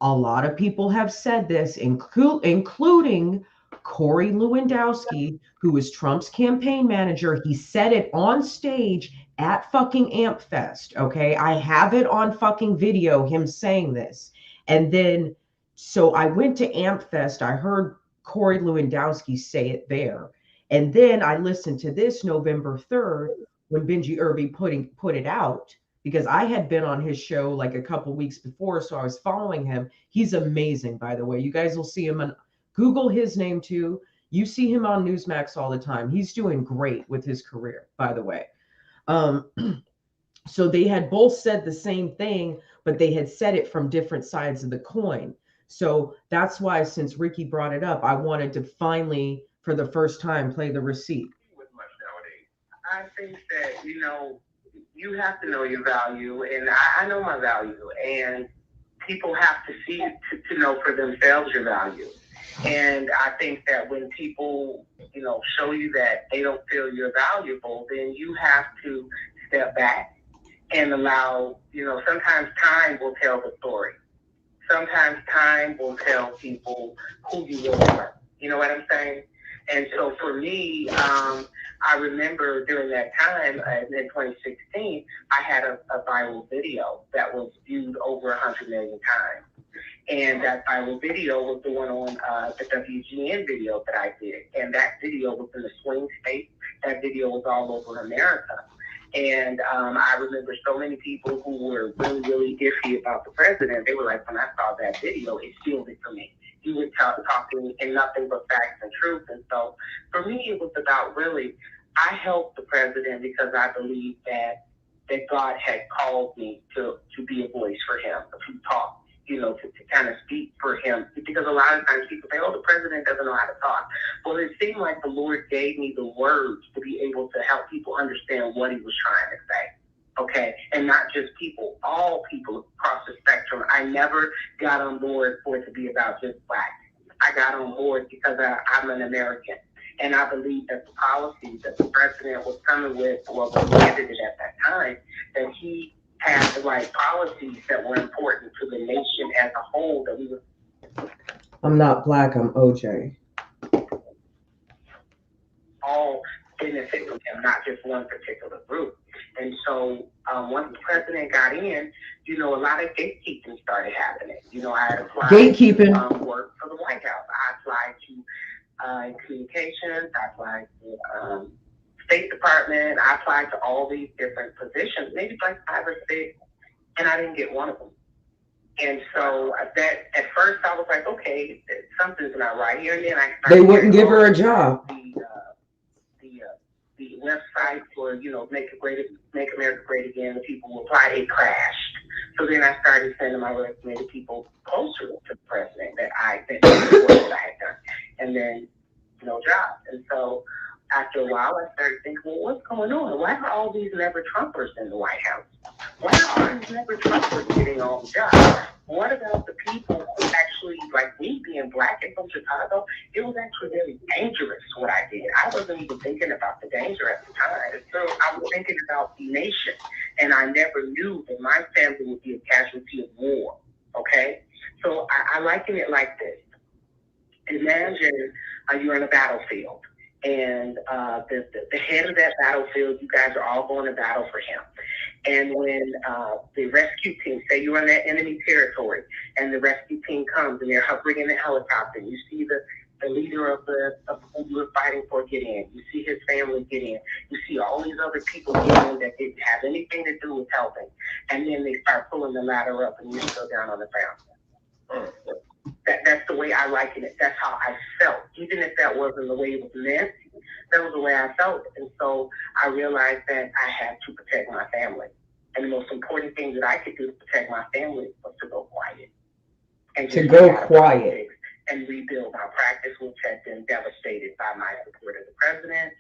a lot of people have said this, including Corey Lewandowski, who is Trump's campaign manager. He said it on stage at fucking AmpFest. Okay, I have it on fucking video, him saying this. And then, so I went to AmpFest. I heard Corey Lewandowski say it there. And then I listened to this November 3rd when Benji Irving put it out, because I had been on his show like a couple weeks before, so I was following him. He's amazing, by the way. You guys will see him on Google his name too. You see him on Newsmax all the time. He's doing great with his career, by the way. So they had both said the same thing, but they had said it from different sides of the coin. So that's why, since Ricky brought it up, I wanted to finally, for the first time, play the receipt. I think that, you have to know your value, and I know my value, and people have to see to know for themselves your value. And I think that when people, show you that they don't feel you're valuable, then you have to step back and allow, sometimes time will tell the story. Sometimes time will tell people who you really are. You know what I'm saying? And so for me, I remember during that time in 2016, I had a viral video that was viewed over 100 million times. And that viral video was the one on the WGN video that I did. And that video was in the swing state. That video was all over America. And I remember so many people who were really, really iffy about the president. They were like, when I saw that video, it sealed it for me. He was talking in nothing but facts and truth. And so for me, it was about really, I helped the president because I believe that God had called me to be a voice for him, to talk, to kind of speak for him. Because a lot of times people say, oh, the president doesn't know how to talk. Well, it seemed like the Lord gave me the words to be able to help people understand what he was trying to say. Okay, and not just people, all people across the spectrum. I never got on board for it to be about just Black. I got on board because I'm an American, and I believe that the policies that the president was coming with, or was candidate at that time, that he had the right policies that were important to the nation as a whole. That we were. I'm not Black. I'm OJ. All benefit from him, not just one particular group. And so once the president got in, a lot of gatekeeping started happening. I had applied to work for the White House. I applied to communications. I applied to State Department. I applied to all these different positions, maybe like 5 or 6, and I didn't get one of them. And so that at first I was like, okay, something's not right here. And then I started. They wouldn't give her a job. The website for, Make America Great Again, the people who applied, it crashed. So then I started sending my resume to people closer to the president that I had done. And then no job. And so I after a while, I started thinking, well, what's going on? Why are all these never-Trumpers in the White House? Why are all these never-Trumpers getting all the jobs? What about the people who actually, like me being black and from Chicago, it was actually very dangerous what I did. I wasn't even thinking about the danger at the time. So I was thinking about the nation, and I never knew that my family would be a casualty of war, okay? So I liken it like this. Imagine you're on a battlefield, and the head of that battlefield, you guys are all going to battle for him. And when the rescue team, say you're in that enemy territory, and the rescue team comes, and they're hovering in the helicopter, and you see the leader of who you were fighting for get in. You see his family get in. You see all these other people get in that didn't have anything to do with helping. And then they start pulling the ladder up, and you're still down on the ground. That's the way I liken it. That's how I felt. Even if that wasn't the way it was meant, that was the way I felt. And so I realized that I had to protect my family. And the most important thing that I could do to protect my family was to go quiet. And to go quiet. And rebuild my practice, which had been devastated by my support of the president.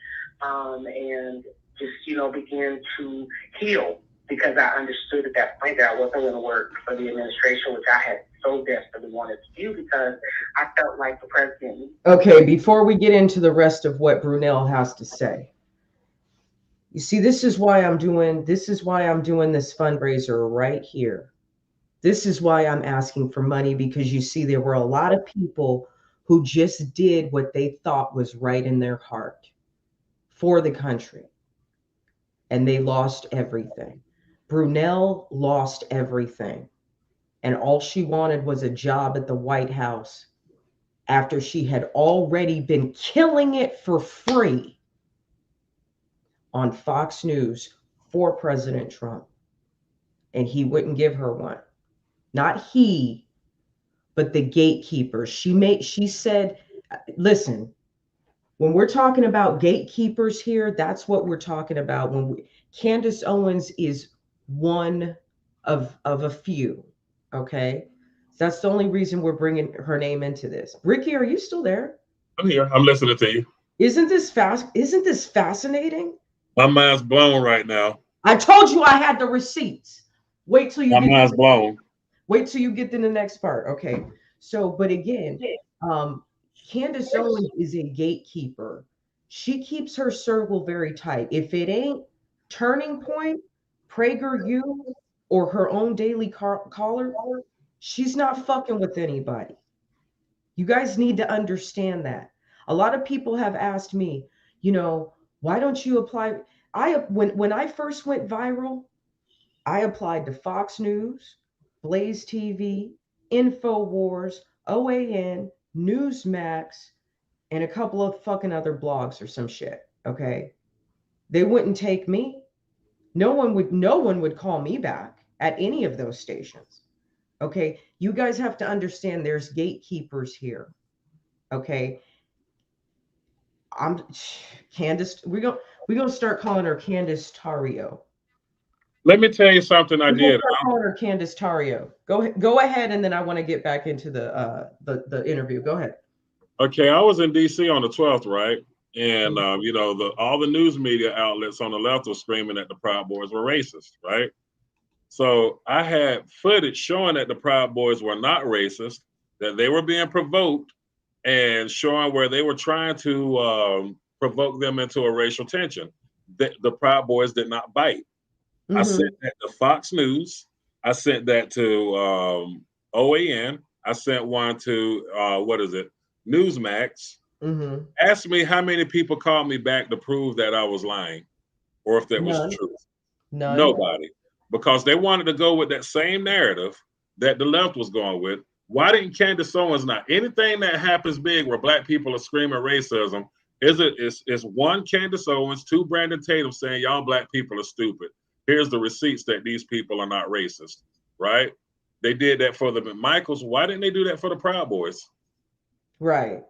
And just, begin to heal, because I understood at that point that I wasn't going to work for the administration, which I had so desperately wanted to do, because I felt like the president. Okay, before we get into the rest of what Brunel has to say, you see, this is why I'm doing this fundraiser right here. This is why I'm asking for money, because you see, there were a lot of people who just did what they thought was right in their heart for the country, and they lost everything. Brunel lost everything, and all she wanted was a job at the White House after she had already been killing it for free on Fox News for President Trump, and he wouldn't give her one. Not he, but the gatekeepers. She said, listen, when we're talking about gatekeepers here, that's what we're talking about. Candace Owens is one of a few, okay? That's the only reason we're bringing her name into this. Ricky, are you still there? I'm here. I'm listening to you. Isn't this fascinating? My mind's blown right now. I told you I had the receipts. Wait till you My mind's blown. Wait till you get to the next part. Okay. So, but again, Candace Owens is a gatekeeper. She keeps her circle very tight. If it ain't Turning Point, PragerU, or her own Daily Caller, she's not fucking with anybody. You guys need to understand that. A lot of people have asked me, why don't you apply? When I first went viral, I applied to Fox News, Blaze TV, InfoWars, OAN, Newsmax, and a couple of fucking other blogs or some shit. Okay. They wouldn't take me. No one would call me back at any of those stations. Okay. You guys have to understand there's gatekeepers here. Okay. Candace, we're gonna start calling her Candace Tario. Let me tell you something I did. I'm calling her Candace Tario. Go ahead, and then I want to get back into the interview. Go ahead. Okay, I was in DC on the 12th, right? And all the news media outlets on the left were screaming that the Proud Boys were racist, right? So I had footage showing that the Proud Boys were not racist, that they were being provoked, and showing where they were trying to provoke them into a racial tension. The Proud Boys did not bite. Mm-hmm. I sent that to Fox News. I sent that to OAN. I sent one to Newsmax. Mm-hmm. Asked me how many people called me back to prove that I was lying, or if that was true. None. Nobody, because they wanted to go with that same narrative that the left was going with. Why didn't Candace Owens not? Anything that happens big where black people are screaming racism, is one Candace Owens, two Brandon Tatum saying y'all black people are stupid. Here's the receipts that these people are not racist, right? They did that for the McMichaels. Why didn't they do that for the Proud Boys? Right.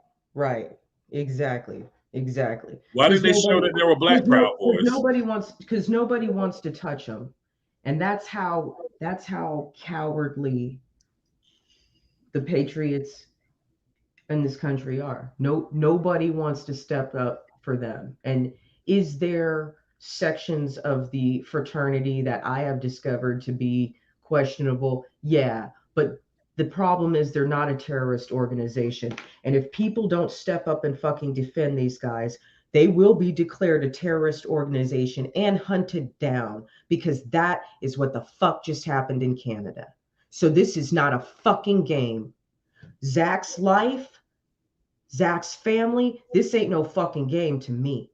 Exactly. Why didn't they show that there were black Proud Boys? Because nobody wants to touch them, and that's how cowardly the patriots in this country are. Nobody wants to step up for them? And is there sections of the fraternity that I have discovered to be questionable? Yeah, but the problem is they're not a terrorist organization. And if people don't step up and fucking defend these guys, they will be declared a terrorist organization and hunted down, because that is what the fuck just happened in Canada. So this is not a fucking game. Zach's life, Zach's family, this ain't no fucking game to me,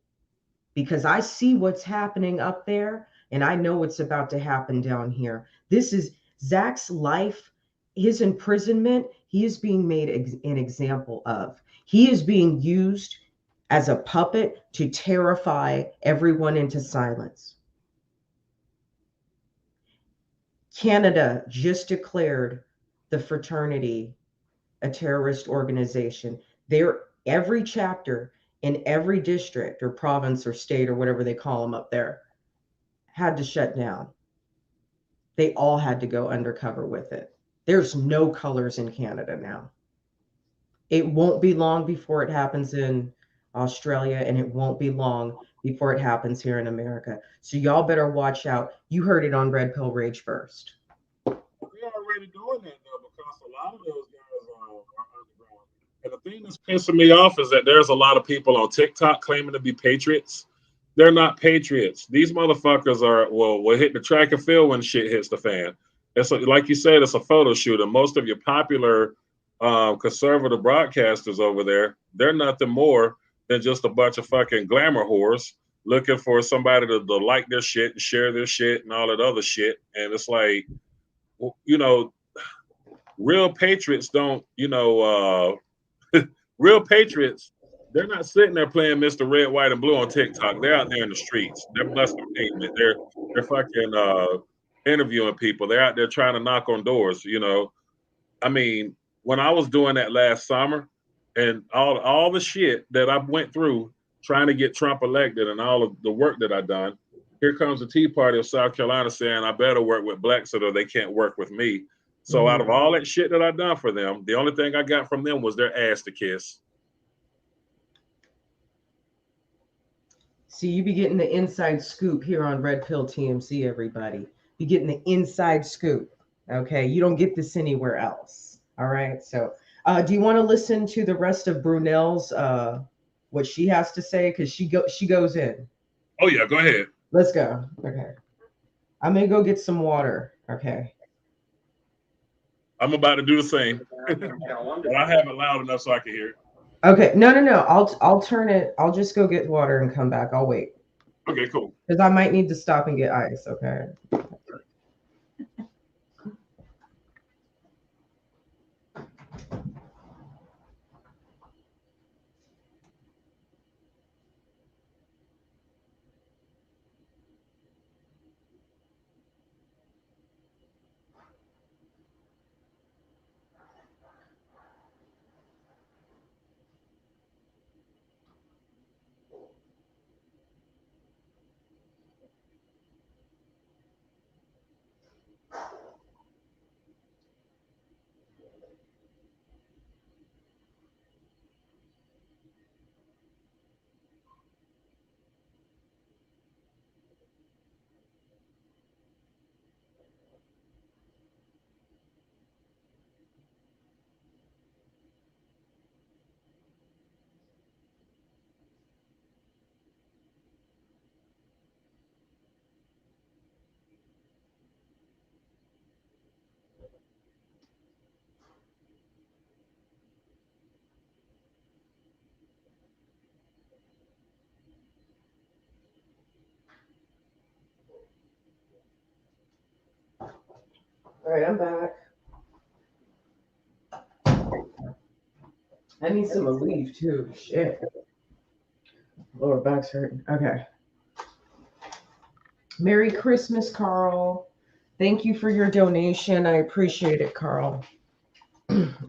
because I see what's happening up there and I know what's about to happen down here. This is Zach's life, his imprisonment. He is being made an example of. He is being used as a puppet to terrify everyone into silence. Canada just declared the fraternity a terrorist organization. Every chapter in every district or province or state or whatever they call them up there had to shut down. They all had to go undercover with it. There's no colors in Canada now. It won't be long before it happens in Australia, and it won't be long before it happens here in America. So y'all better watch out. You heard it on Red Pill Rage first. We're already doing that though, because a lot of those guys are underground. And the thing that's pissing me off is that there's a lot of people on TikTok claiming to be patriots. They're not patriots. These motherfuckers are, will hit the track and field when shit hits the fan. It's like you said, it's a photo shoot. And most of your popular conservative broadcasters over there, they're nothing more than just a bunch of fucking glamour whores looking for somebody to like their shit and share their shit and all that other shit. And it's like, you know, real patriots don't, real patriots, they're not sitting there playing Mr. Red, White, and Blue on TikTok. They're out there in the streets. They're blessed with pavement. They're fucking interviewing people. They're out there trying to knock on doors, I mean, when I was doing that last summer and all the shit that I went through trying to get Trump elected and all of the work that I done, here comes the Tea Party of South Carolina saying I better work with Blexit or they can't work with me. So out of all that shit that I done for them, the only thing I got from them was their ass to kiss. See, you be getting the inside scoop here on Red Pill TMC, everybody. You getting the inside scoop. Okay, you don't get this anywhere else. All right. So, do you want to listen to the rest of Brunel's what she has to say? Because she goes in. Oh yeah, go ahead. Let's go. Okay. I'm gonna go get some water. Okay. I'm about to do the same, but I have it loud enough so I can hear it. Okay. No. I'll turn it. I'll just go get water and come back. I'll wait. Okay, cool. Because I might need to stop and get ice. Okay. All right, I'm back. I need some relief too. Shit. Lower back's hurting. Okay. Merry Christmas, Carl. Thank you for your donation. I appreciate it, Carl.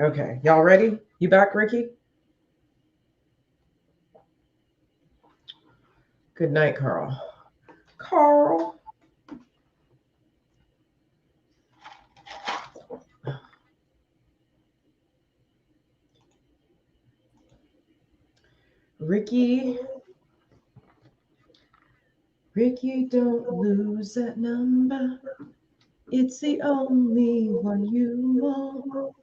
Okay. Y'all ready? You back, Ricky? Good night, Carl. Carl. Ricky, Ricky, don't lose that number. It's the only one you want.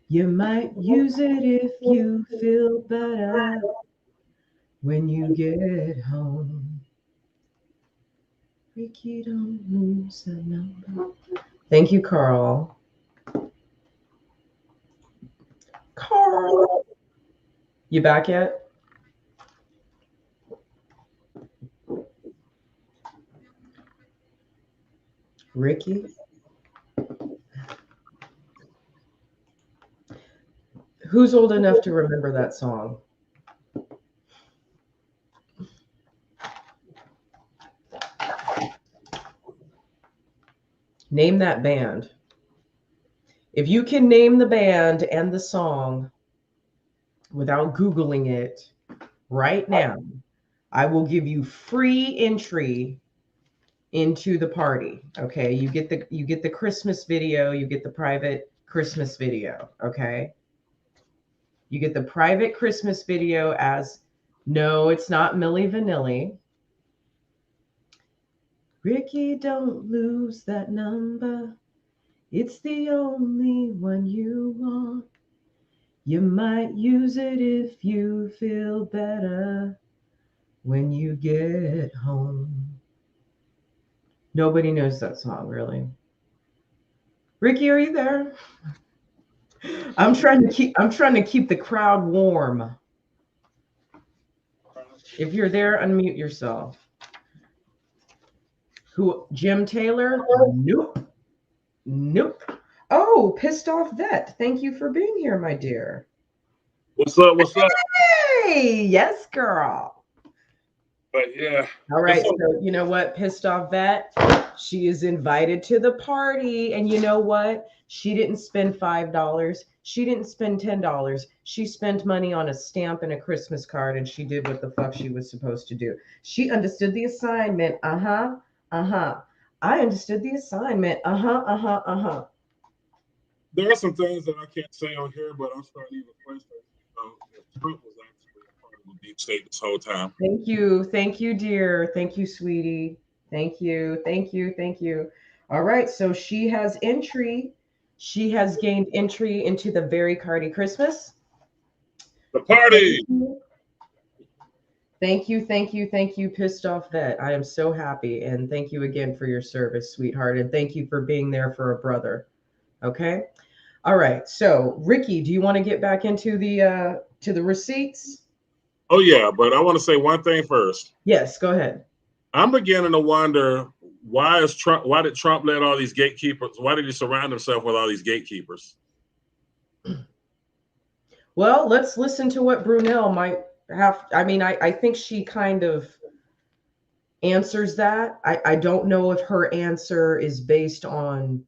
You might use it if you feel better when you get home. Ricky, don't lose that number. Thank you, Carl. Carl. You back yet? Ricky? Who's old enough to remember that song? Name that band. If you can name the band and the song without Googling it right now, I will give you free entry into the party. Okay. You get the Christmas video, you get the private Christmas video. Okay. You get the private Christmas video as no, it's not Milli Vanilli. Ricky, don't lose that number. It's the only one you want. You might use it if you feel better when you get home. Nobody knows that song, really. Ricky, are you there? I'm trying to keep the crowd warm. If you're there, unmute yourself. Who? Jim Taylor? Nope. Nope. Oh, pissed off vet. Thank you for being here, my dear. What's up? What's up? Hey, yes, girl. But yeah. All right. So you know what? Pissed off vet. She is invited to the party. And you know what? She didn't spend $5. She didn't spend $10. She spent money on a stamp and a Christmas card, and she did what the fuck she was supposed to do. She understood the assignment. I understood the assignment. There are some things that I can't say on here, but I'm starting to even question, if Trump was actually a part of the deep state this whole time. Thank you. Thank you, dear. Thank you, sweetie. Thank you. Thank you. Thank you. All right. So she has entry. She has gained entry into the Very Cardi Christmas. The party. Thank you. Thank you. Thank you, pissed off vet. I am so happy. And thank you again for your service, sweetheart. And thank you for being there for a brother. Okay. All right. So Ricky, do you want to get back into the receipts? Oh yeah, but I want to say one thing first. Yes, go ahead. I'm beginning to wonder why did Trump let all these gatekeepers? Why did he surround himself with all these gatekeepers? Well, let's listen to what Brunel might have. I mean, I think she kind of answers that. I don't know if her answer is based on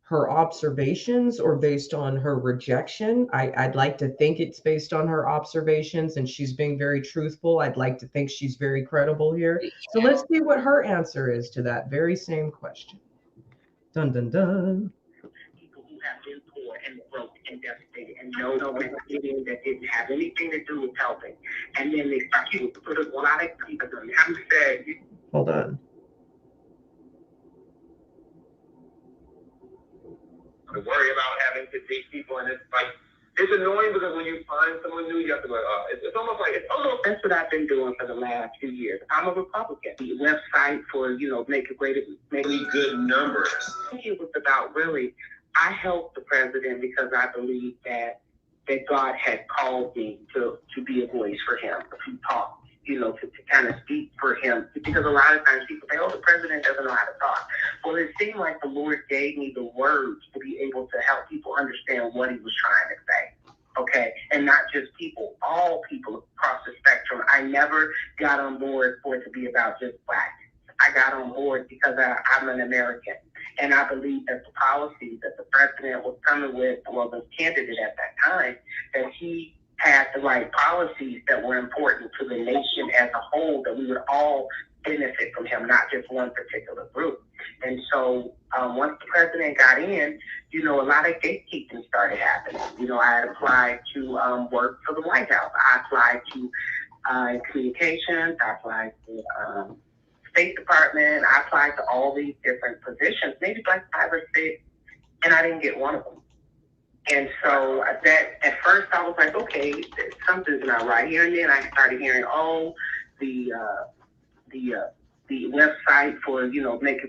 her observations or based on her rejection. I'd like to think it's based on her observations, and she's being very truthful. I'd like to think she's very credible here. So let's see what her answer is to that very same question. Dun, dun, dun. People who have been poor and broke and devastated and no benefiting that didn't have anything to do with helping. And then they start to put a lot of people on. I'm saying, hold on. To worry about having to date people, and it's like it's annoying because when you find someone new, you have to go. It's almost like that's what I've been doing for the last few years. I'm a Republican. The website for make good numbers. It was about really. I helped the president because I believe that God had called me to be a voice for him, to talk. To kind of speak for him, because a lot of times people say, oh, the president doesn't know how to talk. Well, it seemed like the Lord gave me the words to be able to help people understand what he was trying to say. Okay, and not just people, all people across the spectrum. I never got on board for it to be about just black. I got on board because I'm an American, and I believe that the policies that the president was coming with, well, the candidate at that time, that he had the right policies that were important to the nation as a whole, that we would all benefit from him, not just one particular group. And so once the president got in, a lot of gatekeeping started happening. I had applied to work for the White House. I applied to communications. I applied to State Department. I applied to all these different positions, maybe like 5 or 6, and I didn't get one of them. And so that at first I was like, okay, something's not right here. And then I started hearing, the website for, Make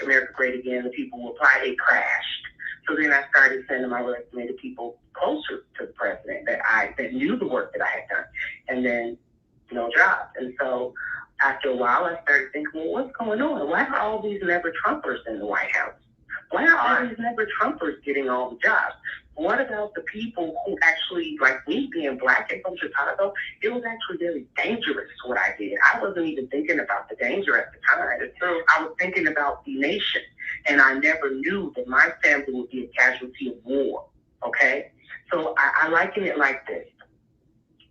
America Great Again, the people who apply, it crashed. So then I started sending my resume to people closer to the president that knew the work that I had done, and then no jobs. And so after a while, I started thinking, well, what's going on? Why are all these never-Trumpers in the White House? Why are all these never-Trumpers getting all the jobs? What about the people who actually, like me being black and from Chicago, it was actually very dangerous what I did. I wasn't even thinking about the danger at the time. I was thinking about the nation, and I never knew that my family would be a casualty of war, okay? So I liken it like this.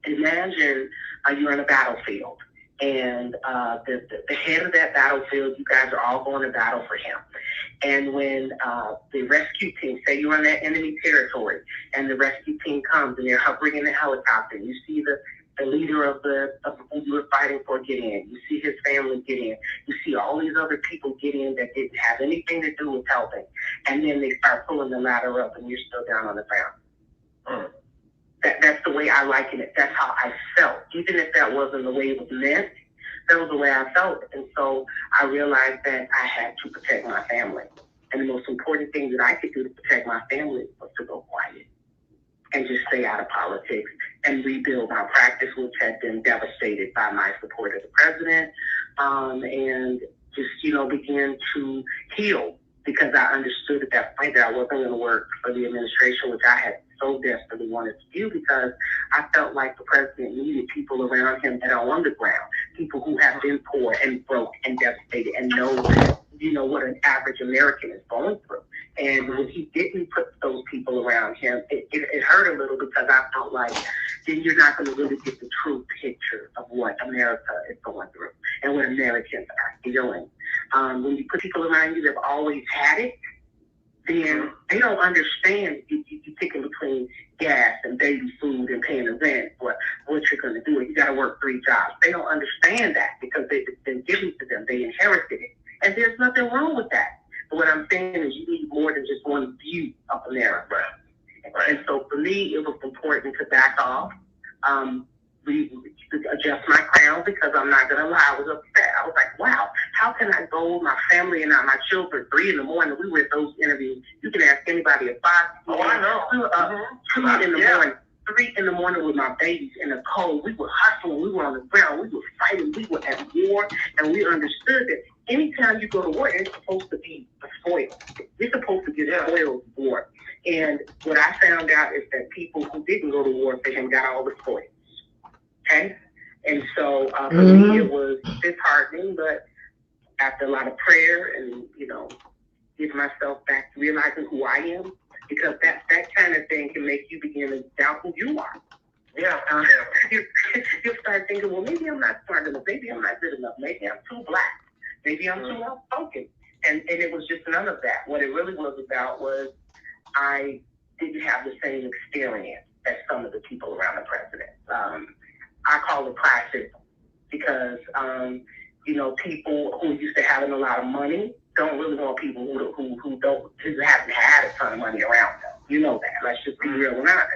Imagine you're on a battlefield, and the head of that battlefield, you guys are all going to battle for him. And when the rescue team, say you're on that enemy territory, and the rescue team comes and they're hovering in the helicopter, you see the leader of who you were fighting for get in. You see his family get in. You see all these other people get in that didn't have anything to do with helping. And then they start pulling the ladder up, and you're still down on the ground. That's the way I liken it. That's how I felt. Even if that wasn't the way it was meant, that was the way I felt. And so I realized that I had to protect my family. And the most important thing that I could do to protect my family was to go quiet and just stay out of politics and rebuild my practice, which had been devastated by my support of the president, and just, begin to heal, because I understood at that point that I wasn't going to work for the administration, which I had so desperately wanted to do, because I felt like the president needed people around him that are on the ground, people who have been poor and broke and devastated and know, what an average American is going through. And when he didn't put those people around him, it hurt a little, because I felt like then you're not going to really get the true picture of what America is going through and what Americans are feeling. When you put people around you that have always had it, then they don't understand you picking between gas and baby food and paying the rent, what you're going to do. You got to work 3 jobs. They don't understand that because it's been given to them. They inherited it. And there's nothing wrong with that. But what I'm saying is you need more than just one view of America. Right. And so for me, it was important to back off, adjust my crown, because I'm not going to lie, I was upset. I was like, wow, how can I go with my family and not my children 3 in the morning? We were at those interviews. You can ask anybody at 5. Oh, I know. We were up 2 in the morning, 3 in the morning with my babies in the cold. We were hustling. We were on the ground. We were fighting. We were at war. And we understood that anytime you go to war, it's supposed to be a spoil. You're supposed to get spoiled war. And what I found out is that people who didn't go to war for him got all the spoils. Okay? And so for me, it was disheartening, but after a lot of prayer and, getting myself back to realizing who I am, because that kind of thing can make you begin to doubt who you are. Yeah. You'll start thinking, well, maybe I'm not smart enough. Maybe I'm not good enough. Maybe I'm too black. Maybe I'm too outspoken. And it was just none of that. What it really was about was I didn't have the same experience as some of the people around the president. I call it classism, because, people who used to having a lot of money don't really want people who haven't had a ton of money around them. You know that. Let's just be real and honest.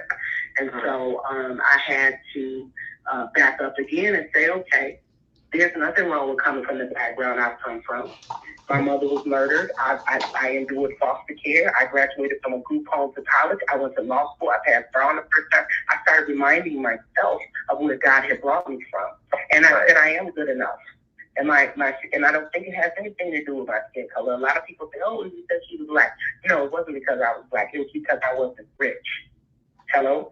And so I had to back up again and say, okay, there's nothing wrong with coming from the background I've come from. My mother was murdered. I endured foster care. I graduated from a group home to college. I went to law school. I passed bar on the first time. I started reminding myself of where God had brought me from. And I said, I am good enough. And and I don't think it has anything to do with my skin color. A lot of people say, oh, you said she was black. No, it wasn't because I was black. It was because I wasn't rich. Hello?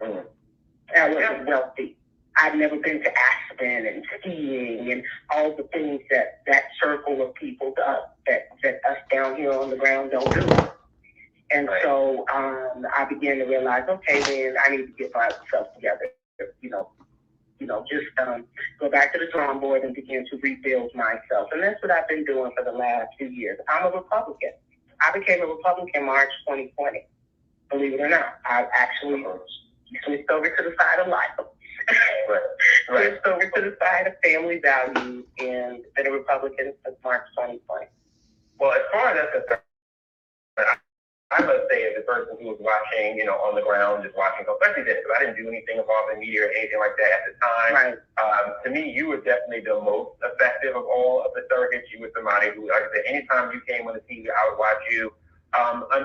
I wasn't wealthy. I'd never been to Aspen and skiing and all the things that circle of people does that us down here on the ground don't do. And so I began to realize, okay, then I need to get myself together, just go back to the drawing board and begin to rebuild myself. And that's what I've been doing for the last few years. I'm a Republican. I became a Republican March 2020. Believe it or not, I actually switched over to the side of life. Right. So we're to the side of family values and been a Republican since March 2020. Well, as far as that's concerned, I must say, as a person who was watching, on the ground, just watching, especially this, because I didn't do anything involved in media or anything like that at the time. Right. To me, you were definitely the most effective of all of the surrogates. You were somebody who, like I said, anytime you came on the TV, I would watch you.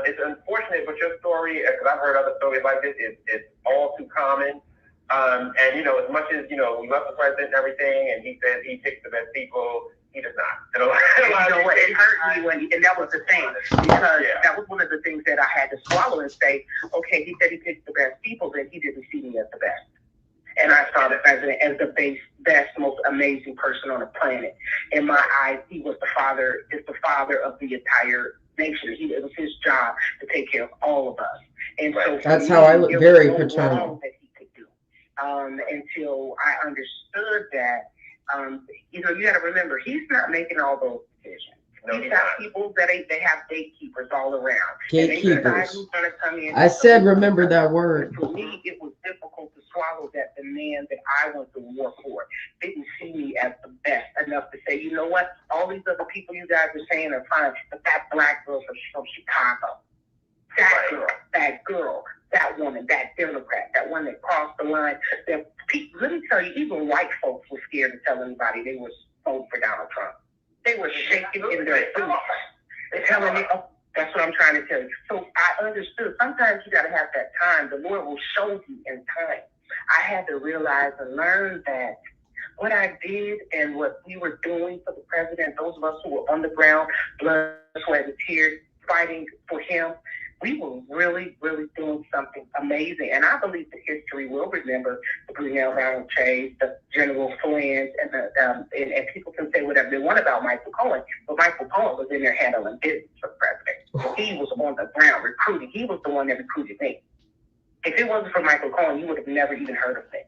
It's unfortunate, but your story, because I've heard other stories like this, it's all too common. And, as much as, we love the president and everything, and he says he picks the best people, he does not. It hurt me and that was the thing, because that was one of the things that I had to swallow and say, okay, he said he picked the best people, then he didn't see me as the best. And I saw the president as the best, most amazing person on the planet. In my eyes, he was the father of the entire nation. It was his job to take care of all of us. And so that's how I look, very paternal. That he could do. Until I understood that, you got to remember, he's not making all those decisions. He's got people they have gatekeepers all around. Gatekeepers. I said, remember that word. For me, it was difficult to swallow that the man that I went to war for didn't see me as the best enough to say, you know what, all these other people you guys are saying are fine, but that black girl from Chicago, that girl, that woman, that Democrat, that one that crossed the line, that people, let me tell you, even white folks were scared to tell anybody they were voting for Donald Trump. They were shaking in their boots. They're telling me, oh, that's what I'm trying to tell you. So I understood. Sometimes you got to have that time. The Lord will show you in time. I had to realize and learn that what I did and what we were doing for the president, those of us who were on the ground, blood, sweat, and tears, fighting for him, we were really, really doing something amazing. And I believe that history will remember the Brunel Ronald Chase, the General Flynn, and people can say whatever they want about Michael Cohen, but Michael Cohen was in there handling business for the president. He was on the ground recruiting. He was the one that recruited me. If it wasn't for Michael Cohen, you would have never even heard of me.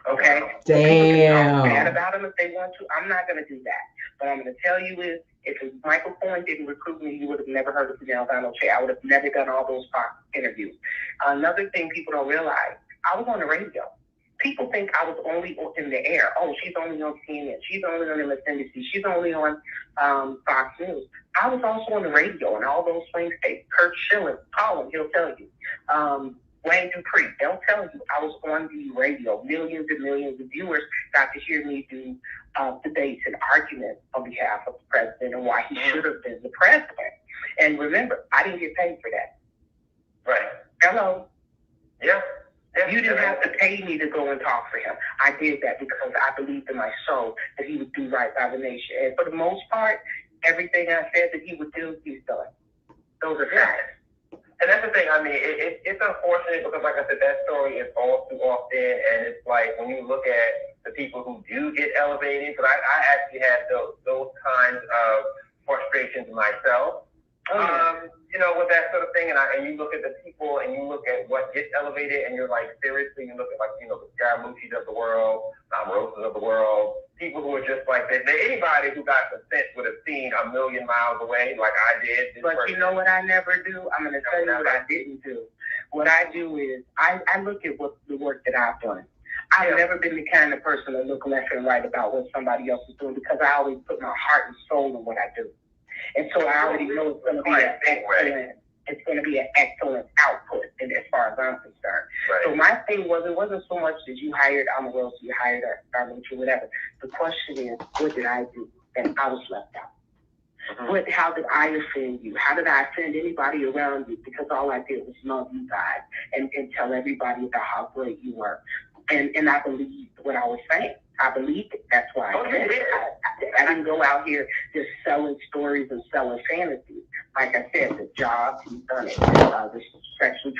Okay? Damn. People can talk bad about him if they want to. I'm not going to do that. But I'm going to tell you is, if Michael Cohen didn't recruit me, you would have never heard of Brunel Ronald Chase. I would have never done all those Fox interviews. Another thing people don't realize, I was on the radio. People think I was only in the air. Oh, she's only on CNN. She's only on MSNBC. She's only on Fox News. I was also on the radio and all those swing states. Kurt Schilling, call him, he'll tell you. Wayne Dupree, they'll tell you I was on the radio. Millions and millions of viewers got to hear me do debates and arguments on behalf of the president and why he should have been the president. And remember, I didn't get paid for that. Right. Hello. Yeah. You didn't have to pay me to go and talk for him. I did that because I believed in my soul that he would do right by the nation. And for the most part, everything I said that he would do, he's done. Those are facts. And that's the thing. I mean, it's unfortunate because, like I said, that story is all too often. And it's like when you look at the people who do get elevated, because I actually had those kinds of frustrations myself. With that sort of thing, and you look at the people and you look at what gets elevated, and you're like, seriously, you look at the Scaramucci's of the world, Rosas of the world, people who are just like that. Anybody who got some sense would have seen a million miles away, like I did. But you know what I never do? I'm going to tell you what I didn't do. What I do is I look at the work that I've done. I've never been the kind of person to look left and right about what somebody else is doing, because I always put my heart and soul in what I do. And so I already know it's going to be an excellent output, and as far as I'm concerned. Right. So my thing wasn't so much that you hired Amer-i-CAAANS, you hired Arlington, whatever. The question is, what did I do? And I was left out. Mm-hmm. How did I offend you? How did I offend anybody around you? Because all I did was love you guys and tell everybody about how great you were. And I believed what I was saying. I believed it. That's why I said it. I didn't go out here just selling stories and selling fantasies. Like I said, the jobs, he's done it. The sexually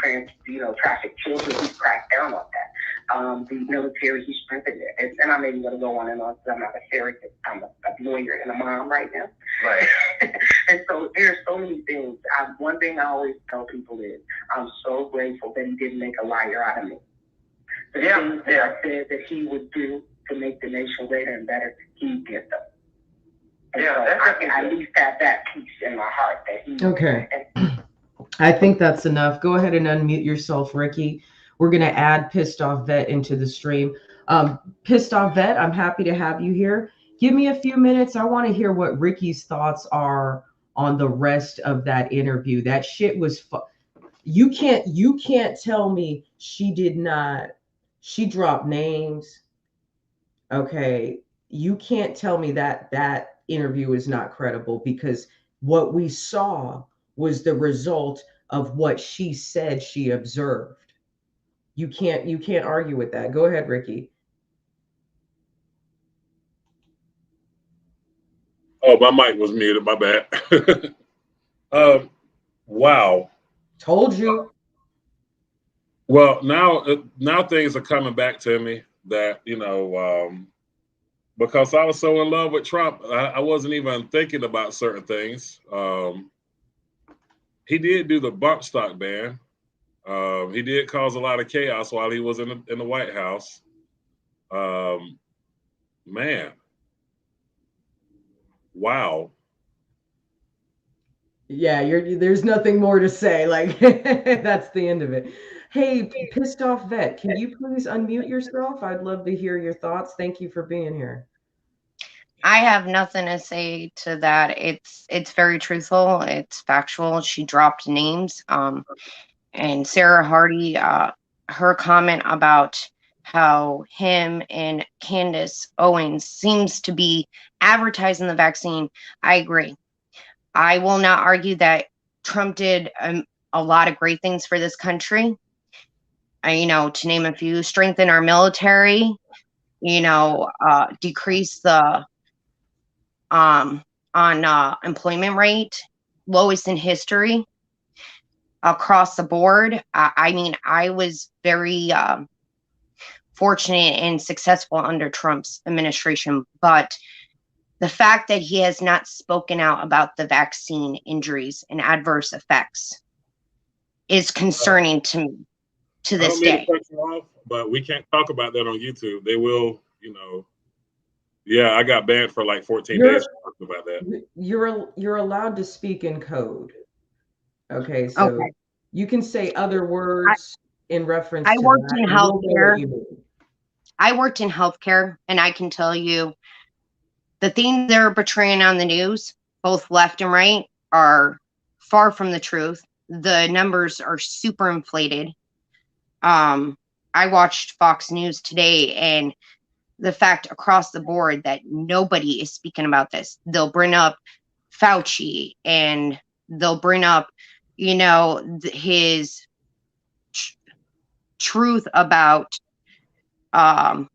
trafficked children, he's cracked down on that. The military, he strengthened it. And I'm even going to go on and on because I'm not a therapist. I'm a lawyer and a mom right now. Right. And so there's so many things. One thing I always tell people is I'm so grateful that he didn't make a liar out of me. The things that I said that he would do to make the nation greater and better, he did them. And so I can at least have that peace in my heart that he. Okay. I think that's enough. Go ahead and unmute yourself, Ricky. We're going to add Pissed Off Vet into the stream. Pissed Off Vet, I'm happy to have you here. Give me a few minutes. I want to hear what Ricky's thoughts are on the rest of that interview. That shit was you can't tell me she did not. She dropped names. Okay, you can't tell me that that interview is not credible, because what we saw was the result of what she said she observed. You can't argue with that. Go ahead, Ricky. Oh, my mic was muted. My bad. Wow. Told you. Well, now things are coming back to me that, because I was so in love with Trump, I wasn't even thinking about certain things. He did do the bump stock ban. He did cause a lot of chaos while he was in the White House. Man, wow. Yeah, there's nothing more to say. Like, that's the end of it. Hey, Pissed Off Vet, can you please unmute yourself? I'd love to hear your thoughts. Thank you for being here. I have nothing to say to that. It's very truthful. It's factual. She dropped names. And Sarah Hardy, her comment about how him and Candace Owens seems to be advertising the vaccine. I agree. I will not argue that Trump did a lot of great things for this country. To name a few: strengthen our military. Decrease the employment rate, lowest in history across the board. I was very fortunate and successful under Trump's administration, but the fact that he has not spoken out about the vaccine injuries and adverse effects is concerning to me to this day. I don't mean to cut you off, but we can't talk about that on YouTube. They will, Yeah, I got banned for like 14 days talking about that. You're allowed to speak in code. Okay, so okay. You can say other words in reference to worked that. In healthcare. I worked in healthcare, and I can tell you the things they're portraying on the news, both left and right, are far from the truth. The numbers are super inflated. I watched Fox News today, and the fact across the board that nobody is speaking about this. They'll bring up Fauci, and they'll bring up, his truth about that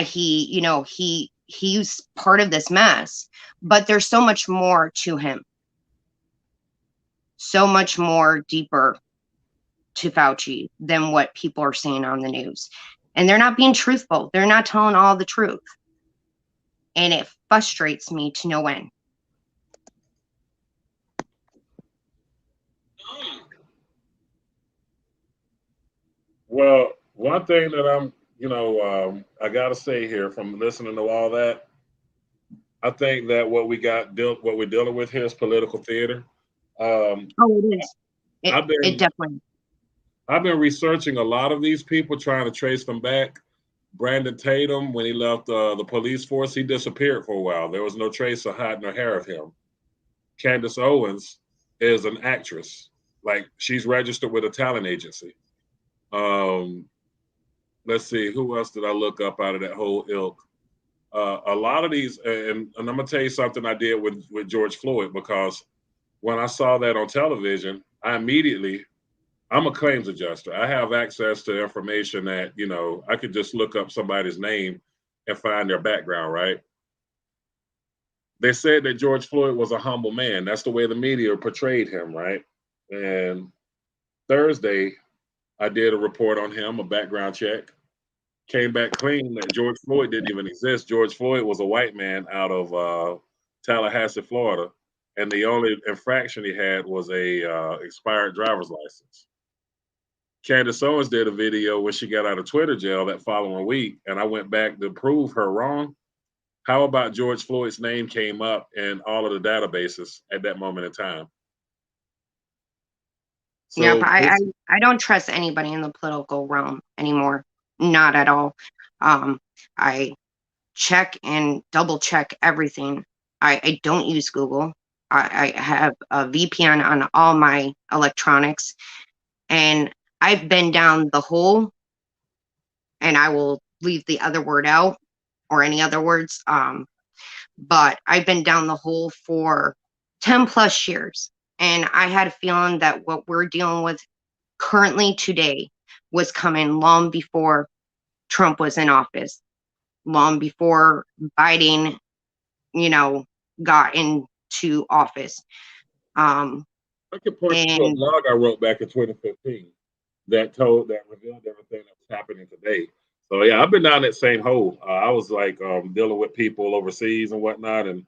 he's part of this mess, but there's so much more to him, so much more deeper to Fauci than what people are saying on the news. And they're not being truthful. They're not telling all the truth. And it frustrates me to no end. Well, one thing that I got to say here from listening to all that, I think that what we're dealing with here is political theater. It is. It definitely. I've been researching a lot of these people, trying to trace them back. Brandon Tatum, when he left the police force, he disappeared for a while. There was no trace of hide nor hair of him. Candace Owens is an actress. Like, she's registered with a talent agency. Let's see, who else did I look up out of that whole ilk? A lot of these, and I'm gonna tell you something I did with George Floyd, because when I saw that on television, I'm a claims adjuster. I have access to information that, I could just look up somebody's name and find their background, right? They said that George Floyd was a humble man. That's the way the media portrayed him, right? And Thursday, I did a report on him, a background check. Came back clean that George Floyd didn't even exist. George Floyd was a white man out of Tallahassee, Florida. And the only infraction he had was a expired driver's license. Candace Owens did a video when she got out of Twitter jail that following week, and I went back to prove her wrong. How about George Floyd's name came up in all of the databases at that moment in time? Yep, So this, I don't trust anybody in the political realm anymore. Not at all. I check and double check everything. I don't use Google. I have a VPN on all my electronics, and I've been down the hole, and I will leave the other word out or any other words. But I've been down the hole for 10 plus years, and I had a feeling that what we're dealing with currently today was coming long before Trump was in office, long before Biden, you know, got into office. I could point you to a And blog I wrote back in 2015 that revealed everything that's happening today. So yeah, I've been down that same hole. I was like dealing with people overseas and whatnot, and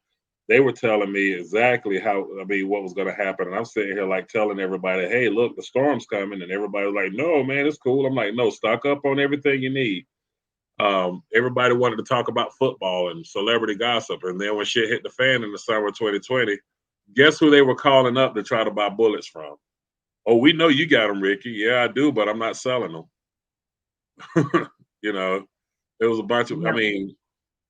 they were telling me exactly what was going to happen. And I'm sitting here like telling everybody, hey, look, the storm's coming, and everybody was like, no, man, it's cool. I'm like, no, stock up on everything you need. Everybody wanted to talk about football and celebrity gossip, and then when shit hit the fan in the summer of 2020, guess who they were calling up to try to buy bullets from? Oh, we know you got them, Ricky. Yeah, I do, but I'm not selling them. You know, it was a bunch of, I mean,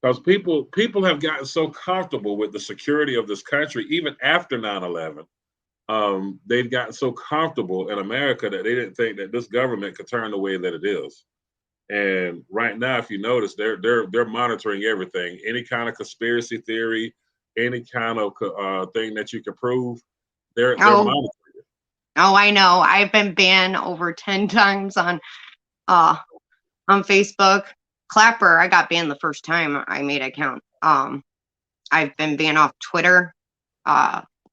because people have gotten so comfortable with the security of this country, even after 9/11. They've gotten so comfortable in America that they didn't think that this government could turn the way that it is. And right now, if you notice, they're monitoring everything. Any kind of conspiracy theory, any kind of thing that you can prove, they're oh, monitoring. I know. I've been banned over 10 times on Facebook. Clapper, I got banned the first time I made an account. I've been banned off Twitter.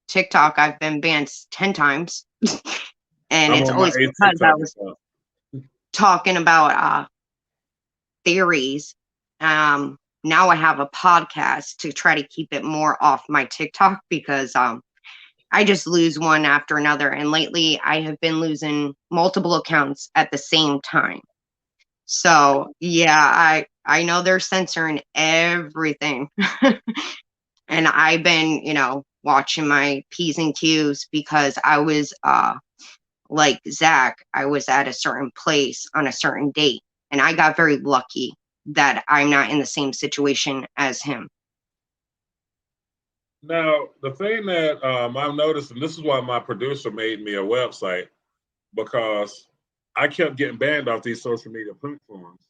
TikTok, I've been banned 10 times. And it's always because I was talking about theories. Now I have a podcast to try to keep it more off my TikTok because I just lose one after another. And lately I have been losing multiple accounts at the same time. So yeah, I know they're censoring everything. And I've been, watching my P's and Q's because I was like Zach, I was at a certain place on a certain date. And I got very lucky that I'm not in the same situation as him. Now, the thing that I've noticed, and this is why my producer made me a website, because I kept getting banned off these social media platforms.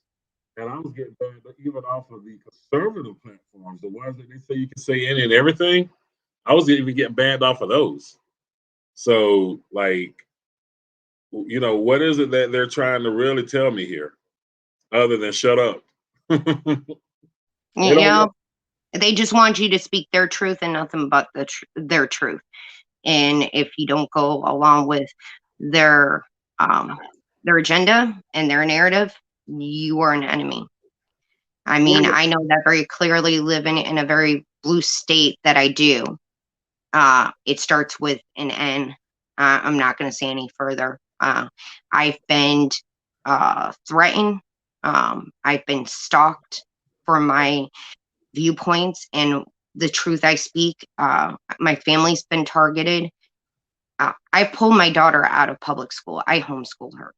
And I was getting banned even off of the conservative platforms, the ones that they say you can say any and everything. I was even getting banned off of those. So, like, what is it that they're trying to really tell me here other than shut up? They just want you to speak their truth and nothing but their truth. And if you don't go along with their agenda and their narrative, you are an enemy. I mean, I know that very clearly, living in a very blue state that I do. It starts with an N. I'm not going to say any further. I've been threatened. I've been stalked for my viewpoints and the truth I speak. My family's been targeted. I pulled my daughter out of public school. I homeschooled her.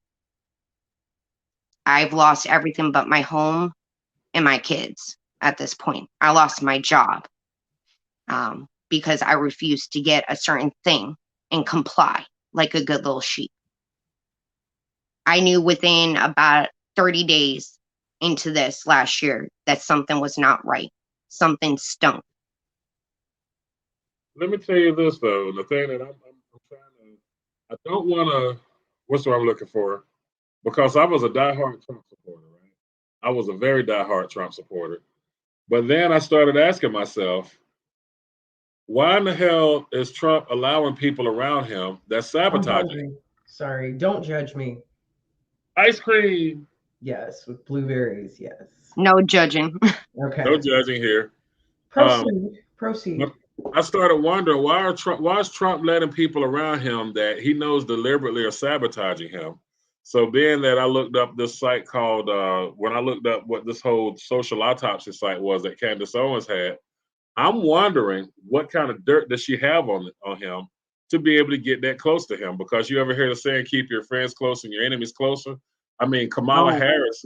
I've lost everything but my home and my kids at this point. I lost my job because I refused to get a certain thing and comply like a good little sheep. I knew within about 30 days into this last year that something was not right. Something stunk. Let me tell you this, though. The thing that I'm trying to, I don't want to, what's what I'm looking for? Because I was a diehard Trump supporter, right? I was a very diehard Trump supporter. But then I started asking myself, why in the hell is Trump allowing people around him that sabotage him? Sorry, don't judge me. Ice cream. Yes, with blueberries, yes. No judging. Okay. No judging here. Proceed. I started wondering why is Trump letting people around him that he knows deliberately are sabotaging him? So being that I looked up this site called when I looked up what this whole social autopsy site was that Candace Owens had, I'm wondering what kind of dirt does she have on him to be able to get that close to him. Because you ever hear the saying, keep your friends close and your enemies closer? I mean, Kamala Harris,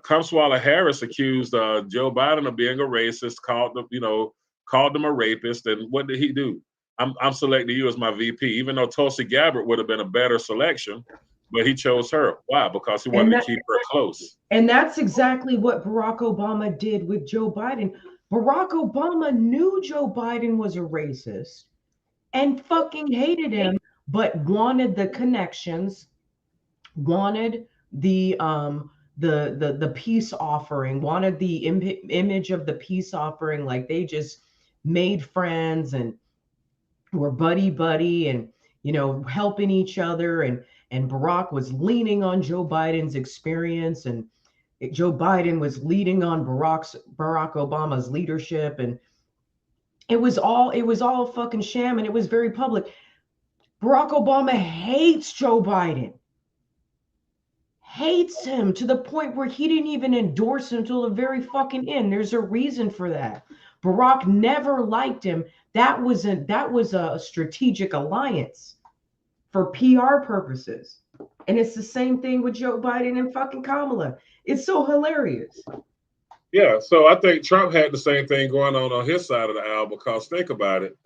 Kamala Harris accused Joe Biden of being a racist, called him a rapist. And what did he do? I'm selecting you as my VP, even though Tulsi Gabbard would have been a better selection, but he chose her. Why? Because he wanted to keep her close. And that's exactly what Barack Obama did with Joe Biden. Barack Obama knew Joe Biden was a racist and fucking hated him, but wanted the connections, wanted the peace offering, wanted the image of the peace offering, like they just made friends and were buddy and helping each other, and Barack was leaning on Joe Biden's experience, and Joe Biden was leading on Barack Obama's leadership, and it was all fucking sham, and it was very public. Barack Obama hates Joe Biden. Hates him to the point where he didn't even endorse him till the very fucking end. There's a reason for that. Barack never liked him. That was a strategic alliance for PR purposes. And it's the same thing with Joe Biden and fucking Kamala. It's so hilarious. Yeah, so I think Trump had the same thing going on his side of the aisle, because think about it.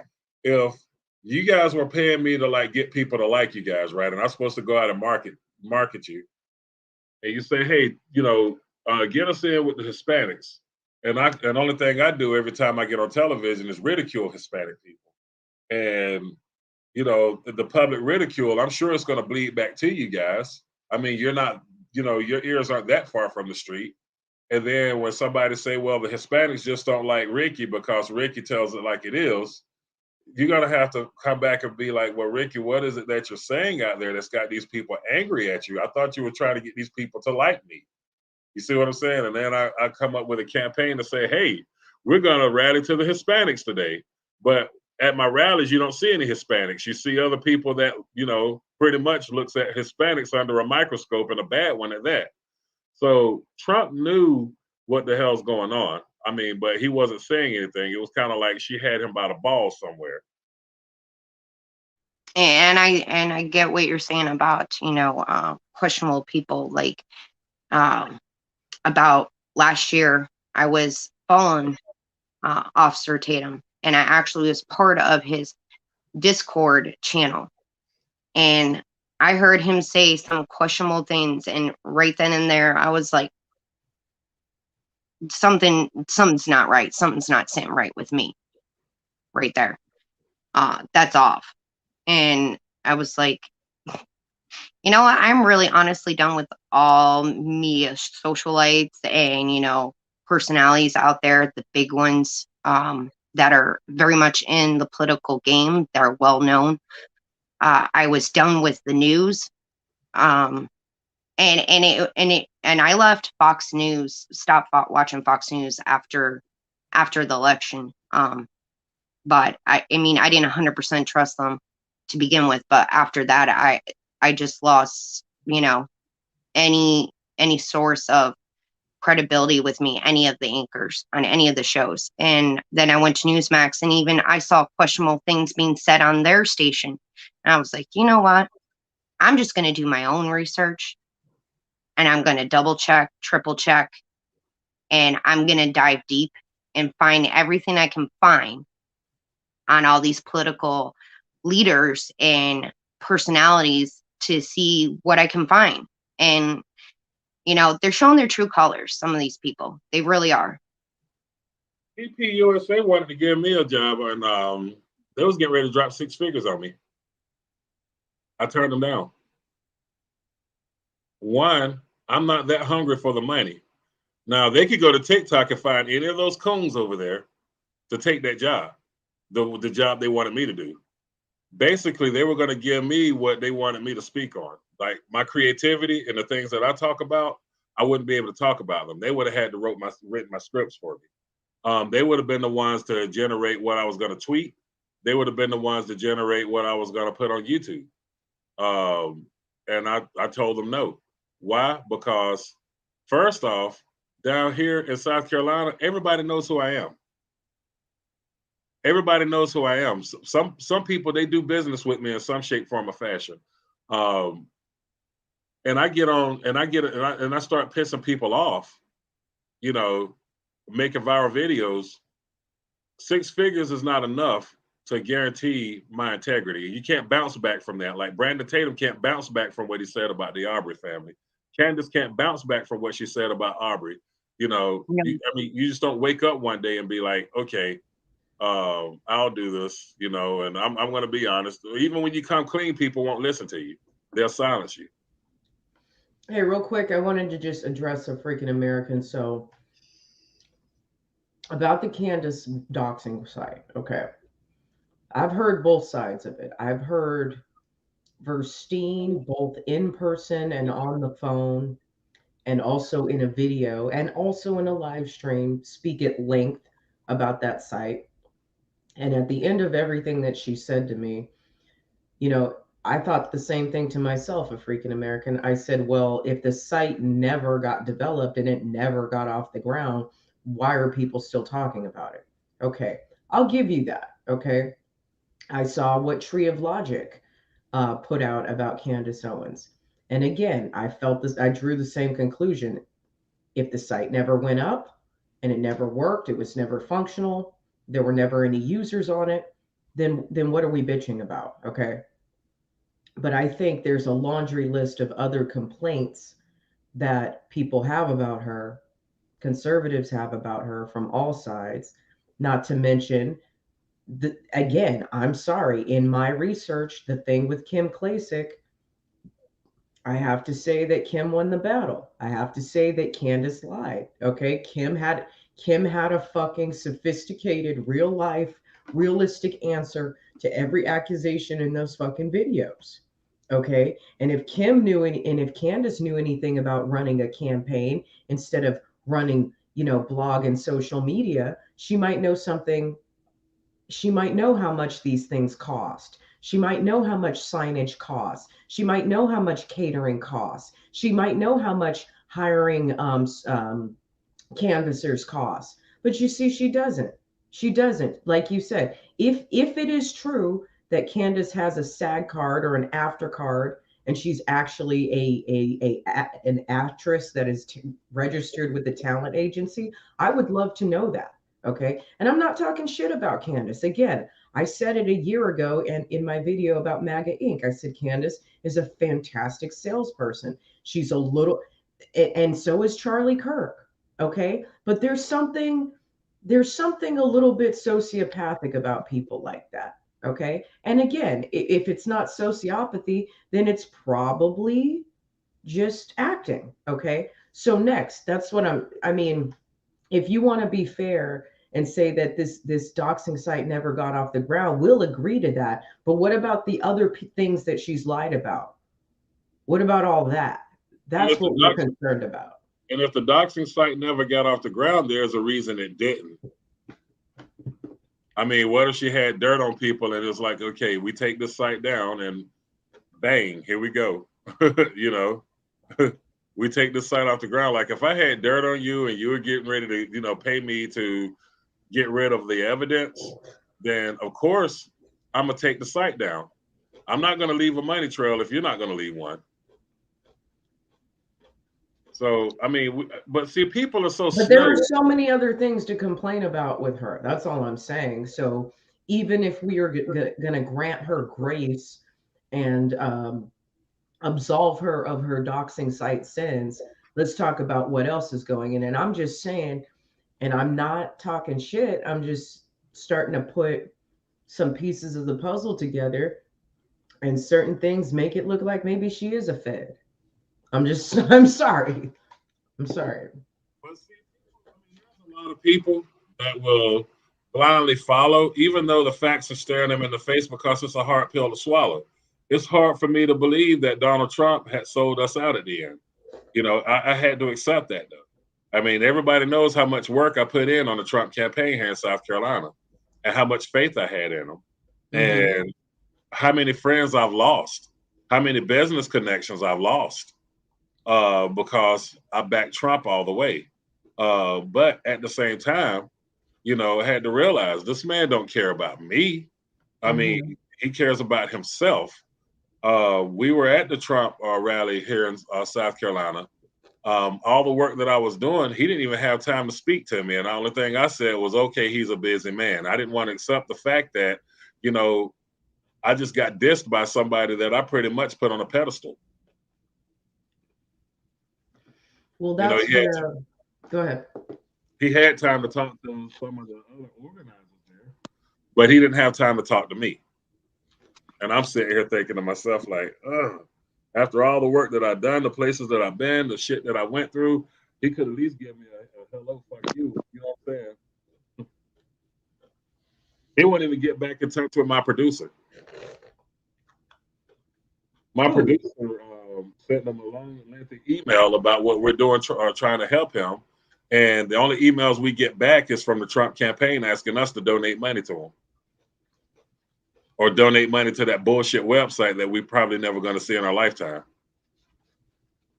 If you guys were paying me to like get people to like you guys, right? And I'm supposed to go out and market you. And you say, hey, get us in with the Hispanics. And the only thing I do every time I get on television is ridicule Hispanic people. And, the public ridicule, I'm sure it's going to bleed back to you guys. I mean, you're not, your ears aren't that far from the street. And then when somebody say, well, the Hispanics just don't like Ricky because Ricky tells it like it is, you're going to have to come back and be like, well, Ricky, what is it that you're saying out there that's got these people angry at you? I thought you were trying to get these people to like me. You see what I'm saying? And then I come up with a campaign to say, hey, we're going to rally to the Hispanics today. But at my rallies, you don't see any Hispanics. You see other people that, pretty much looks at Hispanics under a microscope, and a bad one at that. So Trump knew what the hell's going on. I mean, but he wasn't saying anything. It was kind of like she had him by the balls somewhere. And I get what you're saying about, questionable people. Like, about last year, I was following Officer Tatum, and I actually was part of his Discord channel. And I heard him say some questionable things, and right then and there, I was like, something's not right. Something's not sitting right with me. Right there. That's off. And I was like, you know what? I'm really honestly done with all media socialites and, personalities out there, the big ones that are very much in the political game, that are well known. I was done with the news. And I left Fox News, stopped watching Fox News after the election. But I mean, I didn't 100% trust them to begin with. But after that, I just lost, any source of credibility with me, any of the anchors on any of the shows. And then I went to Newsmax, and even I saw questionable things being said on their station. And I was like, you know what? I'm just going to do my own research, and I'm going to double check, triple check, and I'm going to dive deep and find everything I can find on all these political leaders and personalities to see what I can find. And, they're showing their true colors, some of these people. They really are. USA wanted to give me a job, and they was getting ready to drop 6 figures on me. I turned them down. One, I'm not that hungry for the money. Now, they could go to TikTok and find any of those coons over there to take that job, the job they wanted me to do. Basically, they were going to give me what they wanted me to speak on. Like my creativity and the things that I talk about, I wouldn't be able to talk about them. They would have had to written my scripts for me. They would have been the ones to generate what I was going to tweet. They would have been the ones to generate what I was going to put on YouTube. And I told them no. Why? Because first off, down here in South Carolina, everybody knows who I am. everybody knows who I am. Some people, they do business with me in some shape, form, or fashion. And I get on and I start pissing people off, you know, making viral videos. 6 figures is not enough to guarantee my integrity. You can't bounce back from that. Like Brandon Tatum can't bounce back from what he said about the Arbery family. Candace can't bounce back from what she said about Arbery. You know, Yeah. I mean, you just don't wake up one day and be like, okay, I'll do this, you know, and I'm going to be honest. Even when you come clean, people won't listen to you. They'll silence you. Hey, real quick, I wanted to just address a freaking American. So, about the Candace doxing site, okay. I've heard both sides of it. I've heard Verstein both in person and on the phone, and also in a video, and also in a live stream, speak at length about that site. And at the end of everything that she said to me, you know, I thought the same thing to myself, a freaking American. I said, well, if the site never got developed and it never got off the ground, why are people still talking about it? Okay, I'll give you that. Okay. I saw what Tree of Logic put out about Candace Owens. And again, I felt this, I drew the same conclusion. If the site never went up and it never worked, it was never functional, there were never any users on it, then what are we bitching about? Okay. But I think there's a laundry list of other complaints that people have about her, conservatives have about her from all sides, not to mention again, I'm sorry, in my research, the thing with Kim Klacik, I have to say that Kim won the battle. I have to say that Candace lied. Okay, Kim had a fucking sophisticated, real life, realistic answer to every accusation in those fucking videos. Okay, and if Kim knew and if Candace knew anything about running a campaign instead of running, you know, blog and social media, she might know something. She might know how much these things cost. She might know how much signage costs. She might know how much catering costs. She might know how much hiring canvassers costs. But you see, she doesn't. She doesn't. Like you said, if it is true that Candace has a SAG card or an after card, and she's actually an actress that is registered with the talent agency, I would love to know that. Okay. And I'm not talking shit about Candace. Again, I said it a year ago and in my video about Maga Inc. I said Candace is a fantastic salesperson. She's a little, and so is Charlie Kirk. Okay. But there's something a little bit sociopathic about people like that. Okay. And again, if it's not sociopathy, then it's probably just acting. Okay. So next, that's what I mean, if you want to be fair and say that this doxing site never got off the ground, we'll agree to that. But what about the other things that she's lied about? What about all that? That's what we're concerned about. And if the doxing site never got off the ground, there's a reason it didn't. I mean, what if she had dirt on people and it's like, okay, we take this site down and bang, here we go. You know, we take this site off the ground. Like if I had dirt on you and you were getting ready to, you know, pay me to get rid of the evidence, then of course I'm gonna take the site down. I'm not gonna leave a money trail if you're not gonna leave one. So I mean, but see, people are so. But there are so many other things to complain about with her. That's all I'm saying. So even if we are going to grant her grace and absolve her of her doxing site sins, let's talk about what else is going in. And I'm just saying, and I'm not talking shit. I'm just starting to put some pieces of the puzzle together, and certain things make it look like maybe she is a Fed. I'm sorry. I'm sorry. But see, there's a lot of people that will blindly follow, even though the facts are staring them in the face, because it's a hard pill to swallow. It's hard for me to believe that Donald Trump had sold us out at the end. You know, I had to accept that, though. I mean, everybody knows how much work I put in on the Trump campaign here in South Carolina and how much faith I had in him and how many friends I've lost, how many business connections I've lost because I backed Trump all the way. But at the same time, had to realize this man don't care about me. I mean, he cares about himself. We were at the Trump rally here in South Carolina. All the work that I was doing, he didn't even have time to speak to me. And the only thing I said was, okay, he's a busy man. I didn't want to accept the fact that, I just got dissed by somebody that I pretty much put on a pedestal. Well, that's go ahead. He had time to talk to some of the other organizers there, but he didn't have time to talk to me. And I'm sitting here thinking to myself, like, after all the work that I've done, the places that I've been, the shit that I went through, he could at least give me a hello, fuck you. You know what I'm saying? He wouldn't even get back in touch with my producer. My producer sent him a long, lengthy email about what we're doing, trying to help him. And the only emails we get back is from the Trump campaign asking us to donate money to him. Or donate money to that bullshit website that we're probably never going to see in our lifetime.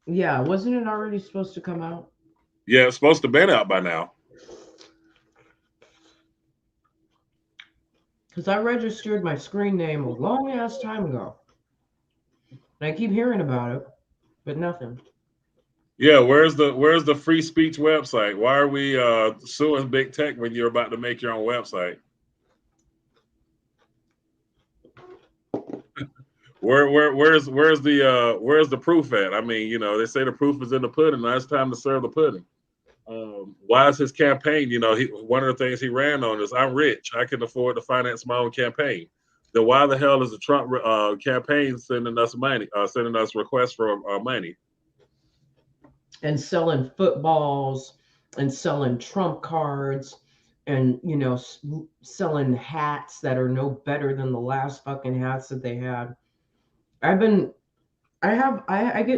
Yeah, wasn't it already supposed to come out? Yeah, it's supposed to have been out by now. Because I registered my screen name a long ass time ago. And I keep hearing about it, but nothing. Yeah, where's the free speech website? Why are we suing big tech when you're about to make your own website? Where's the proof at? I mean, they say the proof is in the pudding. Now it's time to serve the pudding. Why is his campaign? One of the things he ran on is, I'm rich, I can afford to finance my own campaign. Then why the hell is the Trump campaign sending us money, sending us requests for money? And selling footballs and selling Trump cards and, selling hats that are no better than the last fucking hats that they had. I get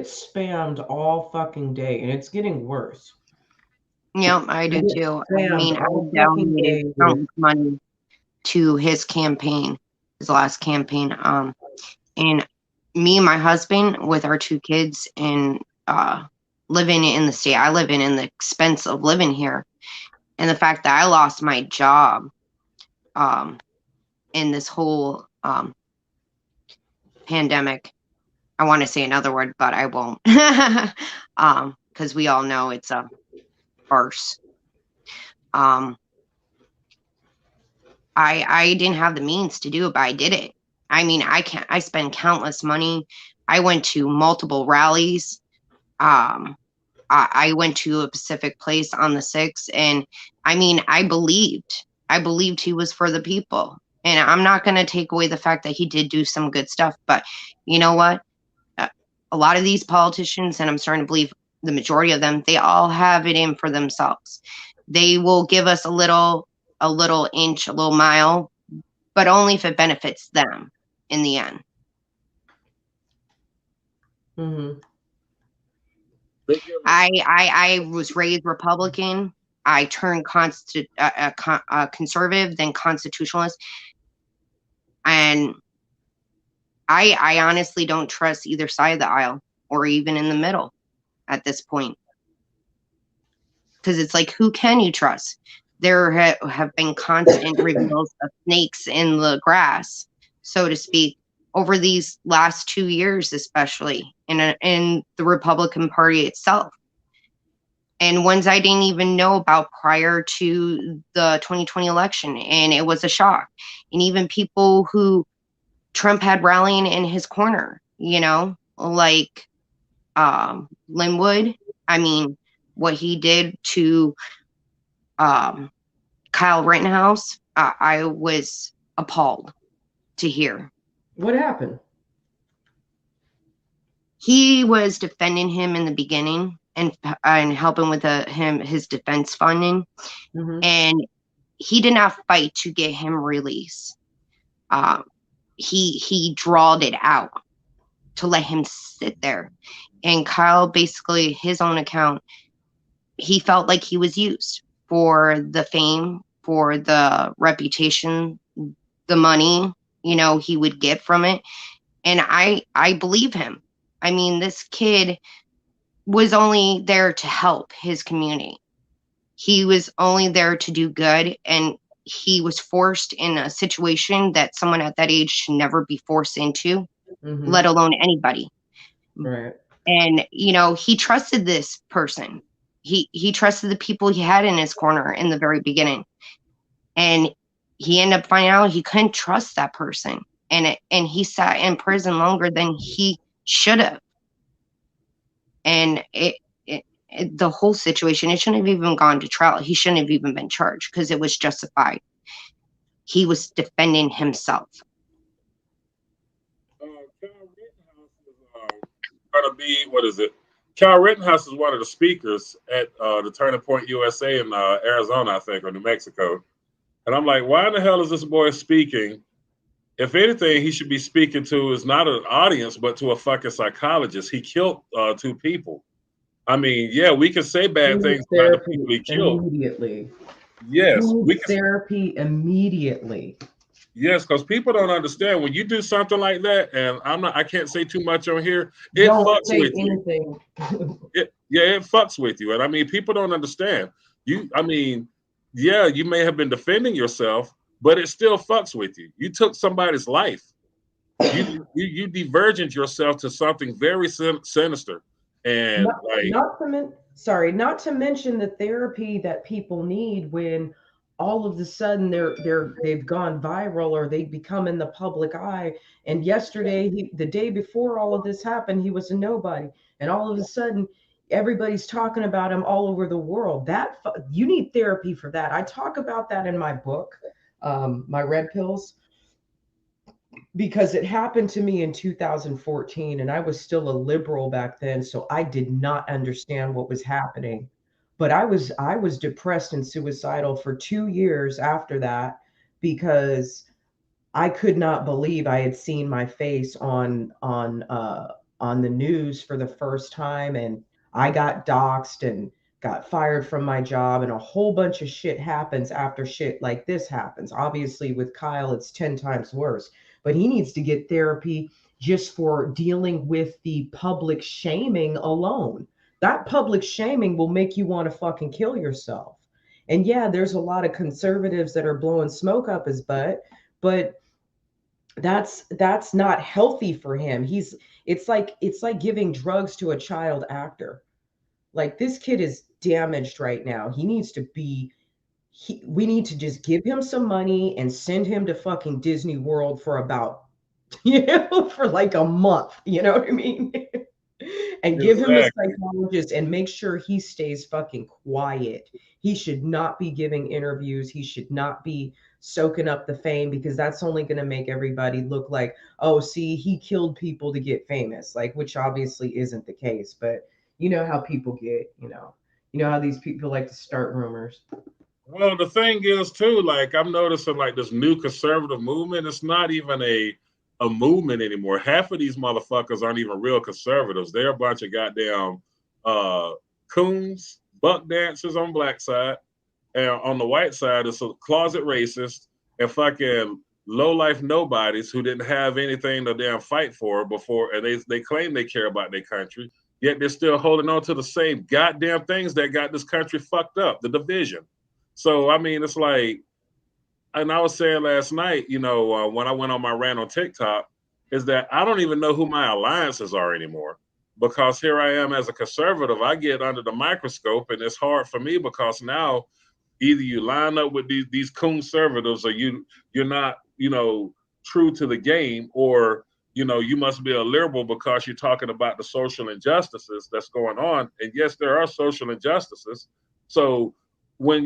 spammed all fucking day, and it's getting worse. Yeah, I do too. I mean, I donated so much money to his campaign, his last campaign. And me and my husband with our 2 kids and living in the state I live in the expense of living here, and the fact that I lost my job in this whole pandemic. I want to say another word, but I won't, because we all know it's a farce. I didn't have the means to do it, but I did it. I mean, I spent countless money. I went to multiple rallies. I went to a specific place on the 6th, and I mean, I believed he was for the people. And I'm not going to take away the fact that he did do some good stuff, but you know what? A lot of these politicians, and I'm starting to believe the majority of them, they all have it in for themselves. They will give us a little inch, a little mile, but only if it benefits them in the end. Mm-hmm. I was raised Republican. I turned conservative, then constitutionalist. And I honestly don't trust either side of the aisle or even in the middle at this point. Because it's like, who can you trust? There have been constant reveals of snakes in the grass, so to speak, over these last 2 years, especially in the Republican Party itself. And ones I didn't even know about prior to the 2020 election. And it was a shock. And even people who Trump had rallying in his corner, like Linwood. I mean, what he did to Kyle Rittenhouse, I was appalled to hear. What happened? He was defending him in the beginning and helping with his defense funding. Mm-hmm. And he did not fight to get him released. He drawed it out to let him sit there. And Kyle, basically, his own account, he felt like he was used for the fame, for the reputation, the money, he would get from it. And I believe him. I mean, this kid was only there to help his community. He was only there to do good, and he was forced in a situation that someone at that age should never be forced into, let alone anybody. Right. And you know, he trusted this person. He trusted the people he had in his corner in the very beginning, and he ended up finding out he couldn't trust that person, and he sat in prison longer than he should have. And the whole situation, it shouldn't have even gone to trial. He shouldn't have even been charged because it was justified. He was defending himself. Kyle Rittenhouse is going to be, what is it? Kyle Rittenhouse is one of the speakers at the Turning Point USA in Arizona, I think, or New Mexico. And I'm like, why in the hell is this boy speaking? If anything, he should be speaking to is not an audience, but to a fucking psychologist. He killed 2 people. I mean, yeah, we can say bad things about the people he killed. Immediately. Yes, we can. Therapy immediately. Yes, because people don't understand when you do something like that, and I can't say too much on here. It Don't fucks say with anything. you. It fucks with you, and I mean, people don't understand. You may have been defending yourself, but it still fucks with you. You took somebody's life. You divergent yourself to something very sinister, and not to mention the therapy that people need when all of a sudden they've gone viral or they become in the public eye. And yesterday, the day before all of this happened, he was a nobody, and all of a sudden everybody's talking about him all over the world. You need therapy for that. I talk about that in my book, my Red Pills, because it happened to me in 2014 and I was still a liberal back then, so I did not understand what was happening. But I was depressed and suicidal for 2 years after that because I could not believe I had seen my face on the news for the first time, and I got doxxed and got fired from my job, and a whole bunch of shit happens after shit like this happens. Obviously with Kyle it's 10 times worse, but he needs to get therapy just for dealing with the public shaming alone. That public shaming will make you want to fucking kill yourself. And yeah, there's a lot of conservatives that are blowing smoke up his butt, but that's not healthy for him. It's like giving drugs to a child actor. Like, this kid is damaged right now. He needs to be we need to just give him some money and send him to fucking Disney World for about for like a month, you know what I mean? And give him a psychologist and make sure he stays fucking quiet. He should not be giving interviews. He should not be soaking up the fame, because that's only going to make everybody look like, oh, see, he killed people to get famous, like, which obviously isn't the case. But you know how people get, you know how these people like to start rumors. Well, the thing is too, like, I'm noticing like this new conservative movement, it's not even a movement anymore. Half of these motherfuckers aren't even real conservatives. They're a bunch of goddamn coons, buck dancers on black side, and on the white side it's a closet racist and fucking low life nobodies who didn't have anything to damn fight for before, and they claim they care about their country, yet they're still holding on to the same goddamn things that got this country fucked up, the division. So I mean, it's like, and I was saying last night, when I went on my rant on TikTok, is that I don't even know who my alliances are anymore, because here I am as a conservative, I get under the microscope, and it's hard for me because now either you line up with these conservatives, or you're not, true to the game, or you must be a liberal because you're talking about the social injustices that's going on. And yes, there are social injustices. So when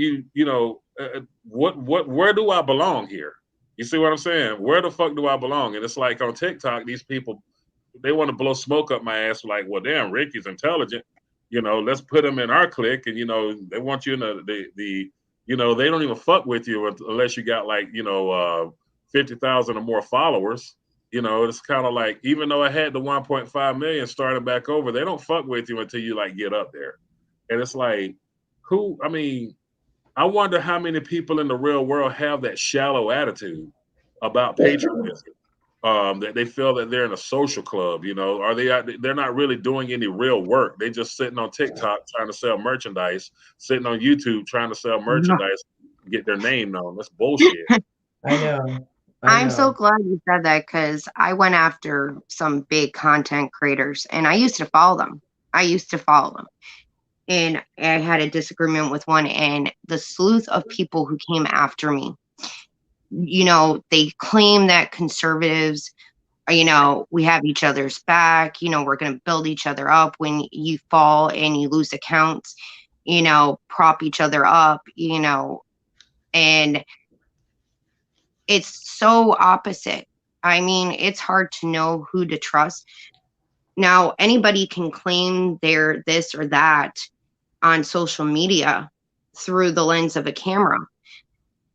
where do I belong here? You see what I'm saying? Where the fuck do I belong? And it's like on TikTok, these people, they want to blow smoke up my ass, like, well, damn, Ricky's intelligent. Let's put him in our clique. And they want you in the they don't even fuck with you unless you got like 50,000 or more followers. It's kind of like, even though I had the 1.5 million starting back over, they don't fuck with you until you like get up there. And it's like, I wonder how many people in the real world have that shallow attitude about patriotism, that they feel that they're in a social club. You know, are they? They're not really doing any real work. They just sitting on TikTok trying to sell merchandise, sitting on YouTube trying to sell merchandise, get their name known. That's bullshit. I know. I'm so glad you said that because I went after some big content creators and I used to follow them. And I had a disagreement with one, and the sleuth of people who came after me, you know, they claim that conservatives, you know, we have each other's back, you know, we're going to build each other up when you fall and you lose accounts, you know, prop each other up, you know, and it's so opposite. I mean, it's hard to know who to trust. Now, anybody can claim they're this or that on social media through the lens of a camera.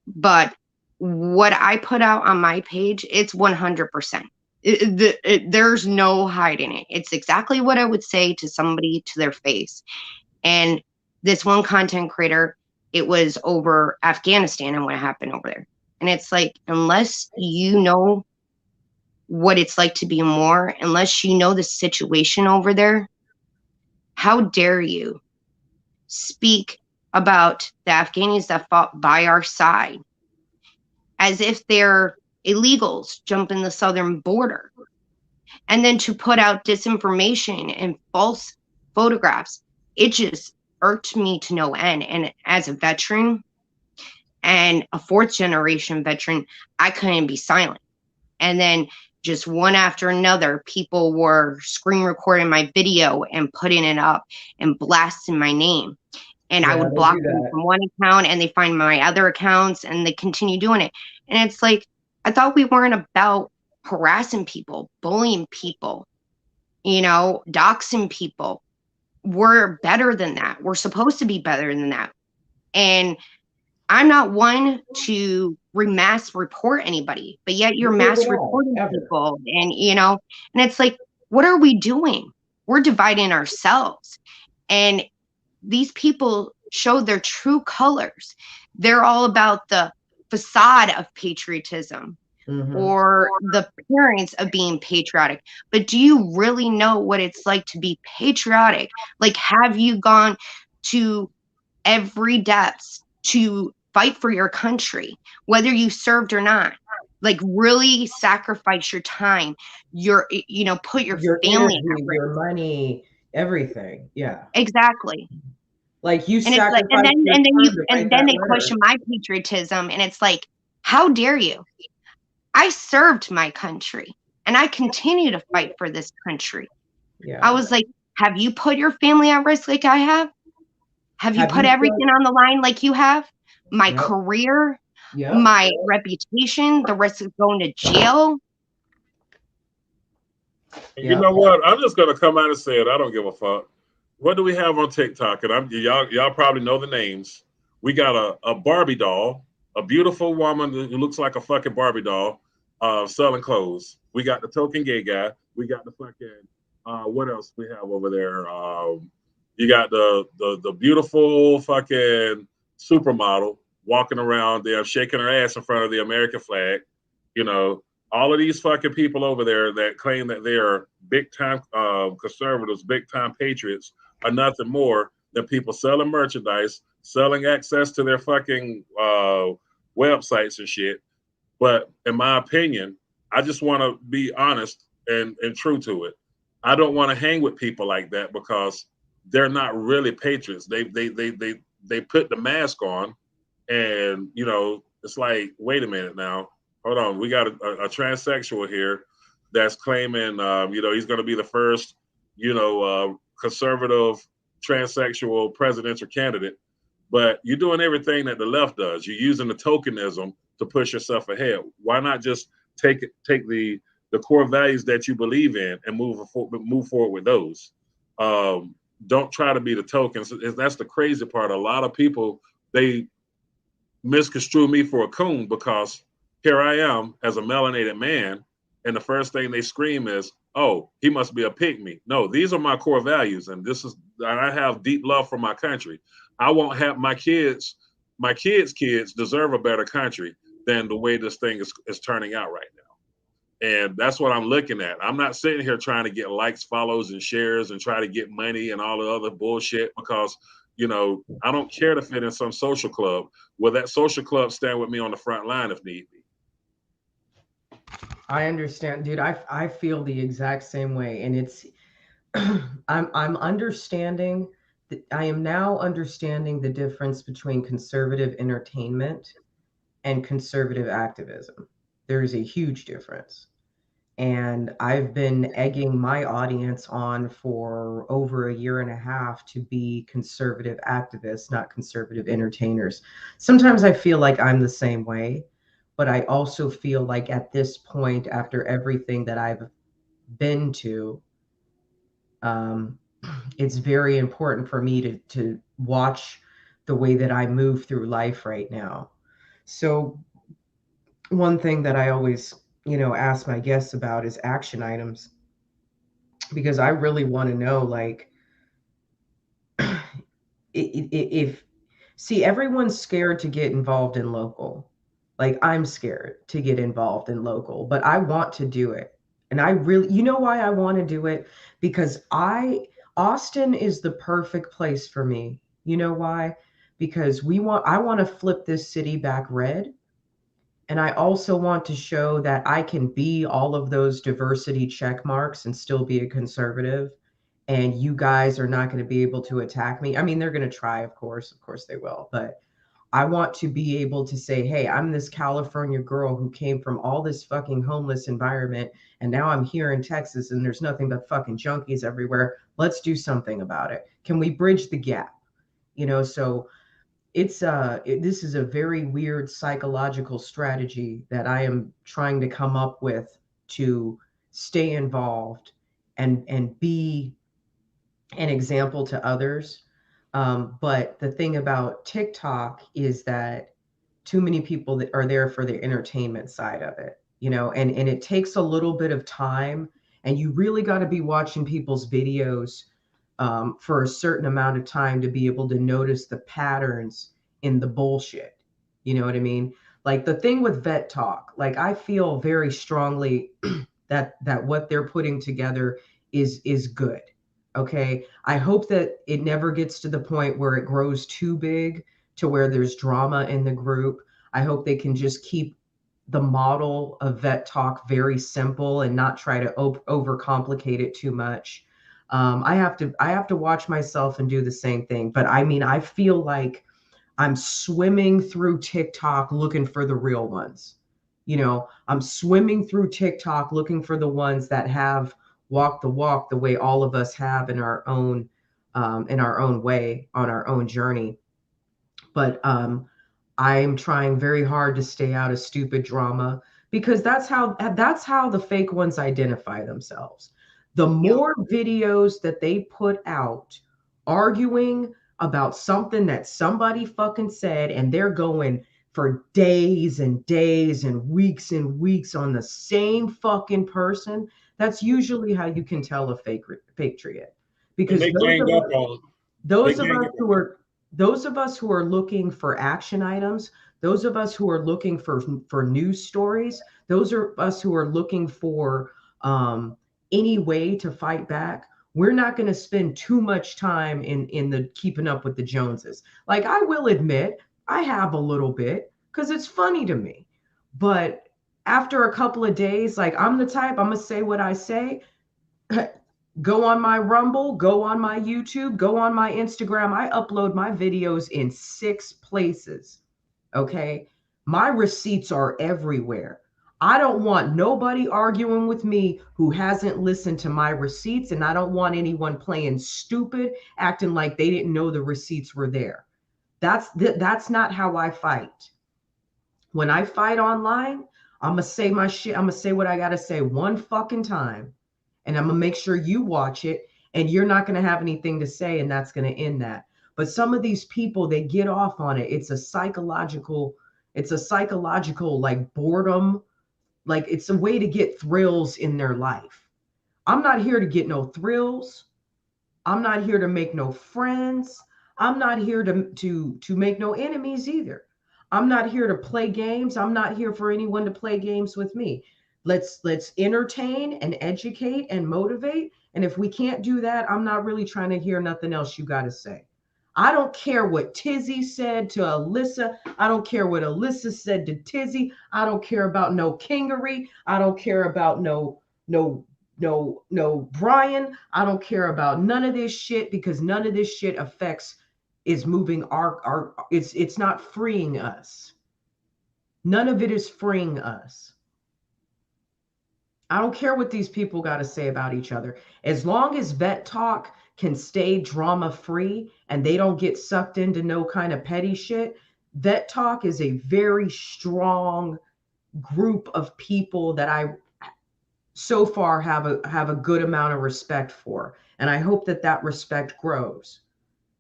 But what I put out on my page, it's 100%. There's no hiding it. It's exactly what I would say to somebody to their face. And this one content creator, it was over Afghanistan and what happened over there. And it's like, unless you know what it's like to be in war, unless you know the situation over there, how dare you speak about the Afghans that fought by our side as if they're illegals jumping the southern border, and then to put out disinformation and false photographs. It just irked me to no end. And as a veteran and a fourth generation veteran, I couldn't be silent. And then just one after another, people were screen recording my video and putting it up and blasting my name. And I would block them from one account and they find my other accounts and they continue doing it. And it's like, I thought we weren't about harassing people, bullying people, you know, doxing people. We're better than that. We're supposed to be better than that. And I'm not one to mass report anybody, but yet you're mass reporting people. And, you know, and it's like, what are we doing? We're dividing ourselves. And these people show their true colors. They're all about the facade of patriotism or the appearance of being patriotic. But do you really know what it's like to be patriotic? Like, have you gone to every depths to fight for your country, whether you served or not? Like, really sacrifice your time, your, you know, put your family energy, your money, everything. Yeah, exactly. Like you and sacrifice, and then they question my patriotism, and it's like, how dare you? I served my country and I continue to fight for this country. Yeah. I was like, have you put your family at risk like I have? Have you put everything on the line like you have? My career, my reputation, the risk of going to jail. You know what? I'm just gonna come out and say it. I don't give a fuck. What do we have on TikTok? And y'all probably know the names. We got a Barbie doll, a beautiful woman who looks like a fucking Barbie doll, selling clothes. We got the token gay guy. We got the fucking what else we have over there? You got the beautiful fucking supermodel walking around there, shaking her ass in front of the American flag. You know, all of these fucking people over there that claim that they are big time conservatives, big time patriots, are nothing more than people selling merchandise, selling access to their fucking websites and shit. But in my opinion, I just want to be honest and true to it. I don't want to hang with people like that because they're not really patriots. They put the mask on, and you know, it's like, wait a minute now, hold on, we got a transsexual here that's claiming, you know, he's going to be the first, you know, conservative transsexual presidential candidate. But you're doing everything that the left does. You're using the tokenism to push yourself ahead. Why not just take the core values that you believe in and move forward with those? Don't try to be the tokens. That's the crazy part. A lot of people, they misconstrue me for a coon because here I am as a melanated man, and the first thing they scream is, oh, he must be a pygmy. No, these are my core values, and I have deep love for my country. I won't have my kids' kids deserve a better country than the way this thing is turning out right now. And that's what I'm looking at. I'm not sitting here trying to get likes, follows, and shares and try to get money and all the other bullshit because, you know, I don't care to fit in some social club. Will that social club stand with me on the front line if need be? I understand, dude. I feel the exact same way, and it's I'm understanding that I am now understanding the difference between conservative entertainment and conservative activism. There is a huge difference. And I've been egging my audience on for over a year and a half to be conservative activists, not conservative entertainers. Sometimes I feel like I'm the same way, but I also feel like at this point, after everything that I've been to, um, it's very important for me to watch the way that I move through life right now. So one thing that I always, ask my guests about is action items, because I really want to know, like, if see, everyone's scared to get involved in local. Like, I'm scared to get involved in local, but I want to do it. And I really, you know why I want to do it? Because Austin is the perfect place for me. You know why? Because I want to flip this city back red. And I also want to show that I can be all of those diversity check marks and still be a conservative. And you guys are not going to be able to attack me. I mean, they're going to try, of course they will. But I want to be able to say, hey, I'm this California girl who came from all this fucking homeless environment. And now I'm here in Texas and there's nothing but fucking junkies everywhere. Let's do something about it. Can we bridge the gap? So this is a very weird psychological strategy that I am trying to come up with to stay involved and be an example to others. But the thing about TikTok is that too many people that are there for the entertainment side of it, and it takes a little bit of time, and you really got to be watching people's videos for a certain amount of time to be able to notice the patterns in the bullshit. You know what I mean? Like the thing with Vet Talk, like I feel very strongly that what they're putting together is good. Okay. I hope that it never gets to the point where it grows too big to where there's drama in the group. I hope they can just keep the model of Vet Talk very simple and not try to overcomplicate it too much. I have to watch myself and do the same thing. But I mean, I feel like I'm swimming through TikTok looking for the real ones. I'm swimming through TikTok looking for the ones that have walked the walk the way all of us have in our own way on our own journey. But I'm trying very hard to stay out of stupid drama, because that's how the fake ones identify themselves. The more videos that they put out arguing about something that somebody fucking said, and they're going for days and days and weeks on the same fucking person, that's usually how you can tell a fake patriot. Because those of us who are looking for action items, those of us who are looking for news stories, those are us who are looking for any way to fight back. We're not going to spend too much time in the keeping up with the Joneses. Like, I will admit, I have a little bit because it's funny to me. But after a couple of days, like, I'm the type, I'm going to say what I say. Go on my Rumble, go on my YouTube, go on my Instagram. I upload my videos in 6 places. Okay. My receipts are everywhere. I don't want nobody arguing with me who hasn't listened to my receipts, and I don't want anyone playing stupid, acting like they didn't know the receipts were there. That's not how I fight. When I fight online, I'm gonna say my shit. I'm gonna say what I gotta say one fucking time, and I'm gonna make sure you watch it, and you're not gonna have anything to say, and that's gonna end that. But some of these people, they get off on it. It's a psychological like boredom. Like, it's a way to get thrills in their life. I'm not here to get no thrills. I'm not here to make no friends. I'm not here to make no enemies either. I'm not here to play games. I'm not here for anyone to play games with me. Let's entertain and educate and motivate. And if we can't do that, I'm not really trying to hear nothing else you got to say. I don't care what Tizzy said to Alyssa. I don't care what Alyssa said to Tizzy. I don't care about no Kingery. I don't care about no Brian. I don't care about none of this shit, because none of this shit is moving our it's not freeing us. None of it is freeing us. I don't care what these people got to say about each other. As long as Vet Talk can stay drama free and they don't get sucked into no kind of petty shit, Vet Talk is a very strong group of people that I so far have a good amount of respect for. And I hope that that respect grows.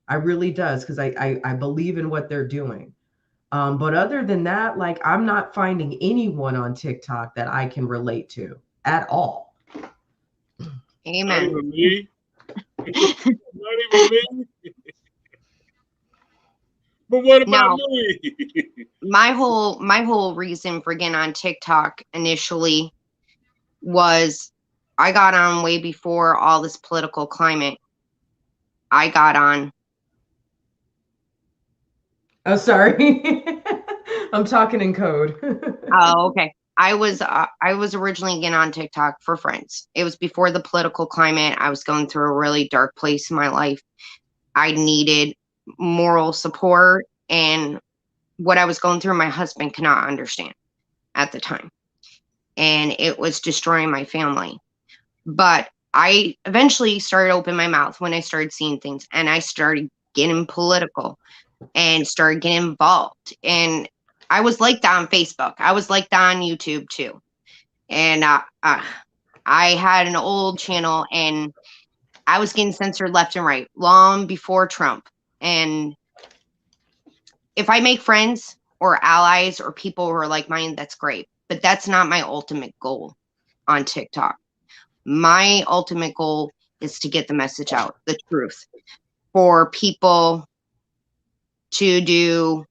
I really does, because I believe in what they're doing. But other than that, like, I'm not finding anyone on TikTok that I can relate to at all. Not Amen. even me. Not even me. But what about Now, me? my whole reason for getting on TikTok initially was I got on way before all this political climate. I got on. Oh, sorry. I'm talking in code. Oh, okay. I was originally getting on TikTok for friends. It was before the political climate. I was going through a really dark place in my life. I needed moral support, and what I was going through, my husband could not understand at the time, and it was destroying my family. But I eventually started opening my mouth when I started seeing things, and I started getting political and started getting involved. And I was like that on Facebook. I was like that on YouTube too. And I had an old channel, and I was getting censored left and right long before Trump. And if I make friends or allies or people who are like mine, that's great. But that's not my ultimate goal on TikTok. My ultimate goal is to get the message out, the truth, for people to do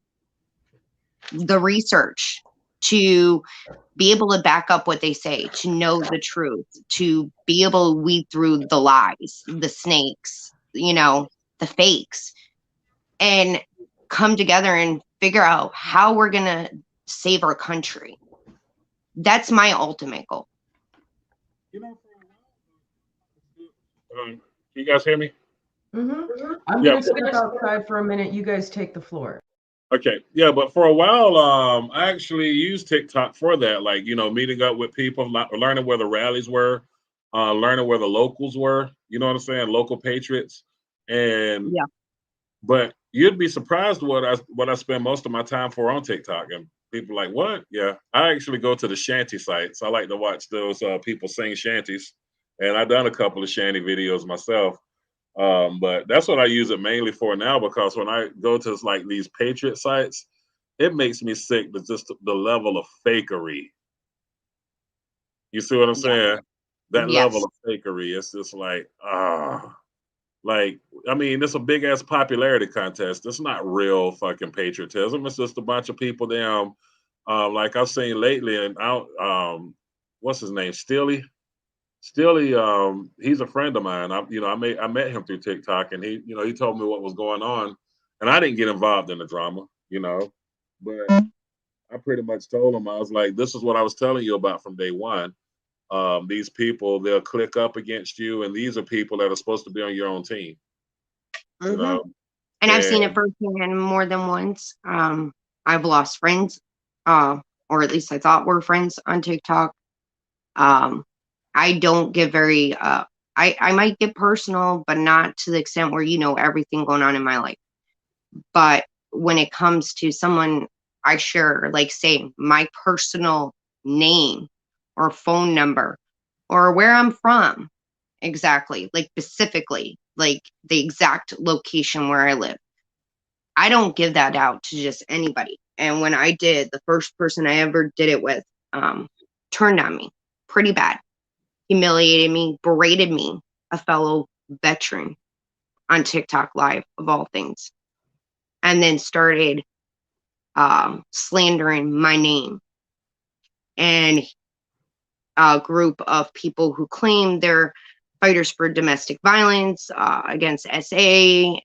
the research, to be able to back up what they say, to know the truth, to be able to weed through the lies, the snakes, the fakes, and come together and figure out how we're going to save our country. That's my ultimate goal. Can you guys hear me? Mm-hmm. I'm Yeah. going to step outside for a minute. You guys take the floor. Okay. Yeah, but for a while, I actually used TikTok for that, like, meeting up with people, learning where the rallies were, learning where the locals were, you know what I'm saying? Local patriots. And Yeah. but you'd be surprised what I spend most of my time for on TikTok. And people like, what? Yeah. I actually go to the shanty sites. I like to watch those people sing shanties. And I've done a couple of shanty videos myself. But that's what I use it mainly for now, because when I go to like these patriot sites, it makes me sick to just the level of fakery. You see what I'm saying? That Yes. level of fakery. It's just like, like, I mean, it's a big ass popularity contest. It's not real fucking patriotism. It's just a bunch of people down. Like I've seen lately, and what's his name? Steely, he's a friend of mine. I met him through TikTok, and he told me what was going on, and I didn't get involved in the drama, but I pretty much told him, I was like, this is what I was telling you about from day one. These people, they'll click up against you, and these are people that are supposed to be on your own team. And I've seen it firsthand more than once. I've lost friends, or at least I thought were friends on TikTok. I don't get very, I might get personal, but not to the extent where everything going on in my life. But when it comes to someone, I share, like, say, my personal name or phone number or where I'm from, exactly, like specifically, like the exact location where I live. I don't give that out to just anybody. And when I did, the first person I ever did it with turned on me pretty bad, humiliated me, berated me, a fellow veteran, on TikTok Live, of all things, and then started slandering my name. And group of people who claim they're fighters for domestic violence against SA,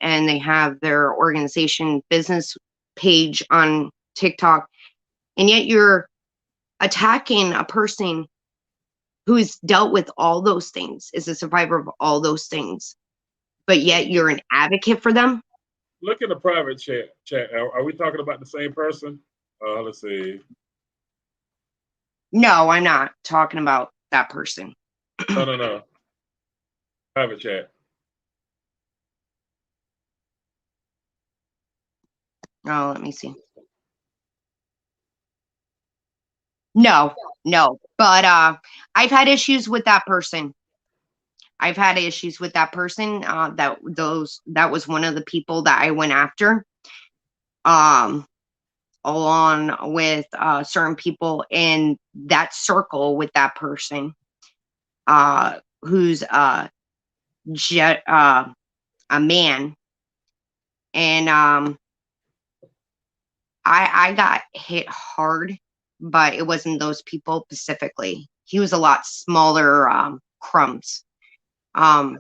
and they have their organization business page on TikTok, and yet you're attacking a person who's dealt with all those things, is a survivor of all those things, but yet you're an advocate for them. Look in the private chat. Are we talking about the same person? Let's see. No, I'm not talking about that person. No. Private chat. Oh, let me see. No, but I've had issues with that person. That was one of the people that I went after, along with certain people in that circle with that person, who's a man, and I got hit hard, but it wasn't those people specifically. He was a lot smaller crumbs. I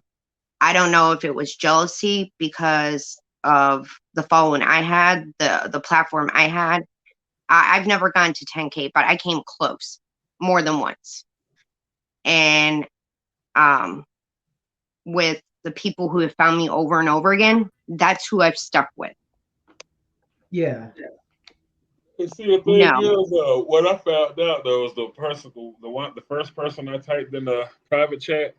don't know if it was jealousy because of the following I had, the platform I had. I've never gone to 10K, but I came close more than once. And with the people who have found me over and over again, that's who I've stuck with. Yeah. See, the thing is, what I found out though is the first person I typed in the private chat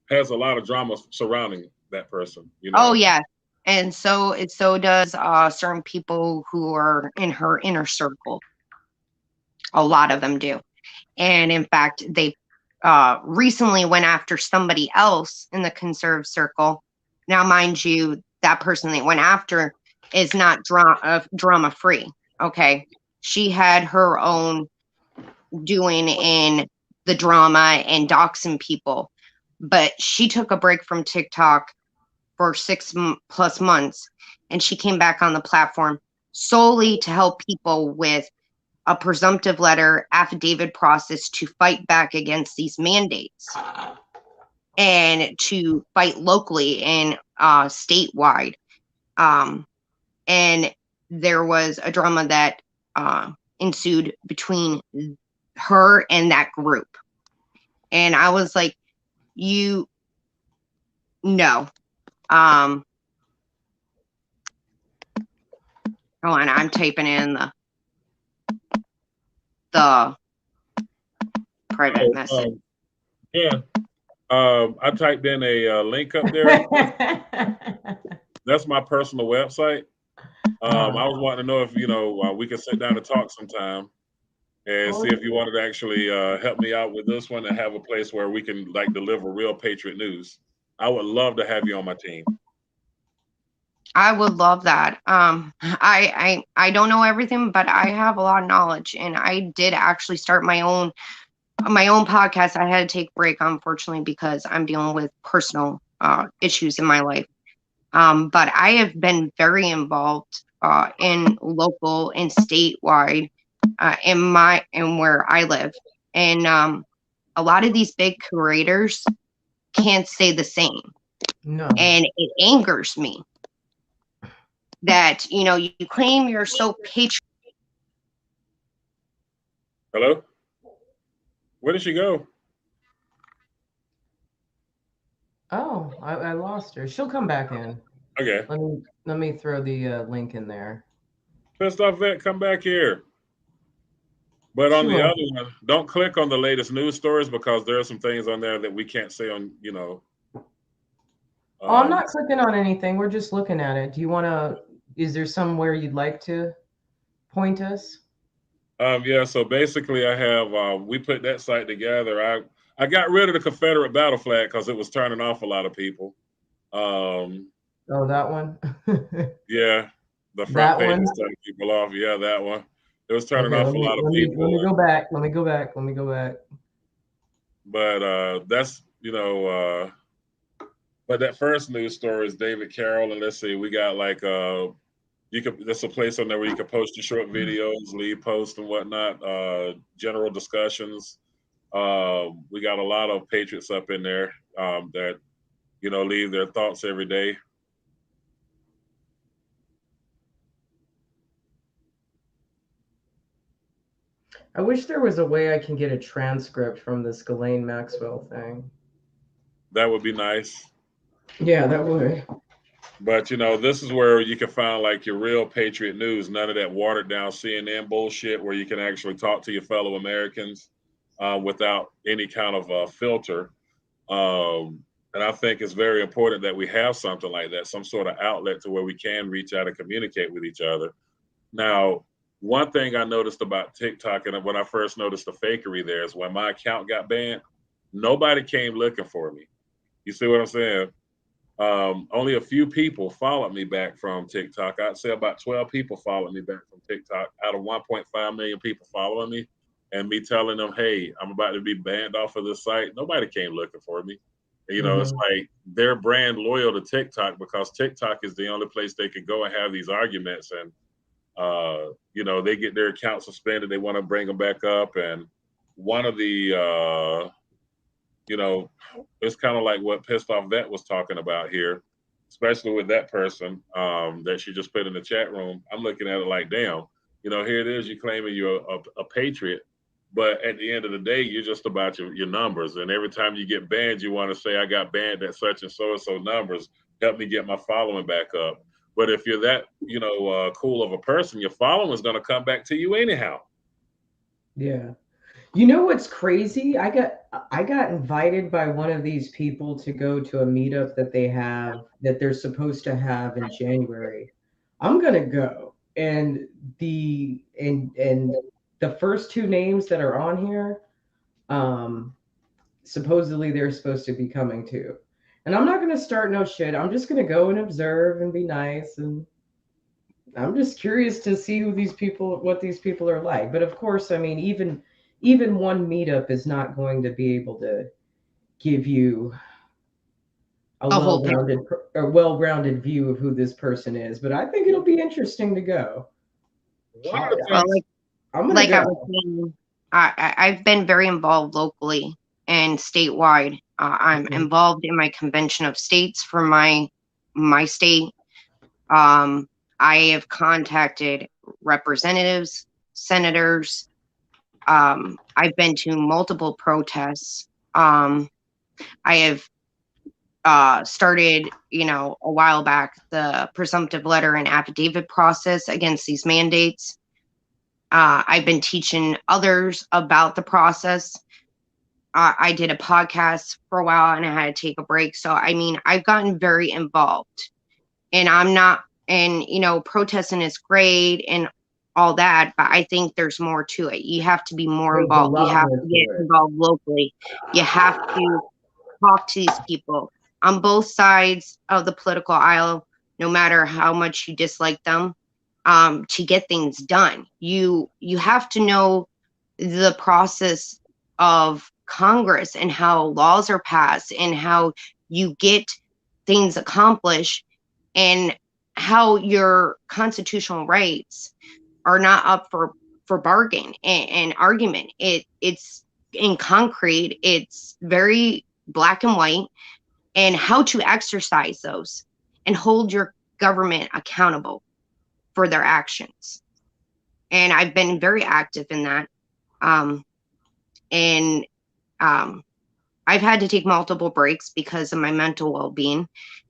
has a lot of drama surrounding that person. You know? Oh yeah, and so does certain people who are in her inner circle. A lot of them do, and in fact, they recently went after somebody else in the conservative circle. Now, mind you, that person they went after is not drama free. Okay, she had her own doing in the drama and doxing people, but she took a break from TikTok for 6+ months, and she came back on the platform solely to help people with a presumptive letter affidavit process to fight back against these mandates and to fight locally and statewide. And there was a drama that ensued between her and that group. And I was like, no. Hold on, I'm typing in the private message. I typed in a link up there. That's my personal website. I was wanting to know if we could sit down and talk sometime and see if you wanted to actually help me out with this one and have a place where we can like deliver real Patriot news. I would love to have you on my team. I would love that. I don't know everything, but I have a lot of knowledge, and I did actually start my own podcast. I had to take a break, unfortunately, because I'm dealing with personal issues in my life. But I have been very involved in local and statewide in where I live, and a lot of these big curators can't say the same. No. And it angers me that you claim you're so patriotic. Hello? Where did she go? Oh, I lost her. She'll come back in. Okay. Let me throw the link in there. Pissed off vet, come back here. But on the other one, don't click on the latest news stories because there are some things on there that we can't say on, I'm not clicking on anything. We're just looking at it. Do you want to? Is there somewhere you'd like to point us? Yeah. So basically, I have we put that site together. I got rid of the Confederate battle flag because it was turning off a lot of people. Oh, that one. Yeah, the front page is turning people off. Yeah, that one. It was turning off a lot of people. Let me go back. Let me go back. But that's but that first news story is David Carroll, and let's see, we got like there's a place on there where you can post your short videos, lead posts and whatnot, general discussions. We got a lot of patriots up in there that, you know, leave their thoughts every day. I wish there was a way I can get a transcript from this Ghislaine Maxwell thing. That would be nice. Yeah, that would. But, you know, this is where you can find like your real Patriot news, none of that watered down CNN bullshit where you can actually talk to your fellow Americans without any kind of filter. And I think it's very important that we have something like that, some sort of outlet to where we can reach out and communicate with each other. Now, one thing I noticed about TikTok, and when I first noticed the fakery there, is when my account got banned, nobody came looking for me. You see what I'm saying? Only a few people followed me back from TikTok. I'd say about 12 people followed me back from TikTok out of 1.5 million people following me, and me telling them, hey, I'm about to be banned off of this site. Nobody came looking for me. You know, It's like they're brand loyal to TikTok because TikTok is the only place they can go and have these arguments. And, you know, they get their account suspended. They want to bring them back up. And one of the, you know, it's kind of like what Pissed Off Vet was talking about here, especially with that person that she just put in the chat room. I'm looking at it like, damn, you know, here it is. You claiming you're a patriot, but at the end of the day, you're just about your numbers. And every time you get banned, you want to say, I got banned at such and so numbers. Help me get my following back up. But if you're that, you know, cool of a person, your following is going to come back to you anyhow. Yeah. You know what's crazy? I got invited by one of these people to go to a meetup that they're supposed to have in January. I'm gonna go. And the first two names that are on here, supposedly they're supposed to be coming too. And I'm not gonna start no shit. I'm just gonna go and observe and be nice, and I'm just curious to see what these people are like. But of course, I mean, even one meetup is not going to be able to give you a well-rounded view of who this person is. But I think it'll be interesting to go. I'm gonna go. I was saying, I've been very involved locally and statewide. I'm involved in my convention of states for my state. I have contacted representatives, senators. I've been to multiple protests. I have started, you know, a while back, the presumptive letter and affidavit process against these mandates. I've been teaching others about the process. I did a podcast for a while and I had to take a break. So, I mean, I've gotten very involved, and you know, protesting is great and all that, but I think there's more to it. You have to be more involved. You have to get involved locally. You have to talk to these people on both sides of the political aisle, no matter how much you dislike them, to get things done. You have to know the process of Congress and how laws are passed and how you get things accomplished and how your constitutional rights are not up for bargain and argument. It's in concrete. It's very black and white, and how to exercise those and hold your government accountable for their actions. And I've been very active in that. I've had to take multiple breaks because of my mental well-being.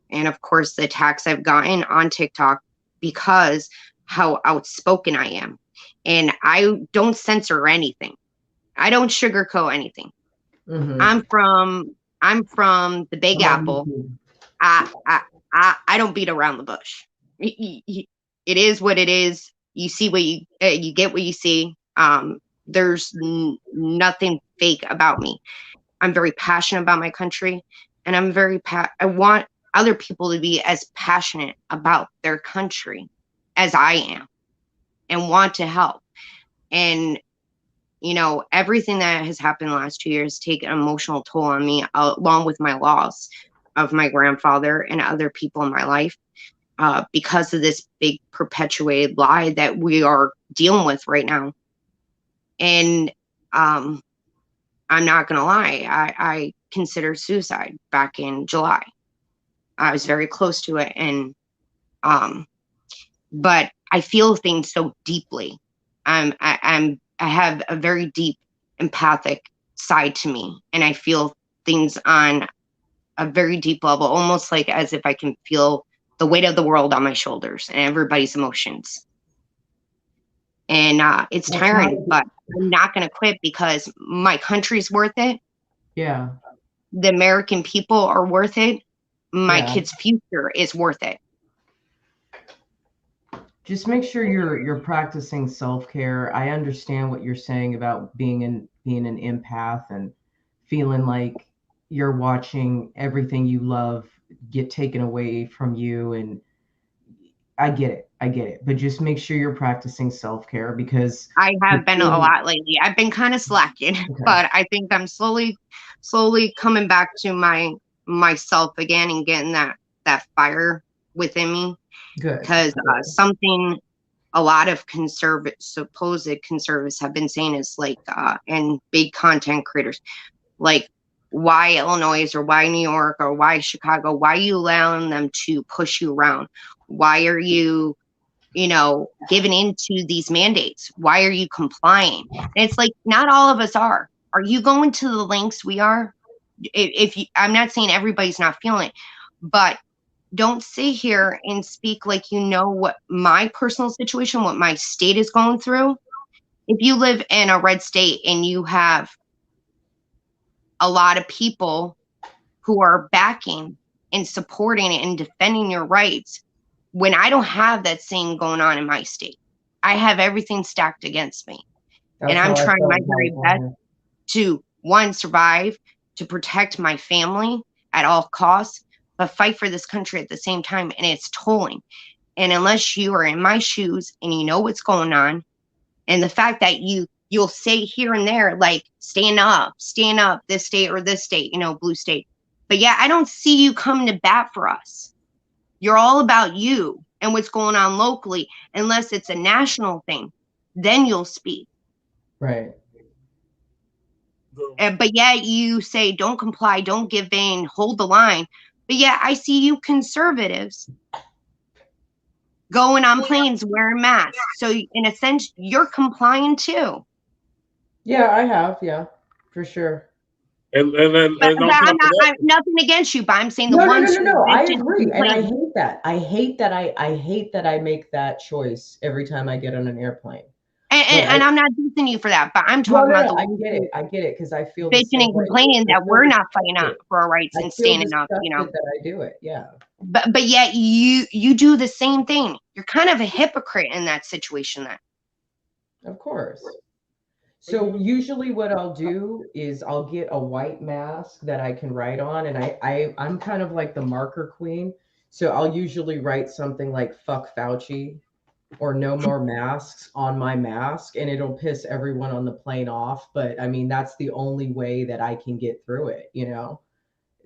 And of course, the attacks I've gotten on TikTok because how outspoken I am. And I don't censor anything. I don't sugarcoat anything. I'm from the Big Apple. I don't beat around the bush. It is what it is. You see what you get what you see. There's nothing fake about me. I'm very passionate about my country, and I want other people to be as passionate about their country as I am and want to help. And, you know, everything that has happened in the last 2 years taken an emotional toll on me, along with my loss of my grandfather and other people in my life, because of this big perpetuated lie that we are dealing with right now. And I'm not gonna lie, I considered suicide back in July. I was very close to it, and but I feel things so deeply. I have a very deep empathic side to me, and I feel things on a very deep level, almost like as if I can feel the weight of the world on my shoulders and everybody's emotions. And it's tiring, but I'm not going to quit because my country's worth it. Yeah. The American people are worth it. My Yeah. kids' future is worth it. Just make sure you're practicing self-care. I understand what you're saying about being an empath and feeling like you're watching everything you love get taken away from you, and I get it. But just make sure you're practicing self-care, because I have been a lot lately. I've been kind of slacking, but I think I'm slowly coming back to myself again and getting that fire within me. Good. Because something a lot of supposed conservatives have been saying is like, and big content creators, like, why Illinois or why New York or why Chicago? Why are you allowing them to push you around? Why are you, giving into these mandates? Why are you complying? And it's like, not all of us are. Are you going to the lengths we are? I'm not saying everybody's not feeling it, but don't sit here and speak like you know what my personal situation, what my state is going through. If you live in a red state and you have a lot of people who are backing and supporting and defending your rights, when I don't have that same going on in my state, I have everything stacked against me. And I'm trying my very best to, one, survive, to protect my family at all costs, but fight for this country at the same time. And it's tolling. And unless you are in my shoes and you know what's going on, and the fact that you'll say here and there, like, stand up, this state or this state, blue state. But yeah, I don't see you coming to bat for us. You're all about you and what's going on locally, unless it's a national thing. Then you'll speak. Right. But yeah, you say, don't comply, don't give in, hold the line. But yeah, I see you conservatives going on planes wearing masks. So in a sense, you're complying too. Yeah, I have. Yeah, for sure. And I'm nothing against you, but I'm saying the ones. No. I agree, and I hate that. I hate that I make that choice every time I get on an airplane. And I'm not dissing you for that, but I'm talking about the. I get it, because I feel bitching and complaining that we're not fighting up for our rights and standing up. That I do it, yeah. But yet you do the same thing. You're kind of a hypocrite in that situation. Then. Of course. So usually what I'll do is I'll get a white mask that I can write on, and I'm kind of like the marker queen. So I'll usually write something like "fuck Fauci" or "no more masks" on my mask, and it'll piss everyone on the plane off. But I mean, that's the only way that I can get through it,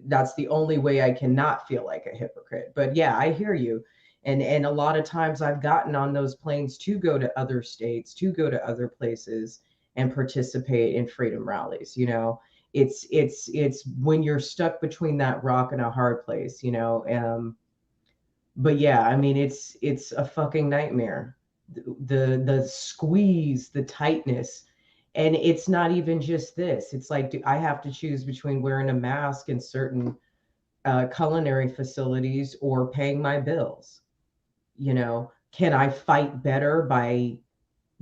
That's the only way I can not feel like a hypocrite. But yeah, I hear you. And a lot of times I've gotten on those planes to go to other states, to go to other places and participate in freedom rallies. It's when you're stuck between that rock and a hard place, but yeah, I mean, it's a fucking nightmare. The squeeze, the tightness, and it's not even just this. It's like, I have to choose between wearing a mask in certain culinary facilities or paying my bills. Can I fight better by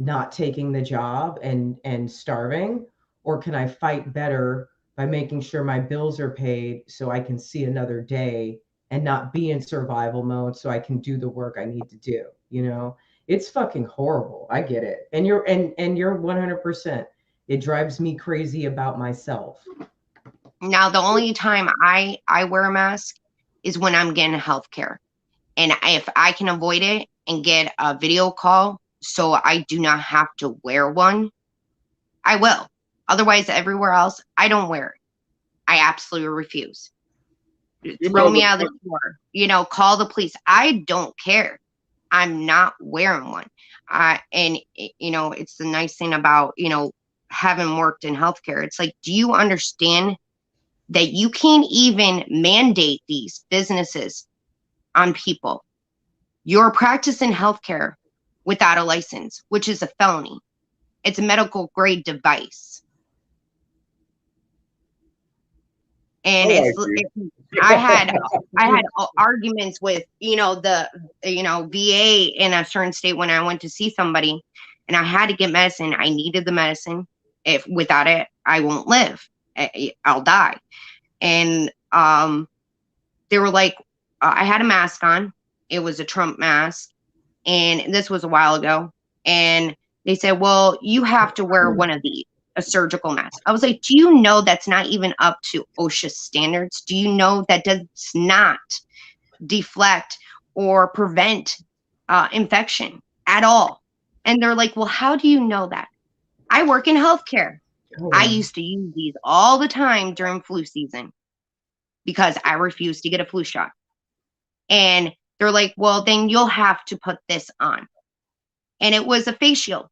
not taking the job and starving, or can I fight better by making sure my bills are paid so I can see another day and not be in survival mode so I can do the work I need to do? It's fucking horrible. I get it. And you're 100%. It drives me crazy about myself. Now, the only time I wear a mask is when I'm getting healthcare. And if I can avoid it and get a video call so I do not have to wear one, I will. Otherwise, everywhere else, I don't wear it. I absolutely refuse. Throw me out of the door. Call the police. I don't care. I'm not wearing one. And it's the nice thing about, haven't worked in healthcare. It's like, do you understand that you can't even mandate these businesses on people? You're practicing healthcare without a license, which is a felony. It's a medical grade device. And I had arguments with, the VA in a certain state when I went to see somebody, and I had to get medicine. I needed the medicine. If without it, I won't live. I'll die. And they were like, I had a mask on. It was a Trump mask, and this was a while ago. And they said, well, you have to wear one of these, a surgical mask. I was like, do you know that's not even up to OSHA standards? Do you know that does not deflect or prevent infection at all? And they're like, well, how do you know that? I work in healthcare. I used to use these all the time during flu season because I refused to get a flu shot. And they're like, well, then you'll have to put this on. And it was a face shield.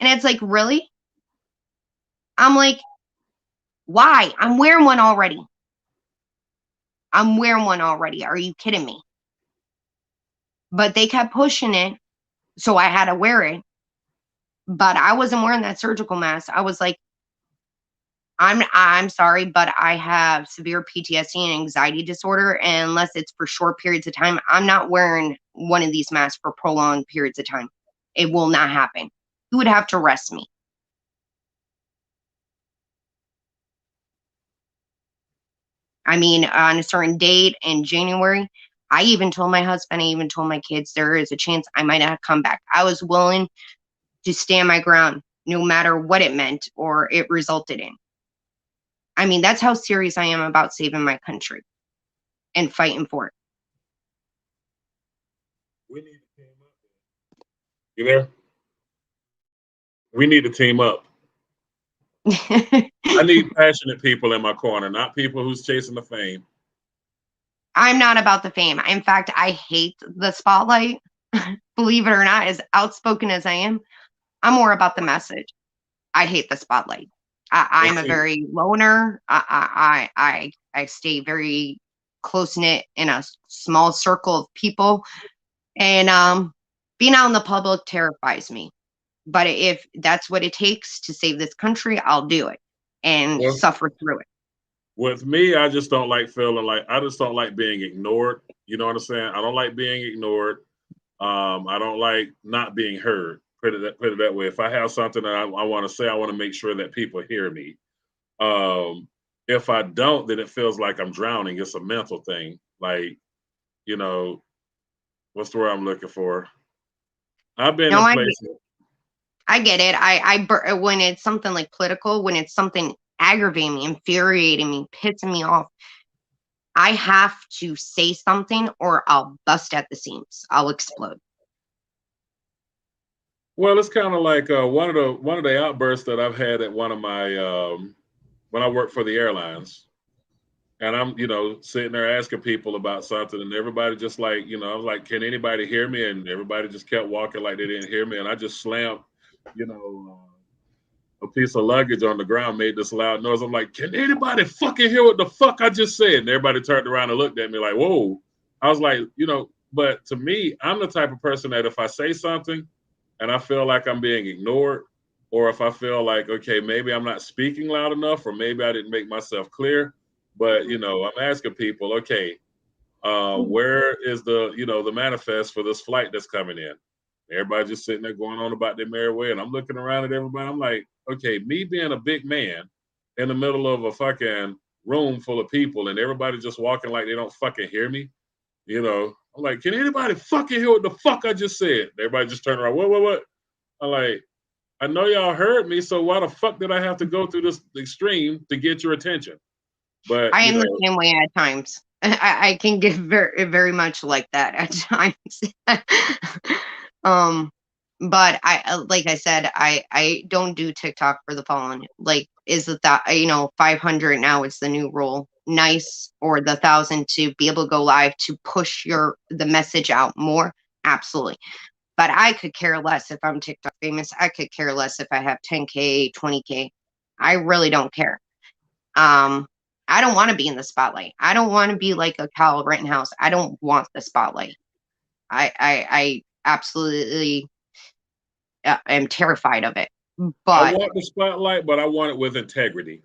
And it's like, really? I'm like, why? I'm wearing one already. Are you kidding me? But they kept pushing it, so I had to wear it. But I wasn't wearing that surgical mask. I was like, I'm sorry, but I have severe PTSD and anxiety disorder, and unless it's for short periods of time, I'm not wearing one of these masks for prolonged periods of time. It will not happen. You would have to arrest me. I mean, on a certain date in January, I even told my husband, I even told my kids, there is a chance I might not come back. I was willing to stand my ground, no matter what it meant or it resulted in. I mean, that's how serious I am about saving my country and fighting for it. We need to team up. You there? We need to team up. I need passionate people in my corner, not people who's chasing the fame. I'm not about the fame. In fact, I hate the spotlight. Believe it or not, as outspoken as I am, I'm more about the message. I hate the spotlight. I'm a very loner. I stay very close knit in a small circle of people, and being out in the public terrifies me. But if that's what it takes to save this country, I'll do it and suffer through it. With me, I just don't like feeling like, I just don't like being ignored. You know what I'm saying? I don't like being ignored. I don't like not being heard. Put it that way. If I have something that I want to say, I want to make sure that people hear me. If I don't, then it feels like I'm drowning. It's a mental thing. Like, what's the word I'm looking for? I've been in places. I get it. I when it's something like political, when it's something aggravating me, infuriating me, pissing me off, I have to say something or I'll bust at the seams. I'll explode. Well, it's kind of like one of the outbursts that I've had at one of my when I worked for the airlines, and I'm sitting there asking people about something, and everybody just like I was like, can anybody hear me? And everybody just kept walking like they didn't hear me, and I just slammed a piece of luggage on the ground, made this loud noise. I'm like, can anybody fucking hear what the fuck I just said? And everybody turned around and looked at me like, whoa. I was like, but to me, I'm the type of person that if I say something and I feel like I'm being ignored, or if I feel like, okay, maybe I'm not speaking loud enough, or maybe I didn't make myself clear, but I'm asking people, okay, where is the manifest for this flight that's coming in? Everybody just sitting there going on about their merry way, and I'm looking around at everybody. I'm like, okay, me being a big man in the middle of a fucking room full of people, and everybody just walking like they don't fucking hear me. I'm like, can anybody fucking hear what the fuck I just said? Everybody just turned around. What? I'm like, I know y'all heard me, so why the fuck did I have to go through this extreme to get your attention? But I am the same way at times. I can get very, very much like that at times. But like I said, I don't do TikTok for the following. Like, is it that 500 now is the new rule? Nice, or the 1,000 to be able to go live to push the message out more? Absolutely. But I could care less if I'm TikTok famous. I could care less if I have 10K, 20K. I really don't care. I don't want to be in the spotlight. I don't want to be like a Kyle Rittenhouse. I don't want the spotlight. I absolutely am terrified of it. I But want the spotlight, but I want it with integrity.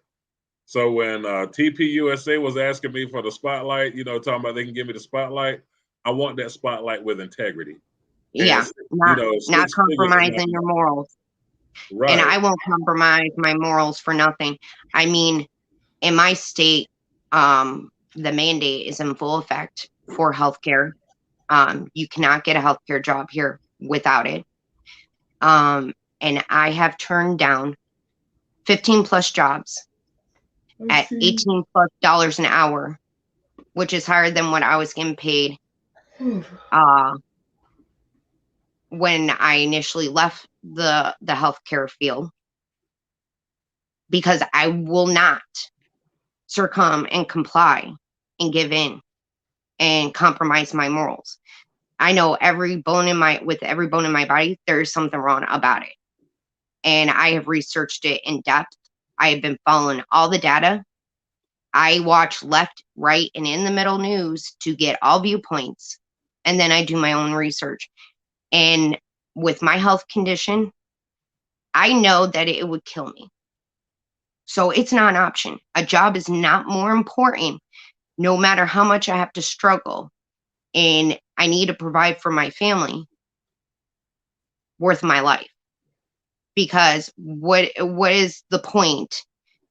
So when TPUSA was asking me for the spotlight, you know, talking about they can give me the spotlight, I want that spotlight with integrity. yeah, And, not 6 figures is compromising your not- morals. Right. And I won't compromise my morals for nothing. I mean, in my state, the mandate is in full effect for healthcare. You cannot get a healthcare job here without it. And I have turned down 15 plus jobs at 18 plus dollars an hour, which is higher than what I was getting paid when I initially left the healthcare field, because I will not succumb and comply and give in and compromise my morals. I know with every bone in my body, there is something wrong about it. And I have researched it in depth. I have been following all the data. I watch left, right, and in the middle news to get all viewpoints. And then I do my own research. And with my health condition, I know that it would kill me. So it's not an option. A job is not more important, no matter how much I have to struggle and I need to provide for my family, worth my life. Because what is the point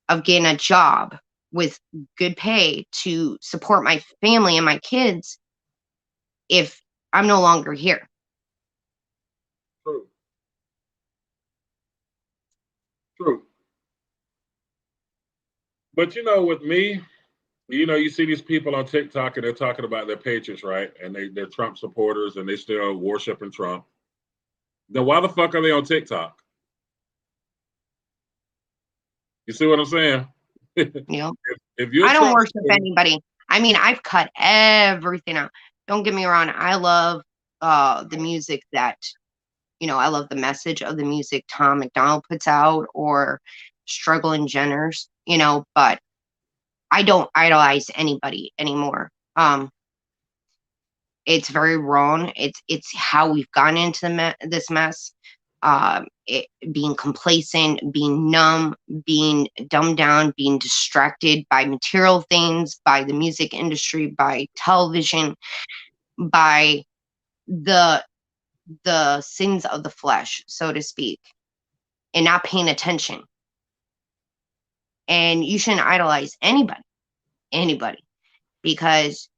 of getting a job with good pay to support my family and my kids if I'm no longer here? True. But with me, you see these people on TikTok and they're talking about their patriots, right? And they're Trump supporters and they still worshiping Trump. Then why the fuck are they on TikTok? You see what I'm saying? Yeah. If you're I don't Trump worship supporter, anybody. I mean, I've cut everything out. Don't get me wrong. I love the music that, I love the message of the music Tom McDonald puts out, or Struggling Jenners, but I don't idolize anybody anymore. It's very wrong. It's how we've gotten into this mess. Being complacent, being numb, being dumbed down, being distracted by material things, by the music industry, by television, by the sins of the flesh, so to speak, and not paying attention. And you shouldn't idolize anybody, because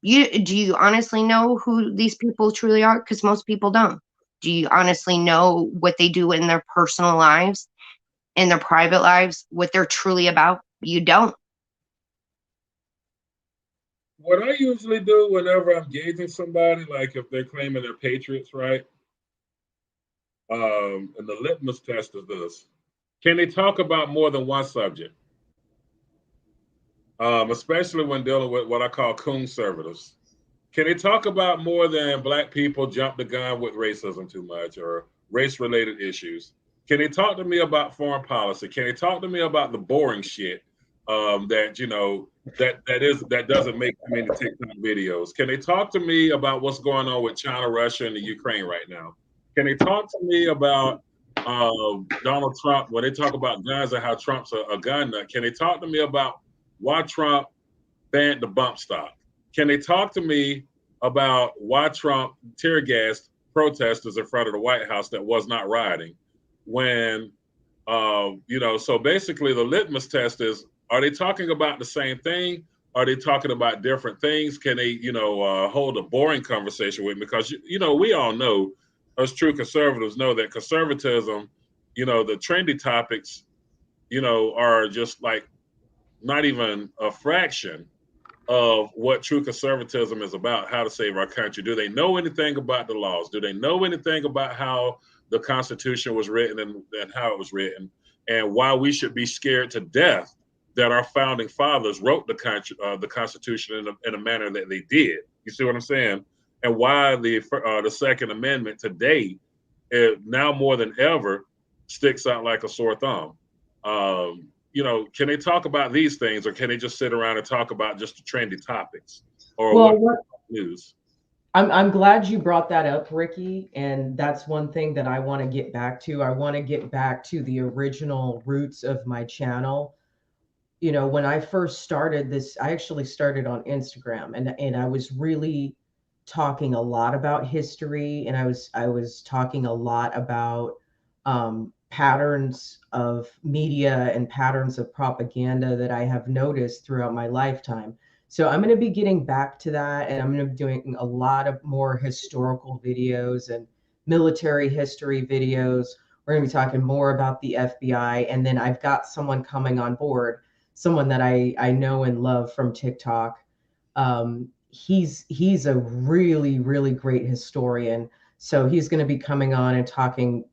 do you honestly know who these people truly are? Because most people don't. Do you honestly know what they do in their personal lives, in their private lives, what they're truly about? You don't. what I usually do whenever I'm gauging somebody, like if they're claiming they're patriots, right? And the litmus test is this: can they talk about more than one subject? Especially when dealing with what I call conservatives. Can they talk about more than black people jump the gun with racism too much or race-related issues? Can they talk to me about foreign policy? Can they talk to me about the boring shit that doesn't make too many TikTok videos? Can they talk to me about what's going on with China, Russia, and the Ukraine right now? Can they talk to me about Donald Trump when they talk about guns and how Trump's a gun nut? Can they talk to me about why Trump banned the bump stock? Can they talk to me about why Trump tear gassed protesters in front of the White House that was not rioting? When, so basically the litmus test is, are they talking about the same thing? Are they talking about different things? Can they, hold a boring conversation with me? Because, we all know, us true conservatives know that conservatism, the trendy topics, are just like not even a fraction of what true conservatism is about, how to save our country. Do they know anything about the laws? Do they know anything about how the Constitution was written and how it was written, and why we should be scared to death that our founding fathers wrote the Constitution in a manner that they did? You see what I'm saying? and why the Second Amendment today, now more than ever, sticks out like a sore thumb. You know, can they talk about these things, or can they just sit around and talk about just the trendy topics or what news? I'm glad you brought that up, Ricky. And that's one thing that I want to get back to. I want to get back to the original roots of my channel. You know, when I first started this, I actually started on Instagram, and I was really talking a lot about history, and I was talking a lot about patterns of media and patterns of propaganda that I have noticed throughout my lifetime. So I'm going to be getting back to that, and I'm going to be doing a lot of more historical videos and military history videos. We're going to be talking more about the FBI, and then I've got someone coming on board, someone that I know and love from TikTok. He's a really, really great historian. So he's going to be coming on and talking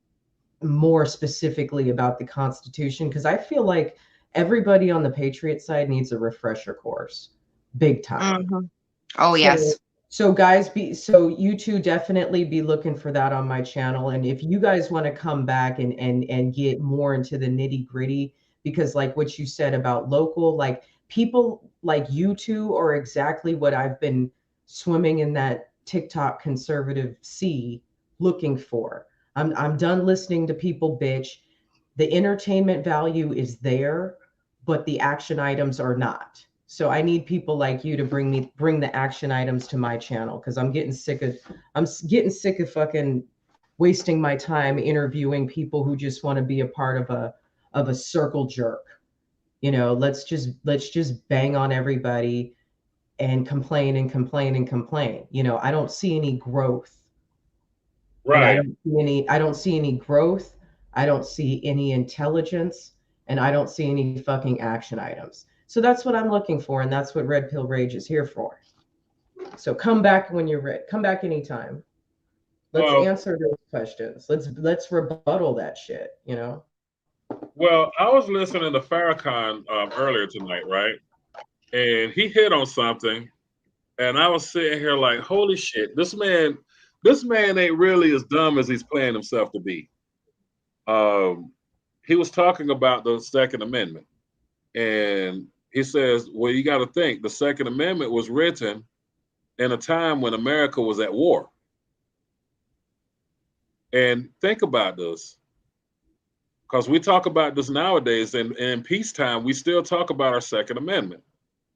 more specifically about the Constitution, because I feel like everybody on the Patriot side needs a refresher course, big time. Oh, yes. So guys, so you two definitely be looking for that on my channel. And if you guys want to come back and get more into the nitty gritty, because like what you said about local, like people like you two are exactly what I've been swimming in that TikTok conservative sea looking for. I'm done listening to people bitch. The entertainment value is there, but the action items are not. So I need people like you to bring the action items to my channel, because I'm getting sick of fucking wasting my time interviewing people who just want to be a part of a circle jerk. You know, let's just bang on everybody and complain and complain and complain. You know, I don't see any growth. And Right. I don't see any growth. I don't see any intelligence, and I don't see any fucking action items. So that's what I'm looking for, and that's what Red Pill Rage is here for. So come back when you're ready. Come back anytime. Let's answer those questions. Let's rebuttal that shit, you know? Well, I was listening to Farrakhan earlier tonight, right? And he hit on something, and I was sitting here like, holy shit, this man ain't really as dumb as he's playing himself to be. He was talking about the Second Amendment, and he says, well, you got to think the Second Amendment was written in a time when America was at war. And think about this, because we talk about this nowadays, and in peacetime, we still talk about our Second Amendment.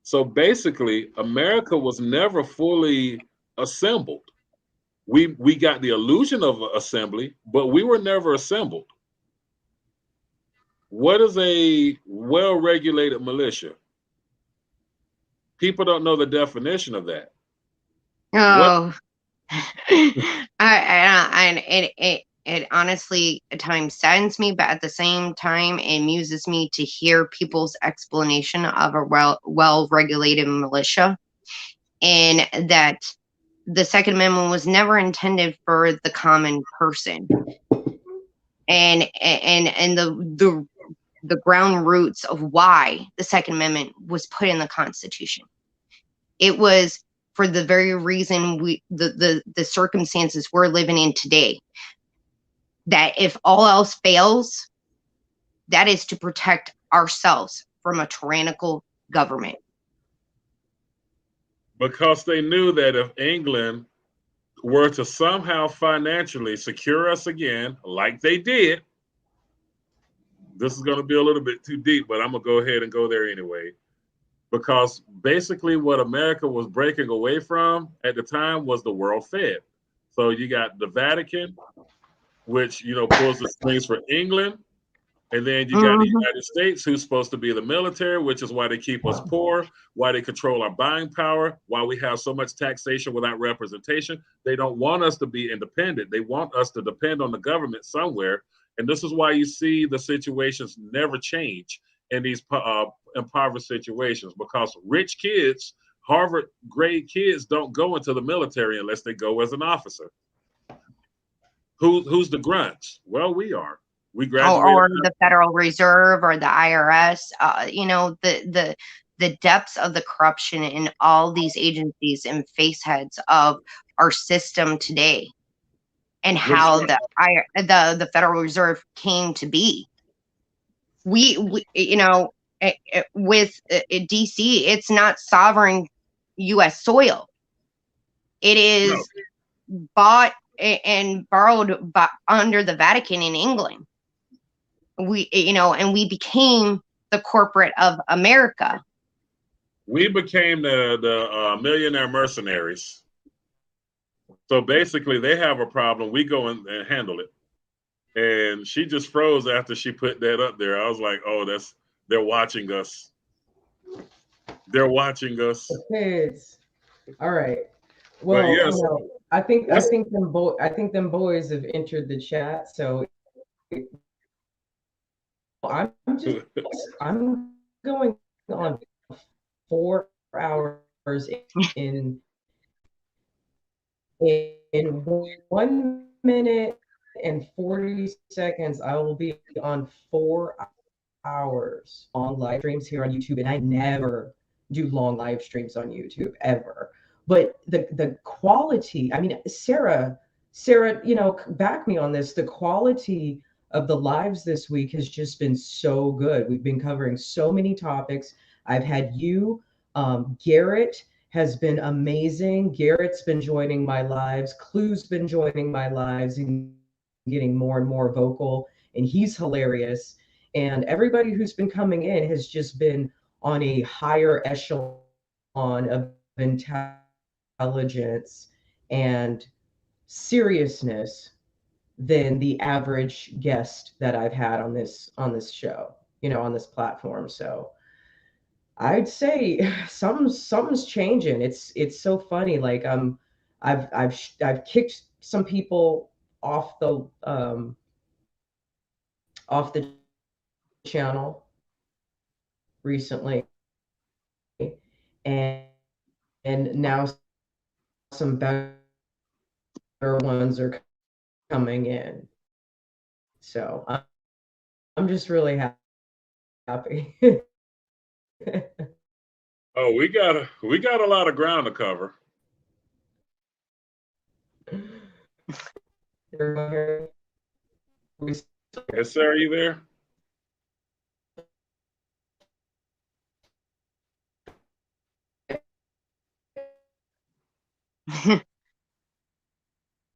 So basically, America was never fully assembled. We got the illusion of assembly, but we were never assembled. What is a well-regulated militia? People don't know the definition of that. Oh, it honestly at times saddens me, but at the same time, it amuses me to hear people's explanation of a well-regulated militia, and that the Second Amendment was never intended for the common person, and the ground roots of why the Second Amendment was put in the Constitution. It was for the very reason the circumstances we're living in today, that if all else fails, that is to protect ourselves from a tyrannical government. Because they knew that if England were to somehow financially secure us again, like they did, this is going to be a little bit too deep, but I'm going to go ahead and go there anyway. Because basically what America was breaking away from at the time was the world fed. So you got the Vatican, which, you know, pulls the strings for England. And then you got the United States, who's supposed to be the military, which is why they keep us poor, why they control our buying power, why we have so much taxation without representation. They don't want us to be independent. They want us to depend on the government somewhere. And this is why you see the situations never change in these impoverished situations, because rich kids, Harvard grade kids, don't go into the military unless they go as an officer. Who's the grunts? Well, we are. We graduated, or the Federal Reserve or the IRS. You know, the depths of the corruption in all these agencies and face heads of our system today and how the Federal Reserve came to be. We you know, with DC, it's not sovereign U.S. soil. It is bought and borrowed under the Vatican in England. We, you know, and we became the corporate of America. We became the millionaire mercenaries. So basically, they have a problem. We go and handle it. And she just froze after she put that up there. I was like, "Oh, they're watching us. They're watching us." Kids. All right. Well, But yes, you know, I think them boys have entered the chat. So I'm going on 4 hours in 1 minute and 40 seconds. I will be on 4 hours on live streams here on YouTube, and I never do long live streams on YouTube ever. But the quality, I mean, Sarah, you know, back me on this. The quality of the lives this week has just been so good. We've been covering so many topics. I've had you, Garrett has been amazing. Garrett's been joining my lives. Clue's been joining my lives and getting more and more vocal, and he's hilarious. And everybody who's been coming in has just been on a higher echelon of intelligence and seriousness than the average guest that I've had on this show, you know, on this platform. So I'd say something's changing. It's so funny. Like I've kicked some people off the channel recently, and now some better ones are coming in. So I'm just really happy. oh, we got a lot of ground to cover. Yes, sir. Are you there?